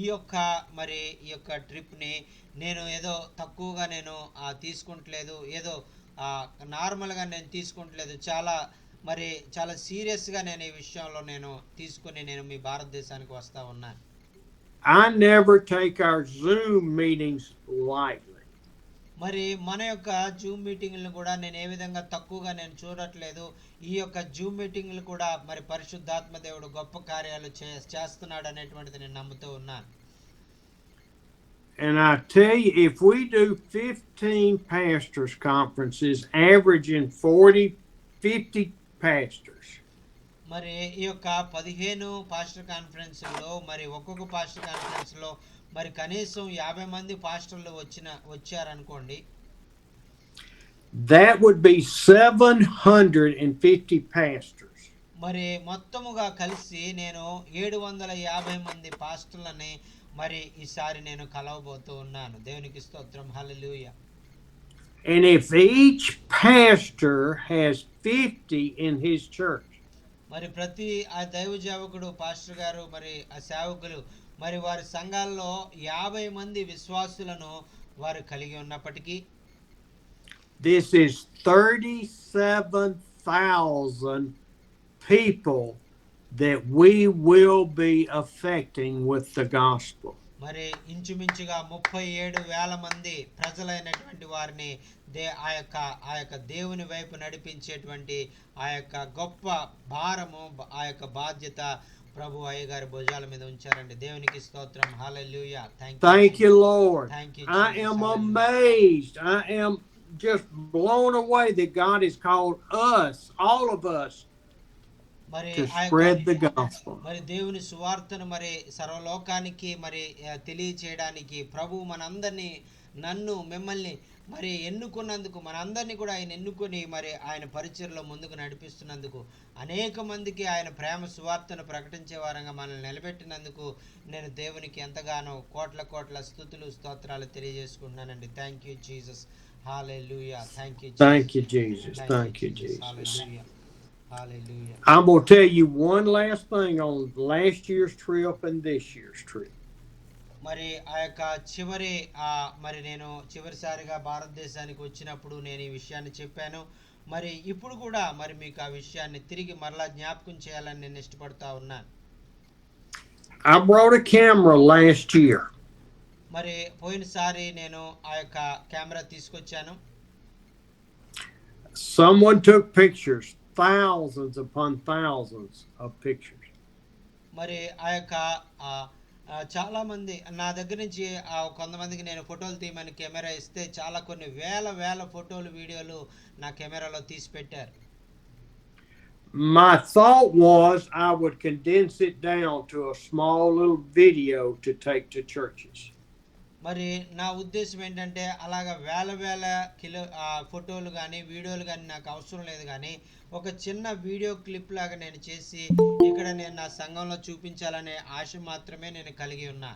ఈ యొక్క మరి ఈ యొక్క ట్రిప్ని నేను ఏదో తక్కువగా నేను తీసుకుంటలేదు, ఏదో నార్మల్గా నేను తీసుకుంటలేదు. మరి చాలా సీరియస్గా నేను ఈ విషయంలో నేను తీసుకుని నేను మీ భారతదేశానికి వస్తా ఉన్నాను. I never take our Zoom meetings lightly. మరి మన యొక్క జూమ్ మీటింగ్లను కూడా నేను ఏ విధంగా తక్కువగా నేను చూడట్లేదు. ఈ యొక్క జూమ్ మీటింగ్లు కూడా మరి పరిశుద్ధాత్మ దేవుడు గొప్ప కార్యాలు చేస్తున్నాడు అనేటువంటిది నేను నమ్ముతూ ఉన్నాను. And I tell you, if we do 15 pastors conferences, averaging 40-50 pastors. మరి ఈ యొక్క 15 పాస్టర్ కాన్ఫరెన్స్లో మరి ఒక్కొక్క పాస్టర్ కాన్ఫరెన్స్లో మరి కనీసం 50 మంది పాస్టర్లు వచ్చారనుకోండి. That would be 750 pastors. మరి మొత్తముగా కలిసి నేను 750 మంది పాస్టర్లని మరి ఈసారి నేను కలవబోతూ ఉన్నాను. దేవునికి స్తోత్రం. హల్లెలూయా. And if each pastor has 50 in his church. మరి ప్రతి ఆ దైవ సేవకుడు పాస్టర్ గారు మరి ఆ సేవకులు మరి వారి సంఘాల్లో 50 మంది విశ్వాసులను వారు కలిగి ఉన్నప్పటికీ this is 37,000 people that we will be affecting with the gospel. మరి ఇంచుమించుగా 37,000 మంది ప్రజలైనటువంటి వారిని ఆ యొక్క దేవుని వైపు నడిపించేటువంటి ఆ యొక్క గొప్ప భారము, ఆ యొక్క బాధ్యత ప్రభు అయ్య గారి భుజాల మీద ఉంచారండి. దేవునికి స్తోత్రం. హల్లెలూయా. Thank you, Lord. Thank you, I am amazed. I am just blown away that God has called us, all of us, to spread the gospel. మరి దేవుని సువార్తను మరి సర్వలోకానికి మరి తెలియచేయడానికి ప్రభు మనందరినీ, నన్ను, మిమ్మల్ని మరి ఎన్నుకున్నందుకు, మనందరినీ కూడా ఆయన ఎన్నుకొని మరి ఆయన పరిచర్లో ముందుకు నడిపిస్తున్నందుకు, అనేక మందికి ఆయన ప్రేమ సువార్తను ప్రకటించే వారంగా మనల్ని నిలబెట్టినందుకు నేను దేవునికి ఎంతగానో కోట్ల స్తుతులు స్తోత్రాలు తెలియజేసుకుంటున్నానండి. Thank you Jesus. Hallelujah. Thank you. Thank you, Jesus. Thank you, Jesus. Hallelujah. Hallelujah. I'm going to tell you one last thing on last year's trip and this year's trip. మరి ఆ యొక్క మరి నేను చివరిసారిగా భారతదేశానికి వచ్చినప్పుడు నేను ఈ విషయాన్ని చెప్పాను. మరి ఇప్పుడు కూడా మరి మీకు ఆ విషయాన్ని తిరిగి మరలా జ్ఞాపకం చేయాలని నేను ఇష్టపడతా ఉన్నాను. I brought a camera last year. మరి పోయినసారి నేను ఆ యొక్క కెమెరా తీసుకొచ్చాను. Someone took pictures, thousands upon thousands of pictures. మరి ఆ యొక్క చాలా మంది నా దగ్గర నుంచి కొంతమందికి నేను ఫోటోలు తీయమని కెమెరా ఇస్తే చాలా కొన్ని వేల ఫోటోలు, వీడియోలు నా కెమెరాలో తీసి పెట్టారు. My thought was I would condense it down to a small little video to take to churches. మరి నా ఉద్దేశం ఏంటంటే అలాగా వేల ఫోటోలు కానీ వీడియోలు కానీ నాకు అవసరం లేదు, కానీ ఒక చిన్న వీడియో క్లిప్ లాగా నేను చేసి ఇక్కడ నేను నా సంఘంలో చూపించాలనే ఆశ మాత్రమే నేను కలిగి ఉన్నా.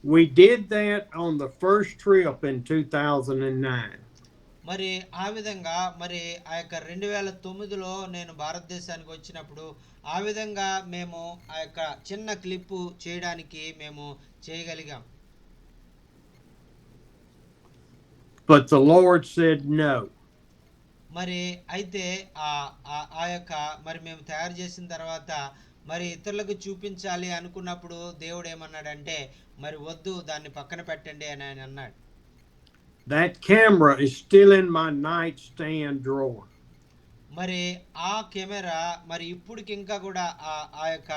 We did that on the first trip in 2009. మరి ఆ విధంగా మరి ఆ యొక్క 2009లో నేను భారతదేశానికి వచ్చినప్పుడు ఆ విధంగా మేము ఆ యొక్క చిన్న క్లిప్పు చేయడానికి మేము చేయగలిగాం. But the Lord said no. మరి అయితే ఆ యొక్క మరి మేము తయారు చేసిన తర్వాత మరి ఇతరులకు చూపించాలి అనుకున్నప్పుడు దేవుడు ఏమన్నాడంటే మరి వద్దు, దాన్ని పక్కన పెట్టండి అని ఆయన అన్నాడు. That camera is still in my nightstand drawer. మరి ఆ కెమెరా మరి ఇప్పటికి ఇంకా కూడా ఆ యొక్క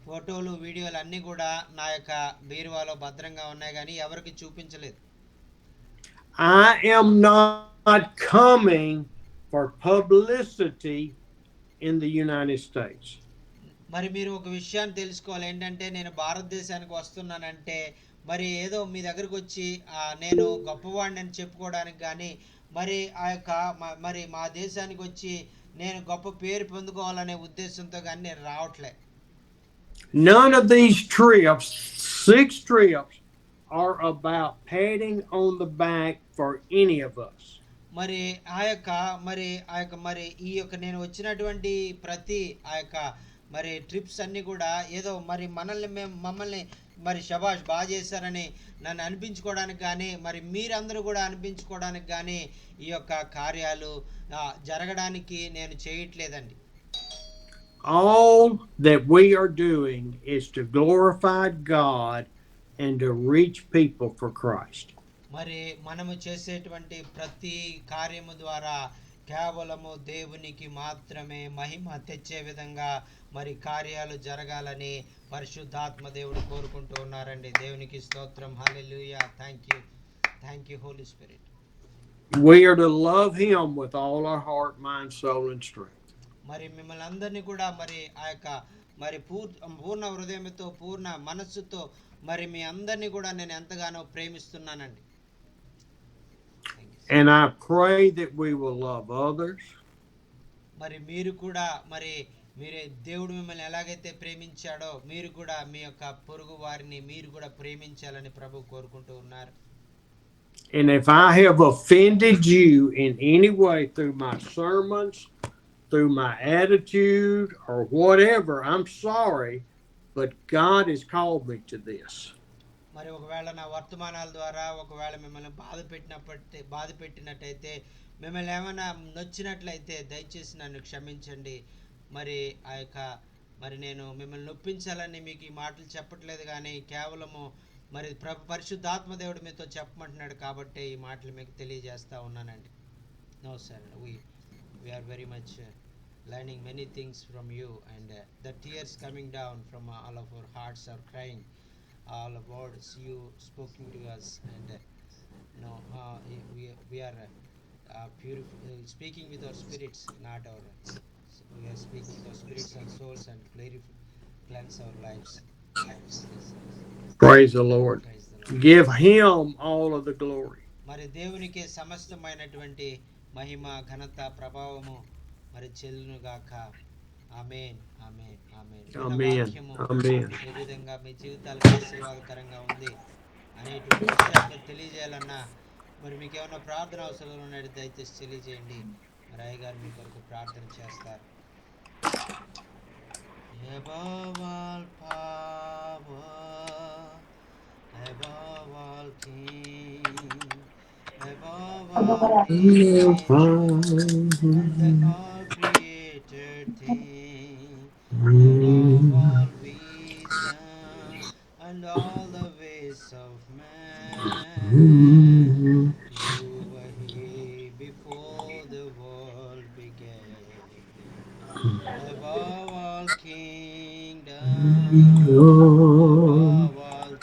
ఫోటోలు, వీడియోలు అన్నీ కూడా నా యొక్క బీరువాలో భద్రంగా ఉన్నాయి, కానీ ఎవరికి చూపించలేదు. I am not coming for publicity in the United States. మరి మీరు ఒక విషయాన్ని తెలుసుకోవాలి, ఏంటంటే నేను భారతదేశానికి వస్తున్నానంటే మరి ఏదో మీ దగ్గరకు వచ్చి నేను గొప్పవాడిని అని చెప్పుకోవడానికి కానీ మరి ఆ యొక్క మరి మా దేశానికి వచ్చి నేను గొప్ప పేరు పొందుకోవాలనే ఉద్దేశంతో కానీ నేను రావట్లే. None of these trips, 6 trips, are about patting on the back for any of us. మరి ఆ యొక్క మరి ఈ యొక్క నేను వచ్చినటువంటి ప్రతి ఆ యొక్క మరి ట్రిప్స్ అన్నీ కూడా ఏదో మరి మమ్మల్ని మరి శబాష్ బాగా చేశారని నన్ను అనిపించుకోవడానికి కానీ మరి మీరందరూ కూడా అనిపించుకోవడానికి కానీ ఈ యొక్క కార్యాలు జరగడానికి నేను చేయట్లేదండి. All that we are doing is to glorify God and to reach people for Christ. మరి మనము చేసేటువంటి ప్రతి కార్యము ద్వారా కేవలము దేవునికి మాత్రమే మహిమ తెచ్చే విధంగా మరి కార్యాలు జరగాలని పరిశుద్ధాత్మ దేవుడు కోరుకుంటూ ఉన్నారండి. దేవునికి స్తోత్రం. Hallelujah. Thank you Holy Spirit. We are to love him with all our heart, mind, soul and strength. మరి మిమ్మల్ని అందరినీ కూడా మరి ఆ యొక్క మరి పూర్ణ హృదయంతో పూర్ణ మనస్సుతో మరి మీ అందరినీ కూడా నేను ఎంతగానో ప్రేమిస్తున్నానండి. And I pray that we will love others. మరి మీరు కూడా మరి దేవుడు మిమ్మల్ని ఎలాగైతే ప్రేమించాడో మీరు కూడా మీ యొక్క పొరుగు వారిని మీరు కూడా ప్రేమించాలని ప్రభు కోరుకుంటూ ఉన్నారు. And if I have offended you in any way through my sermons, through my attitude or whatever, I'm sorry, but God has called me to this. మరి ఒకవేళ నా వర్తమానాల ద్వారా ఒకవేళ మిమ్మల్ని బాధ పెట్టినట్టయితే మిమ్మల్ని ఏమైనా నొచ్చినట్లయితే దయచేసి నన్ను క్షమించండి. మరి ఆ యొక్క మరి నేను మిమ్మల్ని నొప్పించాలని మీకు ఈ మాటలు చెప్పట్లేదు కానీ కేవలము మరి పరిశుద్ధాత్మ దేవుడు మీతో చెప్పమంటున్నాడు కాబట్టి ఈ మాటలు మీకు తెలియజేస్తా ఉన్నానండి. No sir, we are very much learning many things from you, and the tears coming down from all of our hearts are crying. All the words you spoken to us, and we are speaking with our spirits, not our. We are speaking with our spirits and souls and cleanse our lives. Praise the Lord. Give him all of the glory. మరి దేవునికి సమస్తమైనటువంటి మహిమ ఘనత ప్రభావము మరి చెల్లును గాక. ఆమేన్ ఆమేన్ ఆమేన్. ఏ విధంగా మీ జీవితాలకు ఆశీర్వాదకరంగా ఉంది అనేటువంటి విషయాన్ని తెలియజేయాలన్నా మరి మీకు ఏమైనా ప్రార్థన అవసరం ఉన్నట్టు దయచేసి తెలియజేయండి. మరి అయ్య గారు మీ కొరకు ప్రార్థన చేస్తారు. Above all power, above all king, above all and all created things, above all wisdom and all the ways of man, you were here before the world began. Above all kingdom, above all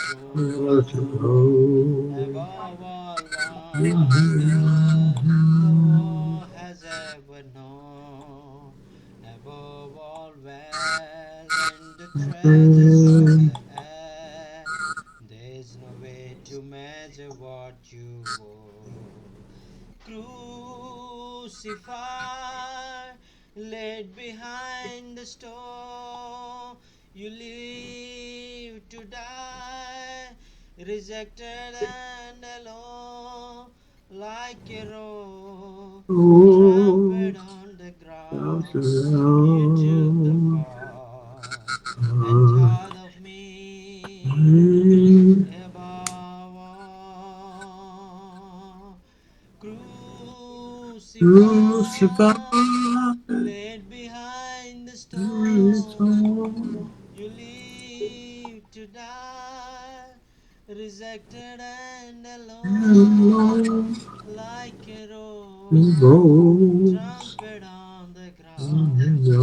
throne, above all wonder the world has ever known, above all wealth and the treasures of the earth, there's no way to measure what you owe. Crucified, laid behind the stone, you live to die, rejected and alone, like a rose trampled on the ground. You took the fall and thought of me above all. Crucified, laid behind the stone, you live to die, rejected and alone, like a rose trampled on the ground. You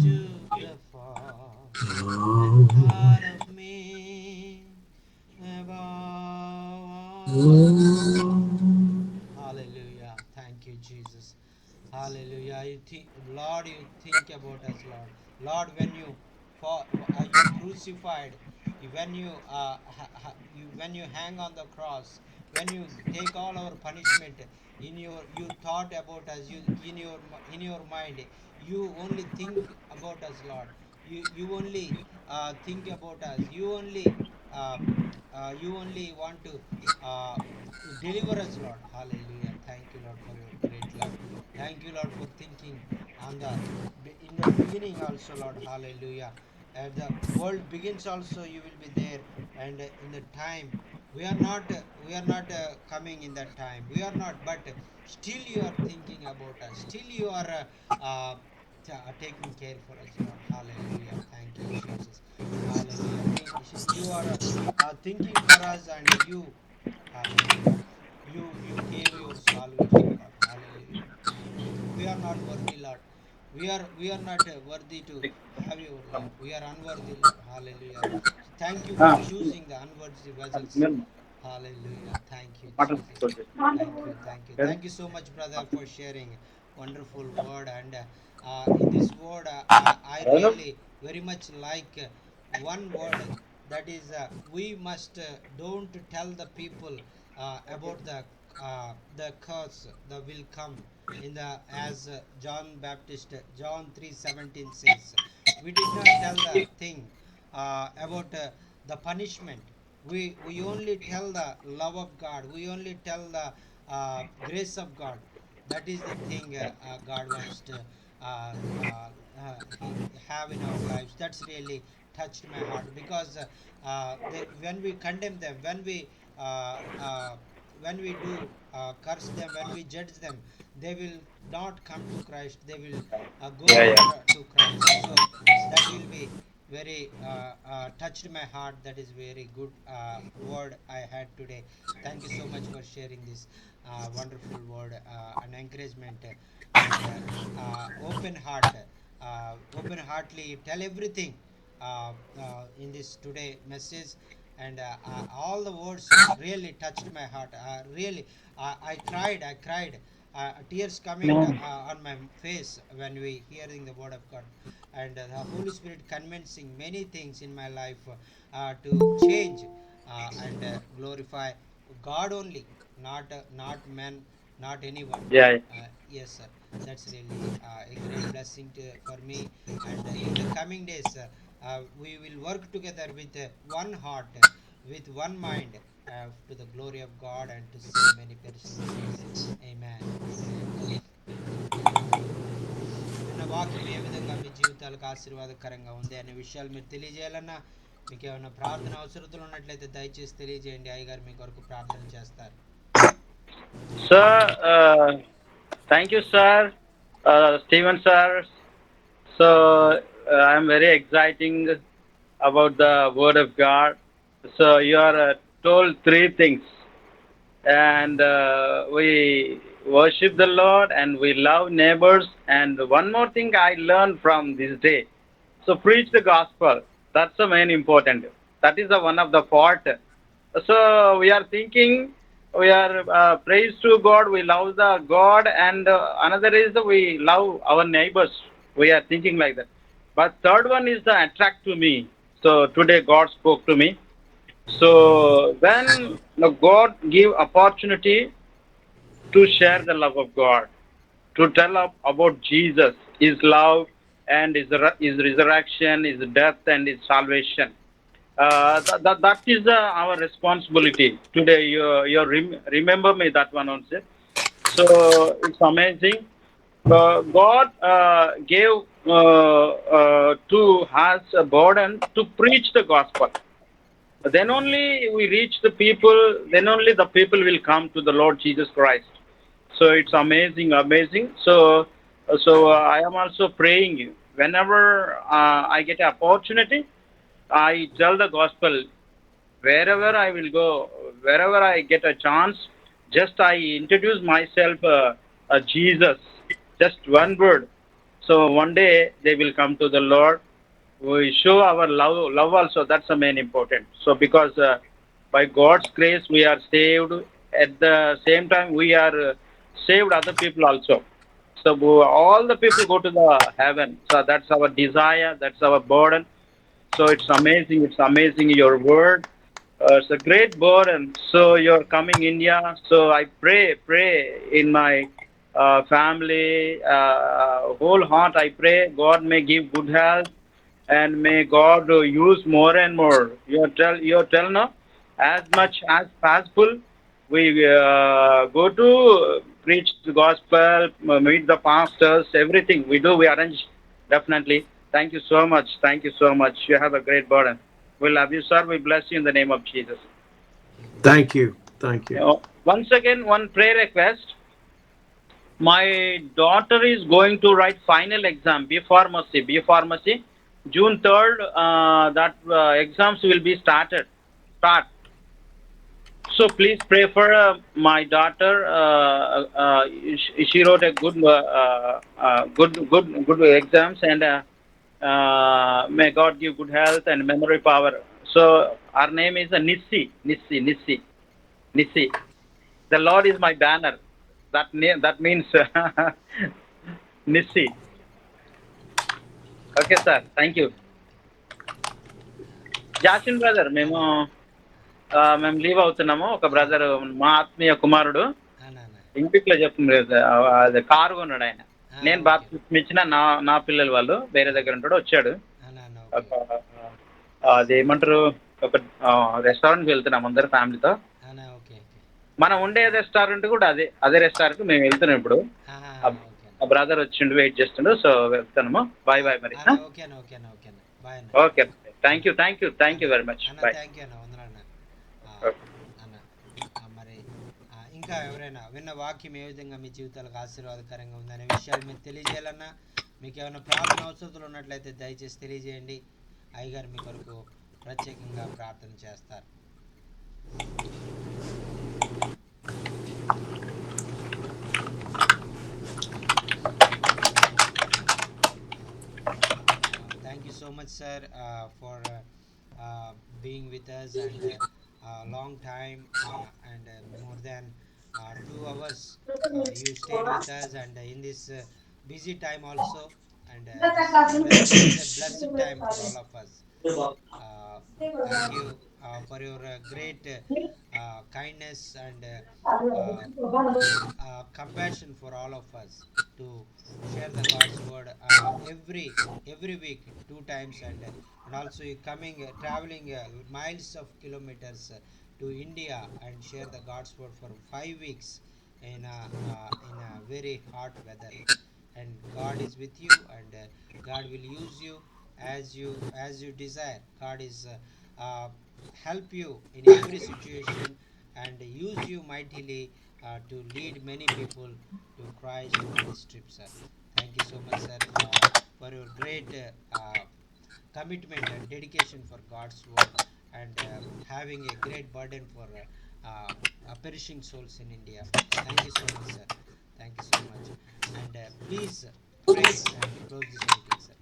took the fall and thought of me above all. Hallelujah. Thank you, Jesus. Hallelujah. Lord, you think about us, Lord. Lord, when you crucified, when you hang on the cross, when you take all our punishment, you thought about us. In your mind, you only think about us, Lord. You only think about us. You only you only want to uh, deliver us, Lord. Hallelujah. Thank you, Lord, for your great love. Thank you, Lord, for thinking on the in the beginning also, Lord. Hallelujah. At the world begins also, you will be there, and in the time we are not coming in that time. We are not, but still you are thinking about us. Still you are taking care for us, Lord. Hallelujah. Thank you, Jesus. Hallelujah. You are thinking for us, and you, hallelujah. You gave your salvation, Lord. Hallelujah. We are not worthy, Lord. We are not worthy to have your love. We are unworthy, Lord. Hallelujah. Thank you for choosing the unworthy vessels. Hallelujah. Thank you, Jesus. Thank you. Thank you. Thank you so much, brother, for sharing wonderful word. And in this word, I really very much like one word, that is, we must don't tell the people about the curse that will come in the, as John Baptist, John 3:17 says, we did not tell the thing about the punishment. We only tell the love of God. We only tell the grace of God. That is the thing God wants to he have in our lives. That's really touched my heart, because when we condemn them, uh, uh, when we do curse them, when we judge them, they will not come to Christ. They will go Yeah, out yeah. to Christ. So that will be very touched my heart. That is very good word I had today. Thank you so much for sharing this wonderful word and encouragement, and open heartedly tell everything in this today message. And all the words really touched my heart. Really, I cried, tears coming No. on my face when we hearing the word of God, and the Holy Spirit convincing many things in my life to change and glorify God only, not man, not anyone. Yeah, yeah. Yes, sir. That's really a great blessing for me. And in the coming days, we will work together with one heart, with one mind, to the glory of God, and to save many perishing souls. Amen. Amen. నిన్న వాక్యం ఏ విధంగా మీ జీవితాలకు ఆశీర్వాదకరంగా ఉంది అనే విషయాలు మీరు తెలియజేయాలన్నా, మీకు ఏమైనా ప్రార్థన అవసరతలు ఉన్నట్లయితే దయచేసి తెలియజేయండి. అయ్యగారు మీ కొరకు ప్రార్థన చేస్తారు. Sir, thank you, sir. Steven, sir. So, I'm very exciting about the Word of God. So, you are told three things, and we worship the Lord, and we love neighbors. And one more thing I learned from this day. So, preach the gospel. That's the main important. That is the one of the part. So we are thinking, we are praise to God, we love the God, and another is we love our neighbors. We are thinking like that. But third one is the attract to me. So today God spoke to me. So when God give opportunity to share the love of God, to tell about Jesus, His love and His resurrection, His death and His salvation. That is our responsibility today. Remember me that one also. So it's amazing. God gave to us a burden to preach the gospel. Then only we reach the people. Then only the people will come to the Lord Jesus Christ. So it's amazing, amazing. So I am also praying whenever I get an opportunity. I tell the gospel wherever I will go, wherever I get a chance. Just I introduce myself, Jesus. Just one word. So one day they will come to the Lord. We show our love also. That's the main important. So because by God's grace we are saved. At the same time we are saved other people also. So all the people go to the heaven. So that's our desire. That's our burden. So it's amazing. It's amazing your word. It's a great burden. So you're coming India. So I pray in my family, whole heart. I pray God may give good health and may God use more and more. You tell no, as much as possible. We go to preach the gospel, meet the pastors, everything we do. We arrange definitely. Thank you so much. Thank you so much. You have a great burden. We love you, sir. We bless you in the name of Jesus. Thank you. Thank you. Once again, one prayer request. My daughter is going to write final exam, B Pharmacy, June 3rd. That exams will be start. So please pray for my daughter. She wrote a good exams, and may God give good health and memory power. So our name is Nissi. The Lord is my banner. That means Nissi. Okay, sir. Thank you. Jason brother, మేము leave అవుతున్నాము. ఒక brother, మా ఆత్మీయ కుమారుడు అన్న అన్న ఇంటిలో చెప్తుంది, అది కారు కొన్నాడు ఆయన. నేను ఓకే బాప్తిస్మం ఇచ్చిన నా పిల్లలు వాళ్ళు వేరే దగ్గర ఉంటాడు, వచ్చాడు. అన్న అన్న ఒక ఓకే అది ఏమంటారు, ఒక రెస్టారెంట్కి వెళ్తున్నాం అందరు ఫ్యామిలీతో. అన్న ఓకే ఓకే మనం ఉండే రెస్టారెంట్ కూడా అదే రెస్టారెంట్ మేము వెళ్తున్నాం ఇప్పుడు. ఓకే అన్న బ్రదర్ వచ్చిండు, వెయిట్ చేస్తుండు. సో వెళ్తాము. బాయ్ మరి. అన్న ఓకే అన్న ఓకే అన్న ఓకే అన్న బాయ్ అన్న okay, thank you very much. అన్న బాయ్. థ్యాంక్ యూ అన్న వందనాలన్న అన్న మరి ఇంకా ఎవరైనా విన్న వాక్యం ఏ విధంగా మీ జీవితాలకు ఆశీర్వాదకరంగా ఉందనే విషయాలు మీరు తెలియజేయాలన్నా, మీకు ఏమైనా ప్రార్థన అవసరాలు ఉన్నట్లయితే దయచేసి తెలియజేయండి. అయ్యగారు మీ కొరకు ప్రత్యేకంగా ప్రార్థన చేస్తారు. Thank you so much, sir, for being with us and long time and more than 2 hours. You stayed with us and in this busy time also, and this is a blessed time for all of us. Thank you for your great kindness and compassion for all of us to share the God's word every week 2 times, and also you coming traveling miles of kilometers to India and share the God's word for 5 weeks in a very hot weather. And God is with you, and God will use you as you desire. God is help you in every situation and use you mightily to lead many people to Christ on this trip, sir. Thank you so much, sir, for your great commitment and dedication for God's word, and having a great burden for perishing souls in India. Thank you so much, sir. Thank you so much. And please pray and close this meeting, sir.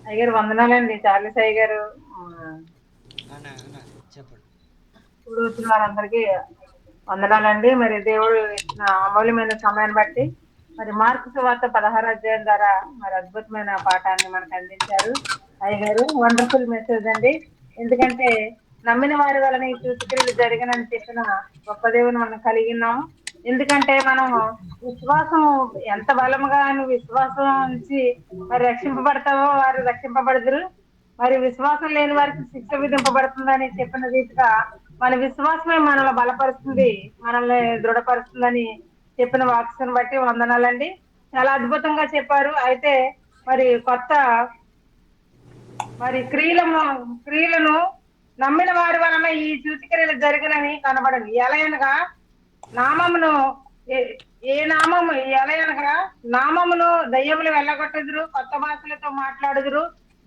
అయ్యగారు వందనాలండి. Charles అయ్యగారు అన్న అన్న చెప్పండి. ఇప్పుడు వచ్చిన వారందరికీ వందనాలండి. మరి దేవుడు ఇచ్చిన అమూల్యమైన సమయాన్ని బట్టి మరి మార్కు సువార్త 16వ అధ్యాయం ద్వారా మరి అద్భుతమైన పాఠాన్ని మనకు అందించారు అయ్యగారు. వండర్ఫుల్ మెసేజ్ అండి. ఎందుకంటే నమ్మిన వారి వలన ఈ సూచక్రియలు జరిగినని చెప్పిన గొప్ప దేవుని మనం కలిగి ఉన్నాము. ఎందుకంటే మనం విశ్వాసం ఎంత బలముగా విశ్వాసం నుంచి మరి రక్షింపబడతావో వారు రక్షింపబడదురు, మరి విశ్వాసం లేని వారికి శిక్ష విధింపబడుతుందని చెప్పిన రీతిగా మన విశ్వాసమే మనల్ని బలపరుస్తుంది, మనల్ని దృఢపరుస్తుందని చెప్పిన వాక్యాన్ని బట్టి వందనాలండి. చాలా అద్భుతంగా చెప్పారు. అయితే మరి కొత్త మరి క్రియలను నమ్మిన వారి వలన ఈ సూచక్రియలు జరిగినని కనబడదు. ఎలయనగా నామమును ఏ నామము ఎలయనగా నామమును దయ్యములు వెళ్ళగొట్టుదురు, కొత్త భాషలతో మాట్లాడుదురు.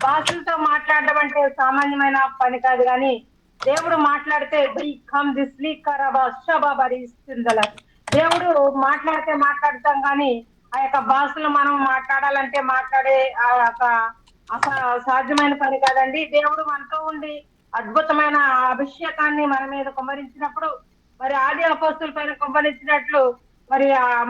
భాషలతో మాట్లాడడం అంటే సామాన్యమైన పని కాదు, కానీ దేవుడు మాట్లాడితే దేవుడు మాట్లాడతాం, కానీ ఆ యొక్క భాషలు మనం మాట్లాడాలంటే మాట్లాడే ఆ యొక్క అసాధ్యమైన పని కాదండి. దేవుడు మనతో ఉండి అద్భుతమైన అభిషేకాన్ని మన మీద కుమ్మరించినప్పుడు, మరి ఆది అపోస్తుల పైన కుమ్మరించినట్లు మరి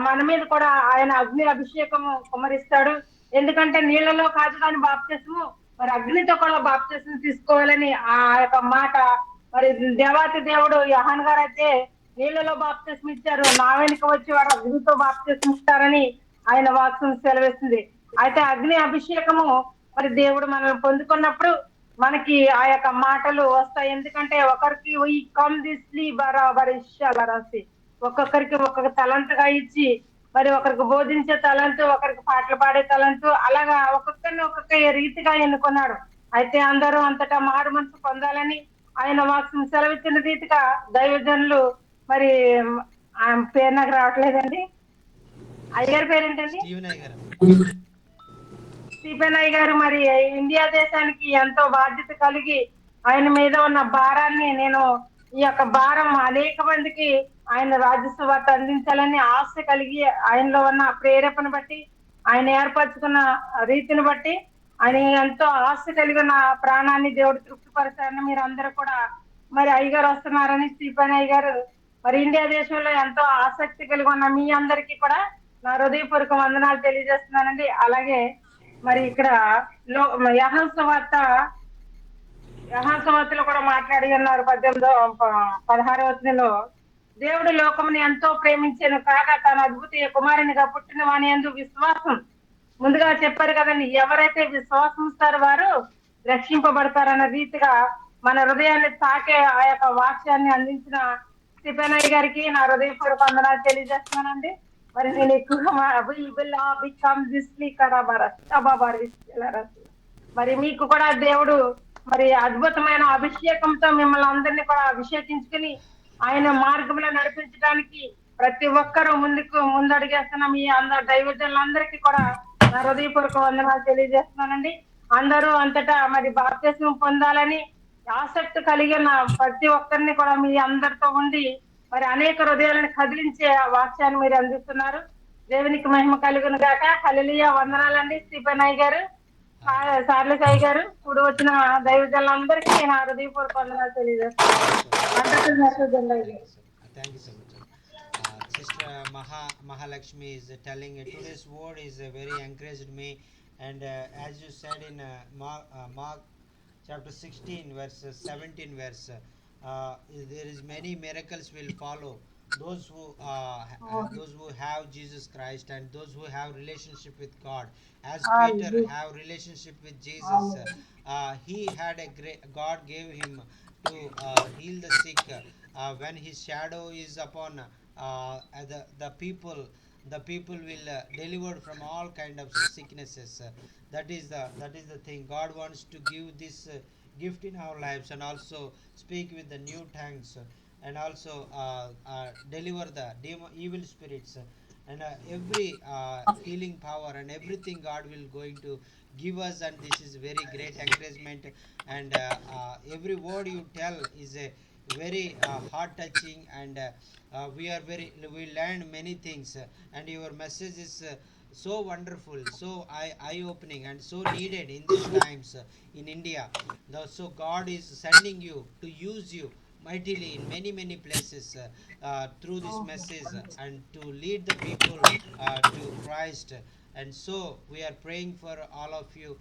మన మీద కూడా ఆయన అగ్ని అభిషేకము కుమ్మరిస్తాడు. ఎందుకంటే నీళ్లలో కాదు కానీ బాప్తిస్మము మరి అగ్నితో కూడా బాప్తిస్మం తీసుకోవాలని ఆ యొక్క మాట మరి దేవాతి దేవుడు యోహాను గారు అయితే నీళ్లలో బాప్తిస్మం ఇచ్చారు, నా వెనుక వచ్చి వాడు అగ్నితో బాప్తిస్మం ఇస్తారని ఆయన వాక్యం సెలవిస్తుంది. అయితే అగ్ని అభిషేకము మరి దేవుడు మనల్ని పొందుకున్నప్పుడు మనకి ఆ యొక్క మాటలు వస్తాయి. ఎందుకంటే ఒకరికి ఈ కమ్ దిస్లీ బరాబర్ రాసి ఒక్కొక్కరికి ఒక్కొక్క తలంటుగా ఇచ్చి మరి ఒకరికి బోధించే తలంటు, ఒకరికి పాటలు పాడే తలంటు, అలాగా ఒక్కొక్కరిని ఒక్కొక్క రీతిగా ఎన్నుకున్నాడు. అయితే అందరూ అంతటా మారు మనసు పొందాలని ఆయన వాక్యం సెలవిచ్చిన రీతిగా దైవజనులు మరి ఆయన పేరు నాకు రావట్లేదండి. అయ్యగారి పేరేంటండి? స్టీవెన్ అయ్య గారు. స్టీఫెన్ అయ్య గారు మరి ఇండియా దేశానికి ఎంతో బాధ్యత కలిగి ఆయన మీద ఉన్న భారాన్ని నేను ఈ యొక్క భారం అనేక మందికి ఆయన రాజ్యసభ అందించాలని ఆశ కలిగి ఆయనలో ఉన్న ప్రేరేపణ బట్టి ఆయన ఏర్పరచుకున్న రీతిని బట్టి ఆయన ఎంతో ఆశ కలిగి ఉన్న ప్రాణాన్ని దేవుడు తృప్తిపరచారని మీరు అందరూ కూడా మరి అయ్యగారు వస్తున్నారని స్టీఫెన్ అయ్య గారు మరి ఇండియా దేశంలో ఎంతో ఆసక్తి కలిగి ఉన్న మీ అందరికీ కూడా నా హృదయపూర్వక వందనాలు తెలియజేస్తున్నానండి. అలాగే మరి ఇక్కడ యహాన్సువార్తలో కూడా మాట్లాడి ఉన్నారు 16వ వచనంలో దేవుడు లోకముని ఎంతో ప్రేమించాను కాగా తన అద్భుత కుమారునిగా పుట్టిన వాని యందు విశ్వాసం ముందుగా చెప్పారు కదండి, ఎవరైతే విశ్వాసం ఇస్తారో వారు రక్షింపబడతారన్న రీతిగా మన హృదయాన్ని తాకే ఆ యొక్క వాక్యాన్ని అందించిన స్టీఫెన్ గారికి నా హృదయపూర్వక వందనాలు తెలియజేస్తున్నానండి. మరి నేను మరి మీకు కూడా దేవుడు మరి అద్భుతమైన అభిషేకంతో మిమ్మల్ని అందరినీ కూడా అభిషేకించుకుని ఆయన మార్గంలో నడిపించడానికి ప్రతి ఒక్కరూ ముందడుగేస్తున్న మీ అందరు దైవజనులందరికీ కూడా నా హృదయపూర్వక వందనాలు తెలియజేస్తున్నానండి. అందరూ అంతటా మరి బాప్తిస్మం పొందాలని ఆసక్తి కలిగిన ప్రతి ఒక్కరిని కూడా మీ అందరితో ఉండి మరి అనేక హృదయాలను కదిలించే ఆ వాక్యాన్ని మీరు అందిస్తున్నారు. దేవునికి మహిమ కలుగును గాక. హల్లెలూయా. వందనాలండి స్టీఫెన్ అయ్య గారు, సార్లెస్ అయ్య గారు, ఇప్పుడు వచ్చిన దైవజనులందరికీ నేను హృదయపూర్వక వందనాలు తెలియజేస్తున్నాను. వండర్ఫుల్ మెసేజ్ అండి అయ్య గారు. Thank you so much. Sister Mahalakshmi is telling today's word is very encouraged me, and as you said in Mark chapter 16 verse 17 verse, there is many miracles will follow those who have Jesus Christ and those who have relationship with God. As Peter have relationship with Jesus, he had a great, God gave him to heal the sick. When his shadow is upon the people will delivered from all kind of sicknesses. That is the thing. God wants to give this gift in our lives, and also speak with the new tongues, and also deliver the evil spirits, and every healing power and everything God will going to give us. And this is very great encouragement, and every word you tell is a very heart touching, and we learn many things, and your message is so wonderful, so eye opening, and so needed in these times in India. So God is sending you to use you mightily in many places through this message, and to lead the people to Christ. And so we are praying for all of you,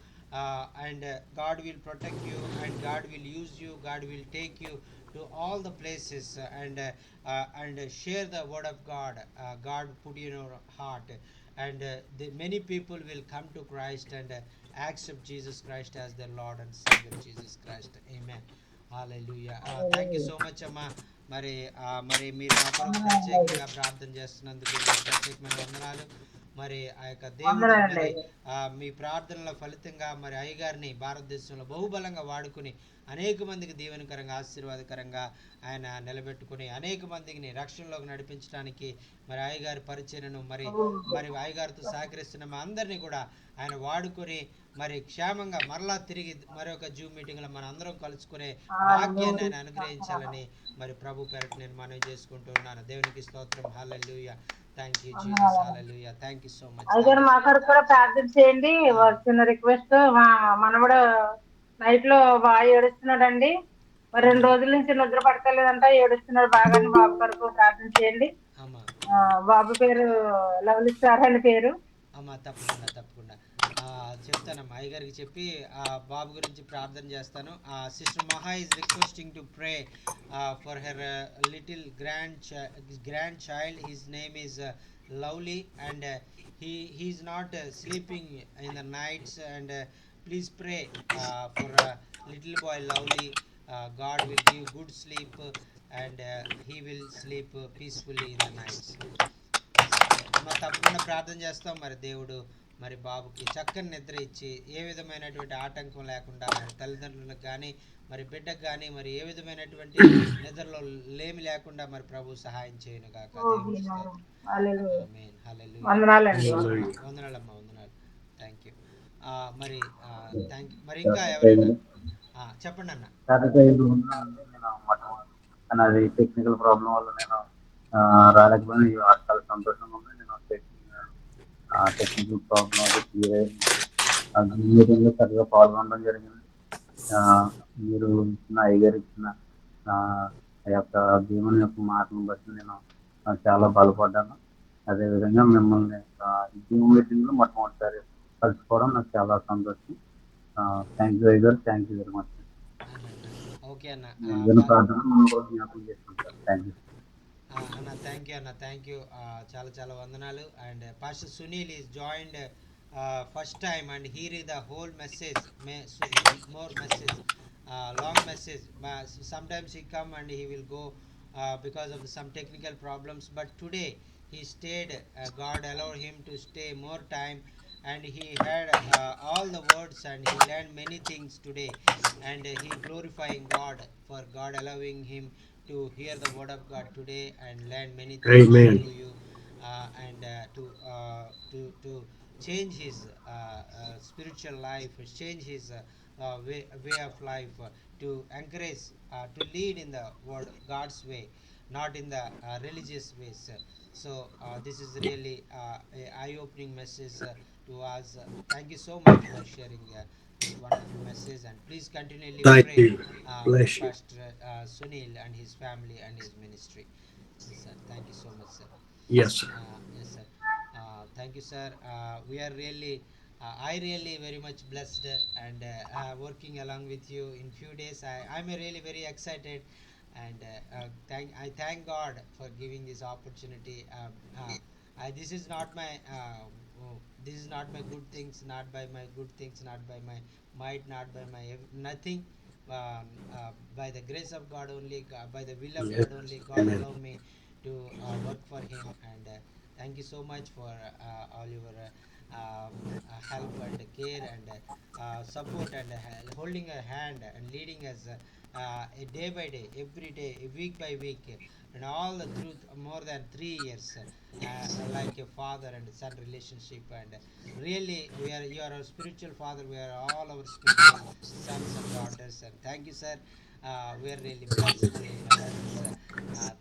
and God will protect you, and God will use you, God will take you to all the places, and share the word of God. God put in your heart, and many people will come to Christ, and accept Jesus Christ as their Lord and Savior. Jesus Christ. Amen. Hallelujah. Thank you so much, Amma. మరి మీరు నా కొరకు ప్రత్యేకంగా ప్రార్థన చేస్తున్నందుకు మీకు ప్రత్యేకమైన వందనాలు. మరి ఆ యొక్క దేవుడు మరి మీ ప్రార్థనల ఫలితంగా మరి అయ్యగారిని భారతదేశంలో బహుబలంగా వాడుకుని అనేక మందికి దీవెనకరంగా ఆశీర్వాదకరంగా ఆయన నిలబెట్టుకుని అనేక మందిని రక్షణలోకి నడిపించడానికి మరి అయ్యగారి పరిచయను మరి అయ్యగారితో సహకరిస్తున్న మా అందరినీ కూడా ఆయన వాడుకొని మరి క్షేమంగా మరలా తిరిగి మరొక జూమ్ మీటింగ్లో మన అందరం కలుసుకునే భాగ్యాన్ని ఆయన అనుగ్రహించాలని మరి ప్రభు పేరట నేను మనవి చేసుకుంటున్నాను. దేవునికి స్తోత్రం. Hallelujah. Thank you Jesus. Hallelujah. Thank you so much. అయ్యగారు మా కొరకు కూడా ప్రార్థన చేయండి. చిన్న రిక్వెస్ట్, మా మనవడు నైట్ లో బాగా ఏడుస్తున్నాడండి. మరి 2 రోజుల నుంచి నిద్ర పడతలేదంట, ఏడుస్తున్నాడు బాగానే. బాబు కొరకు ప్రార్థన చేయండి. బాబు పేరు లవ్లీ స్టార్ అని పేరు. అమ్మా తప్పకుండా చెప్తానమ్మా. అయ్యగారికి చెప్పి బాబు గురించి ప్రార్థన చేస్తాను. Sister Maha is requesting to pray for her little grandchild. His name is lovely, and he's not sleeping in the nights. And please pray for little boy Lovely. God will give good sleep, and he will sleep peacefully in the nights. మరి తప్పకుండా ప్రార్థన చేస్తాం. మరి దేవుడు మరి బాబుకి చక్కని నిద్ర ఇచ్చి ఏ విధమైనటువంటి ఆటంకం లేకుండా మరి తల్లిదండ్రులకు కానీ మరి బిడ్డకు కానీ మరి ఏ విధమైనటువంటి నిద్రలో లేమి లేకుండా మరి ప్రభు సహాయం చేయను గాక. దేవుడి స్తోత్రం. హల్లెలూయా. ఆమేన్. హల్లెలూయా. వందనాలండి. Hallelujah. వందనాలమ్మా, వందనాలు. Thank you. మరి థ్యాంక్ యూ. మరి ఇంకా ఎవరైనా చెప్పండి అన్న. కానీ అది టెక్నికల్ ప్రాబ్లం వల్ల నేను రాలేకపోయినా చాలా సంతోషంగా ఉంది. నేను టెక్నికల్ ప్రాబ్లం మీటింగ్లో చక్కగా పాల్గొనడం జరిగింది. మీరు ఇచ్చిన అయ్యగారు ఇచ్చిన ఆ యొక్క దేవుని యొక్క మాటను బట్టి నేను చాలా బలపడ్డాను. అదేవిధంగా మిమ్మల్ని జూమ్ మీటింగ్లో మొట్టమొదటిసారి కలుసుకోవడం నాకు చాలా సంతోషం. థ్యాంక్ యూ అయ్యగారు, thank you very much. Okay అన్న. ప్రార్థన జ్ఞాపకం చేసుకుంటారు. థ్యాంక్ యూ అన్న. థ్యాంక్ యూ అన్న. Thank you. చాలా చాలా వందనాలు. And pastor Sunil is joined first time and here is the whole message, more message, long message. Sometimes he come and he will go because of some technical problems, but today he stayed. God allowed him to stay more time, and he had all the words, and he learned many things today, and he glorifying God for God allowing him to hear the word of God today and learn many things Amen. through you, and to change his spiritual life, change his way of life, to encourage, to lead in the word God's way, not in the religious ways. So this is really a eye-opening message to us. Thank you so much for sharing this wonderful message, and please continually Thank pray you. for Bless you. Pastor Sunil and his family and his ministry. Yes, sir. Thank you so much, sir. Yes, sir. Yes, sir. Thank you, sir. We are really, I really very much blessed, and working along with you in few days. I'm really very excited, and I thank God for giving this opportunity. This is not my this is not my good things, not by my good things, not by my might, not by my nothing. By the grace of God only, by the will of Yes. God only, God Amen. allowed me to work for Him, and thank you so much for all your help and care and support, and holding a hand and leading us a day by day, every day, week by week, and all through more than 3 years, like a father and son relationship. And really, you are our spiritual father. We are all our spiritual sons and daughters. And thank you, sir. We are really blessed in your presence.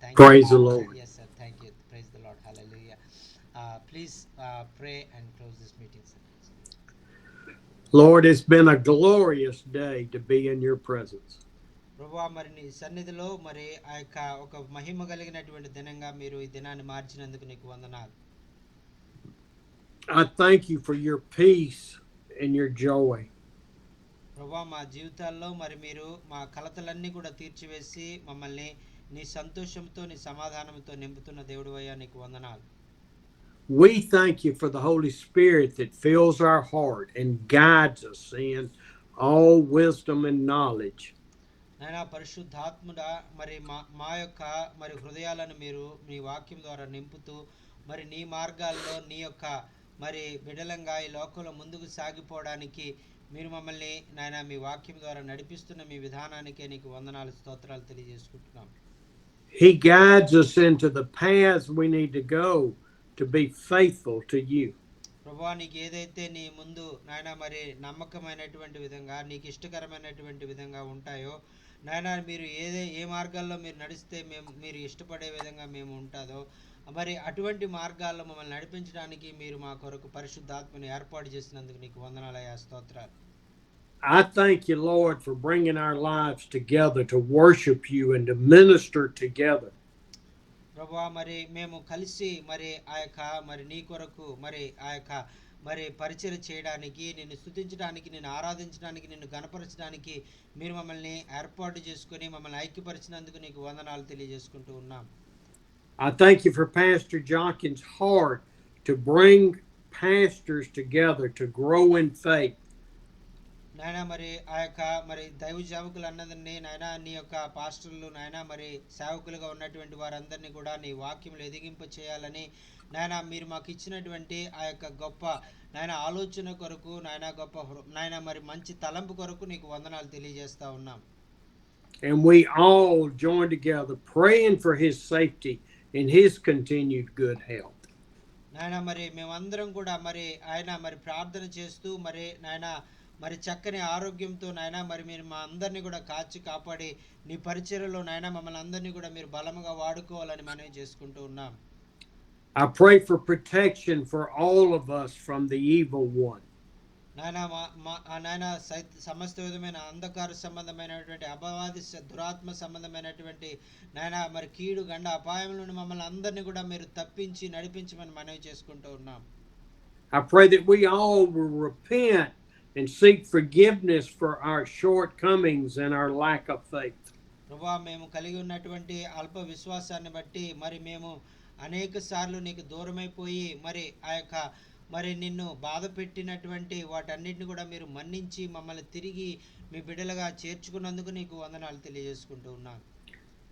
Thank Praise you. the Lord. Yes, sir. Thank you. Praise the Lord. Hallelujah. Please pray and close this meeting, sir. Lord, it's been a glorious day to be in your presence. ప్రభువా, మరి నీ సన్నిధిలో మరి ఆ యొక్క ఒక మహిమ కలిగినటువంటి దినంగా మీరు ఈ దినాన్ని మార్చినందుకు నీకు వందనాలు. I thank you for your peace and your joy. ప్రభువా, మా జీవితాల్లో మరి మీరు మా కలతలన్నీ కూడా తీర్చివేసి మమ్మల్ని నీ సంతోషంతో నీ సమాధానంతో నింపుతున్న దేవుడు అయ్యా, నీకు వందనాలు. We thank you for the Holy Spirit that fills our heart and guides us in all wisdom and knowledge. నాయనా పరిశుద్ధాత్ముడా, మరి మా యొక్క మరి హృదయాలను మీరు మీ వాక్యం ద్వారా నింపుతూ మరి నీ మార్గాల్లో నీ యొక్క మరి బిడలంగా ఈ లోకంలో ముందుకు సాగిపోవడానికి మీరు మమ్మల్ని నాయన మీ వాక్యం ద్వారా నడిపిస్తున్న మీ విధానానికే నీకు వందనాలు, స్తోత్రాలు తెలియజేసుకుంటున్నాం. He guides us into the paths we need to go to be faithful to you. ప్రభువా, నీకు ఏదైతే నీ ముందు నాయన మరి నమ్మకమైనటువంటి విధంగా నీకు ఇష్టకరమైనటువంటి విధంగా ఉంటాయో నాయన, మీరు ఏ మార్గాల్లో మీరు నడిస్తే మీరు ఇష్టపడే విధంగా మేము ఉంటుందో మరి అటువంటి మార్గాల్లో మమ్మల్ని నడిపించడానికి మీరు మా కొరకు పరిశుద్ధాత్మని ఏర్పాటు చేసినందుకు నీకు వందనాలయ్యా, స్తోత్రాలు. I thank you, Lord, for bringing our lives together to worship you and to minister together. ప్రభువా, మరి మేము కలిసి మరి ఆ యొక్క మరి నీ కొరకు మరి ఆ యొక్క మరి పరిచయం చేయడానికి, నిన్ను స్తుతించడానికి, నిన్ను ఆరాధించడానికి, నిన్ను గణపరచడానికి మీరు మమ్మల్ని ఏర్పాటు చేసుకుని మమ్మల్ని ఐక్యపరిచినందుకు నీకు వందనాలు తెలియజేసుకుంటూ ఉన్నాం. I thank you for Pastor Jonkin's heart to bring pastors together to grow in faith. నాయన మరి ఆ యొక్క మరి దైవ సేవకులు అన్నదండి నాయన నీ యొక్క పాస్టర్లు నాయన మరి సేవకులుగా ఉన్నటువంటి వారందరినీ కూడా నీ వాక్యములు ఎదిగింప చేయాలని నాయన మీరు మాకు ఇచ్చినటువంటి ఆ యొక్క గొప్ప నాయన ఆలోచన కొరకు నాయన గొప్ప నాయన మరి మంచి తలంపు కొరకు నీకు వందనాలు తెలియజేస్తా ఉన్నాం. And we all join together praying for his safety and his continued good health. నాయన మరి మేమందరం కూడా మరి ఆయన మరి ప్రార్థన చేస్తూ మరి నాయన మరి చక్కని ఆరోగ్యంతో నాయన మరి మీరు మా అందరినీ కూడా కాపాడి నీ పరిచర్యలో నాయన మమ్మల్ని అందరినీ కూడా మీరు బలముగా వాడుకోవాలని మనవి చేసుకుంటూ ఉన్నాం. I pray for protection for all of us from the evil one. నాయన నాయన సమస్త విధమైన అంధకార సంబంధమైనటువంటి అపవాది దురాత్మ సంబంధమైనటువంటి నాయన మరి కీడు గండ అపాయం నుండి మమ్మల్ని అందరినీ కూడా మీరు తప్పించి నడిపించమని మనవి చేసుకుంటూ ఉన్నాం. I pray that we all will repent and seek forgiveness for our shortcomings and our lack of faith. ప్రభువా మేము కలిగి ఉన్నటువంటి అల్ప విశ్వాసాన్ని బట్టి మరి మేము అనేక సార్లు నీకు దూరమైపోయి మరి ఆ యొక్క మరి నిన్ను బాధ పెట్టినటువంటి వాటన్నిటిని కూడా మీరు మన్నించి మమ్మల్ని తిరిగి మీ బిడ్డలుగా చేర్చుకున్నందుకు నీకు వందనాలు తెలియజేసుకుంటూ ఉన్నాను.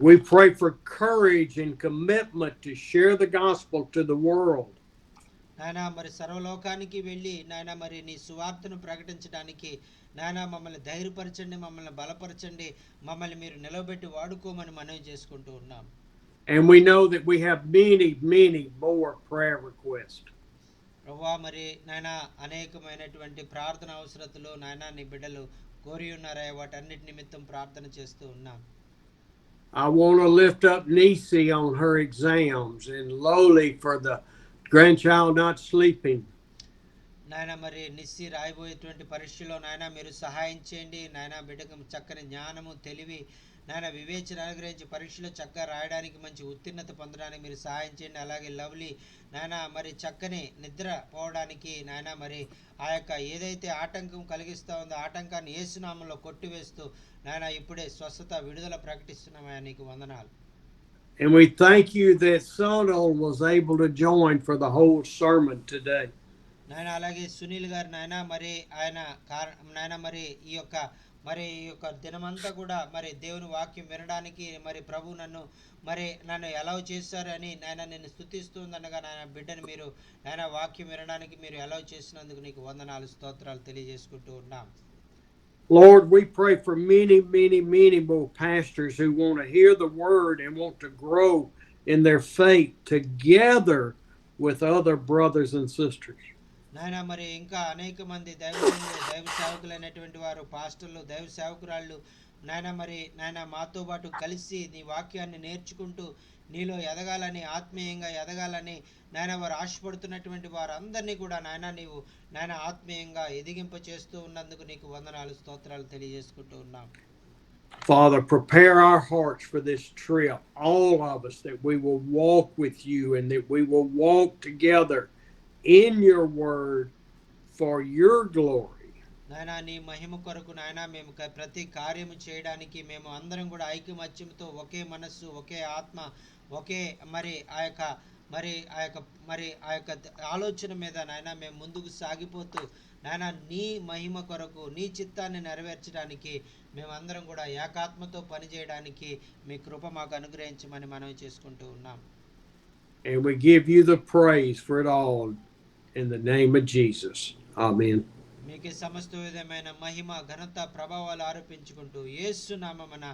We pray for courage and commitment to share the gospel to the world. నాయన మరి సర్వలోకానికి వెళ్ళి నాయన మరి నీ సువార్తను ప్రకటించడానికి నాయన మమ్మల్ని ధైర్యపరచండి, మమ్మల్ని బలపరచండి, మమ్మల్ని మీరు నిలబెట్టి వాడుకోమని మనవి చేసుకుంటూ ఉన్నాం. And we know that we have many more prayer requests. ప్రభువా మరి నాయన అనేకమైనటువంటి ప్రార్థన అవసరతలు నాయన నీ బిడ్డలు కోరి ఉన్నారా, వాటన్నిటి నిమిత్తం ప్రార్థన చేస్తూ ఉన్నాం. I want to lift up Nisi on her exams and Loli for the grandchild not sleeping. నాయన మరి నిస్సి రాయబోయేటువంటి పరీక్షలో నాయన మీరు సహాయం చేయండి. నాయన బిడ్డకు చక్కని జ్ఞానము తెలివి నాయన వివేచన అనుగ్రహించి పరీక్షలో చక్కగా రాయడానికి మంచి ఉత్తీర్ణత పొందడానికి మీరు సహాయం చేయండి. అలాగే లవ్లీ నాయన మరి చక్కని నిద్ర పోవడానికి నాయన మరి ఆ యొక్క ఏదైతే ఆటంకం కలిగిస్తూ ఉందో ఆటంకాన్ని యేసునామంలో కొట్టివేస్తూ నాయన ఇప్పుడే స్వస్థత విడుదల ప్రకటిస్తున్నామా నీకు వందనాలు. And we thank you that Sonal was able to join for the whole sermon today. నాయన అలాగే సునీల్ గారు నాయన మరి ఆయన నాయన మరి ఈ యొక్క దినమంతా కూడా మరి దేవుని వాక్యం వినడానికి మరి ప్రభు నన్ను ఎలవ్ చేశారని నాయన నేను స్తుతిస్తుందనగా నాయన బిడ్డను మీరు నాయన వాక్యం వినడానికి మీరు ఎలవ్ చేసినందుకు నీకు వందనాలు స్తోత్రాలు తెలియజేసుకుంటూ ఉన్నాం. Lord, we pray for many more pastors who want to hear the word and want to grow in their faith together with other brothers and sisters. నాయన మరి ఇంకా అనేక మంది దైవ సేవకులైనటువంటి వారు పాస్టర్లు దైవ సేవకురాళ్ళు నాయన మరి నాయన మాతో పాటు కలిసి నీ వాక్యాన్ని నేర్చుకుంటూ నీలో ఎదగాలని ఆత్మీయంగా ఎదగాలని నాయన వారు ఆశపడుతున్నటువంటి వారందరినీ కూడా నాయన నీవు నాయన ఆత్మీయంగా ఎదిగింప చేస్తూ ఉన్నందుకు నీకు వందనాలు స్తోత్రాలు తెలియజేసుకుంటూ ఉన్నాం. Father, prepare our hearts for this trip, all of us, that we will walk with you and that we will walk together in your word for your glory. నాయన నీ మహిమ కొరకు నాయన మేము ప్రతి కార్యము చేయడానికి మేము అందరం కూడా ఐకమత్యంతో ఒకే మనస్సు ఒకే ఆత్మ ఒకే మరి ఆ యొక్క ఆలోచన మీద నాయన మేము ముందుకు సాగిపోతూ నాయన నీ మహిమ కొరకు నీ చిత్తాన్ని నెరవేర్చడానికి మేమందరం కూడా ఏకాత్మతో పనిచేయడానికి మీ కృప మాకు అనుగ్రహించమని మనవి చేసుకుంటూ ఉన్నాం. And we give you the praise for it all in the name of Jesus. Amen. మీకే సమస్త విధమైన మహిమ ఘనత ప్రభావాలు ఆరోపించుకుంటూ యేసు నామమున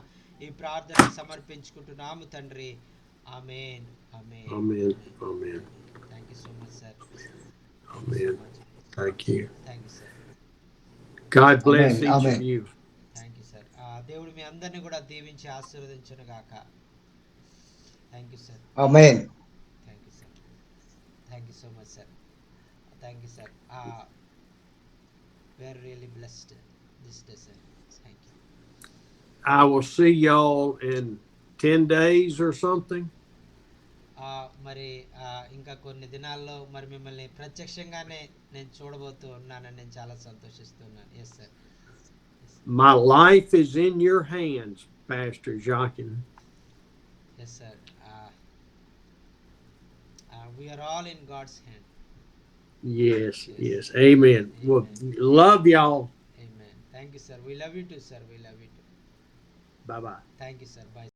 ఈ ప్రార్థన సమర్పించుకుంటున్నాము తండ్రి. ఆమేన్. ఆమేన్. Amen. Amen. Thank you so much sir. Amen. Thank you. Thank you sir. God bless Amen. each Amen. of you. Thank you sir. దేవుడు మీ అందరిని కూడా దీవించి ఆశీర్వదించును గాక. Thank you sir. Amen. Thank you sir. Thank you so much sir. Thank you sir. We are really blessed this day, sir. Thank you. I will see y'all in 10 days or something. మరి ఇంకా కొన్ని దినాల్లో మరి మిమ్మల్ని ప్రత్యక్షంగానే నేను చూడబోతూ ఉన్నానని నేను చాలా సంతోషిస్తున్నాను. Yes sir. My life is in your hands, Pastor Jacques. Yes sir. We are all in God's hand. Yes, yes. Amen. Well, love y'all. Amen. Thank you, sir. We love you too, sir. We love you too. Bye bye. Thank you, sir. Bye.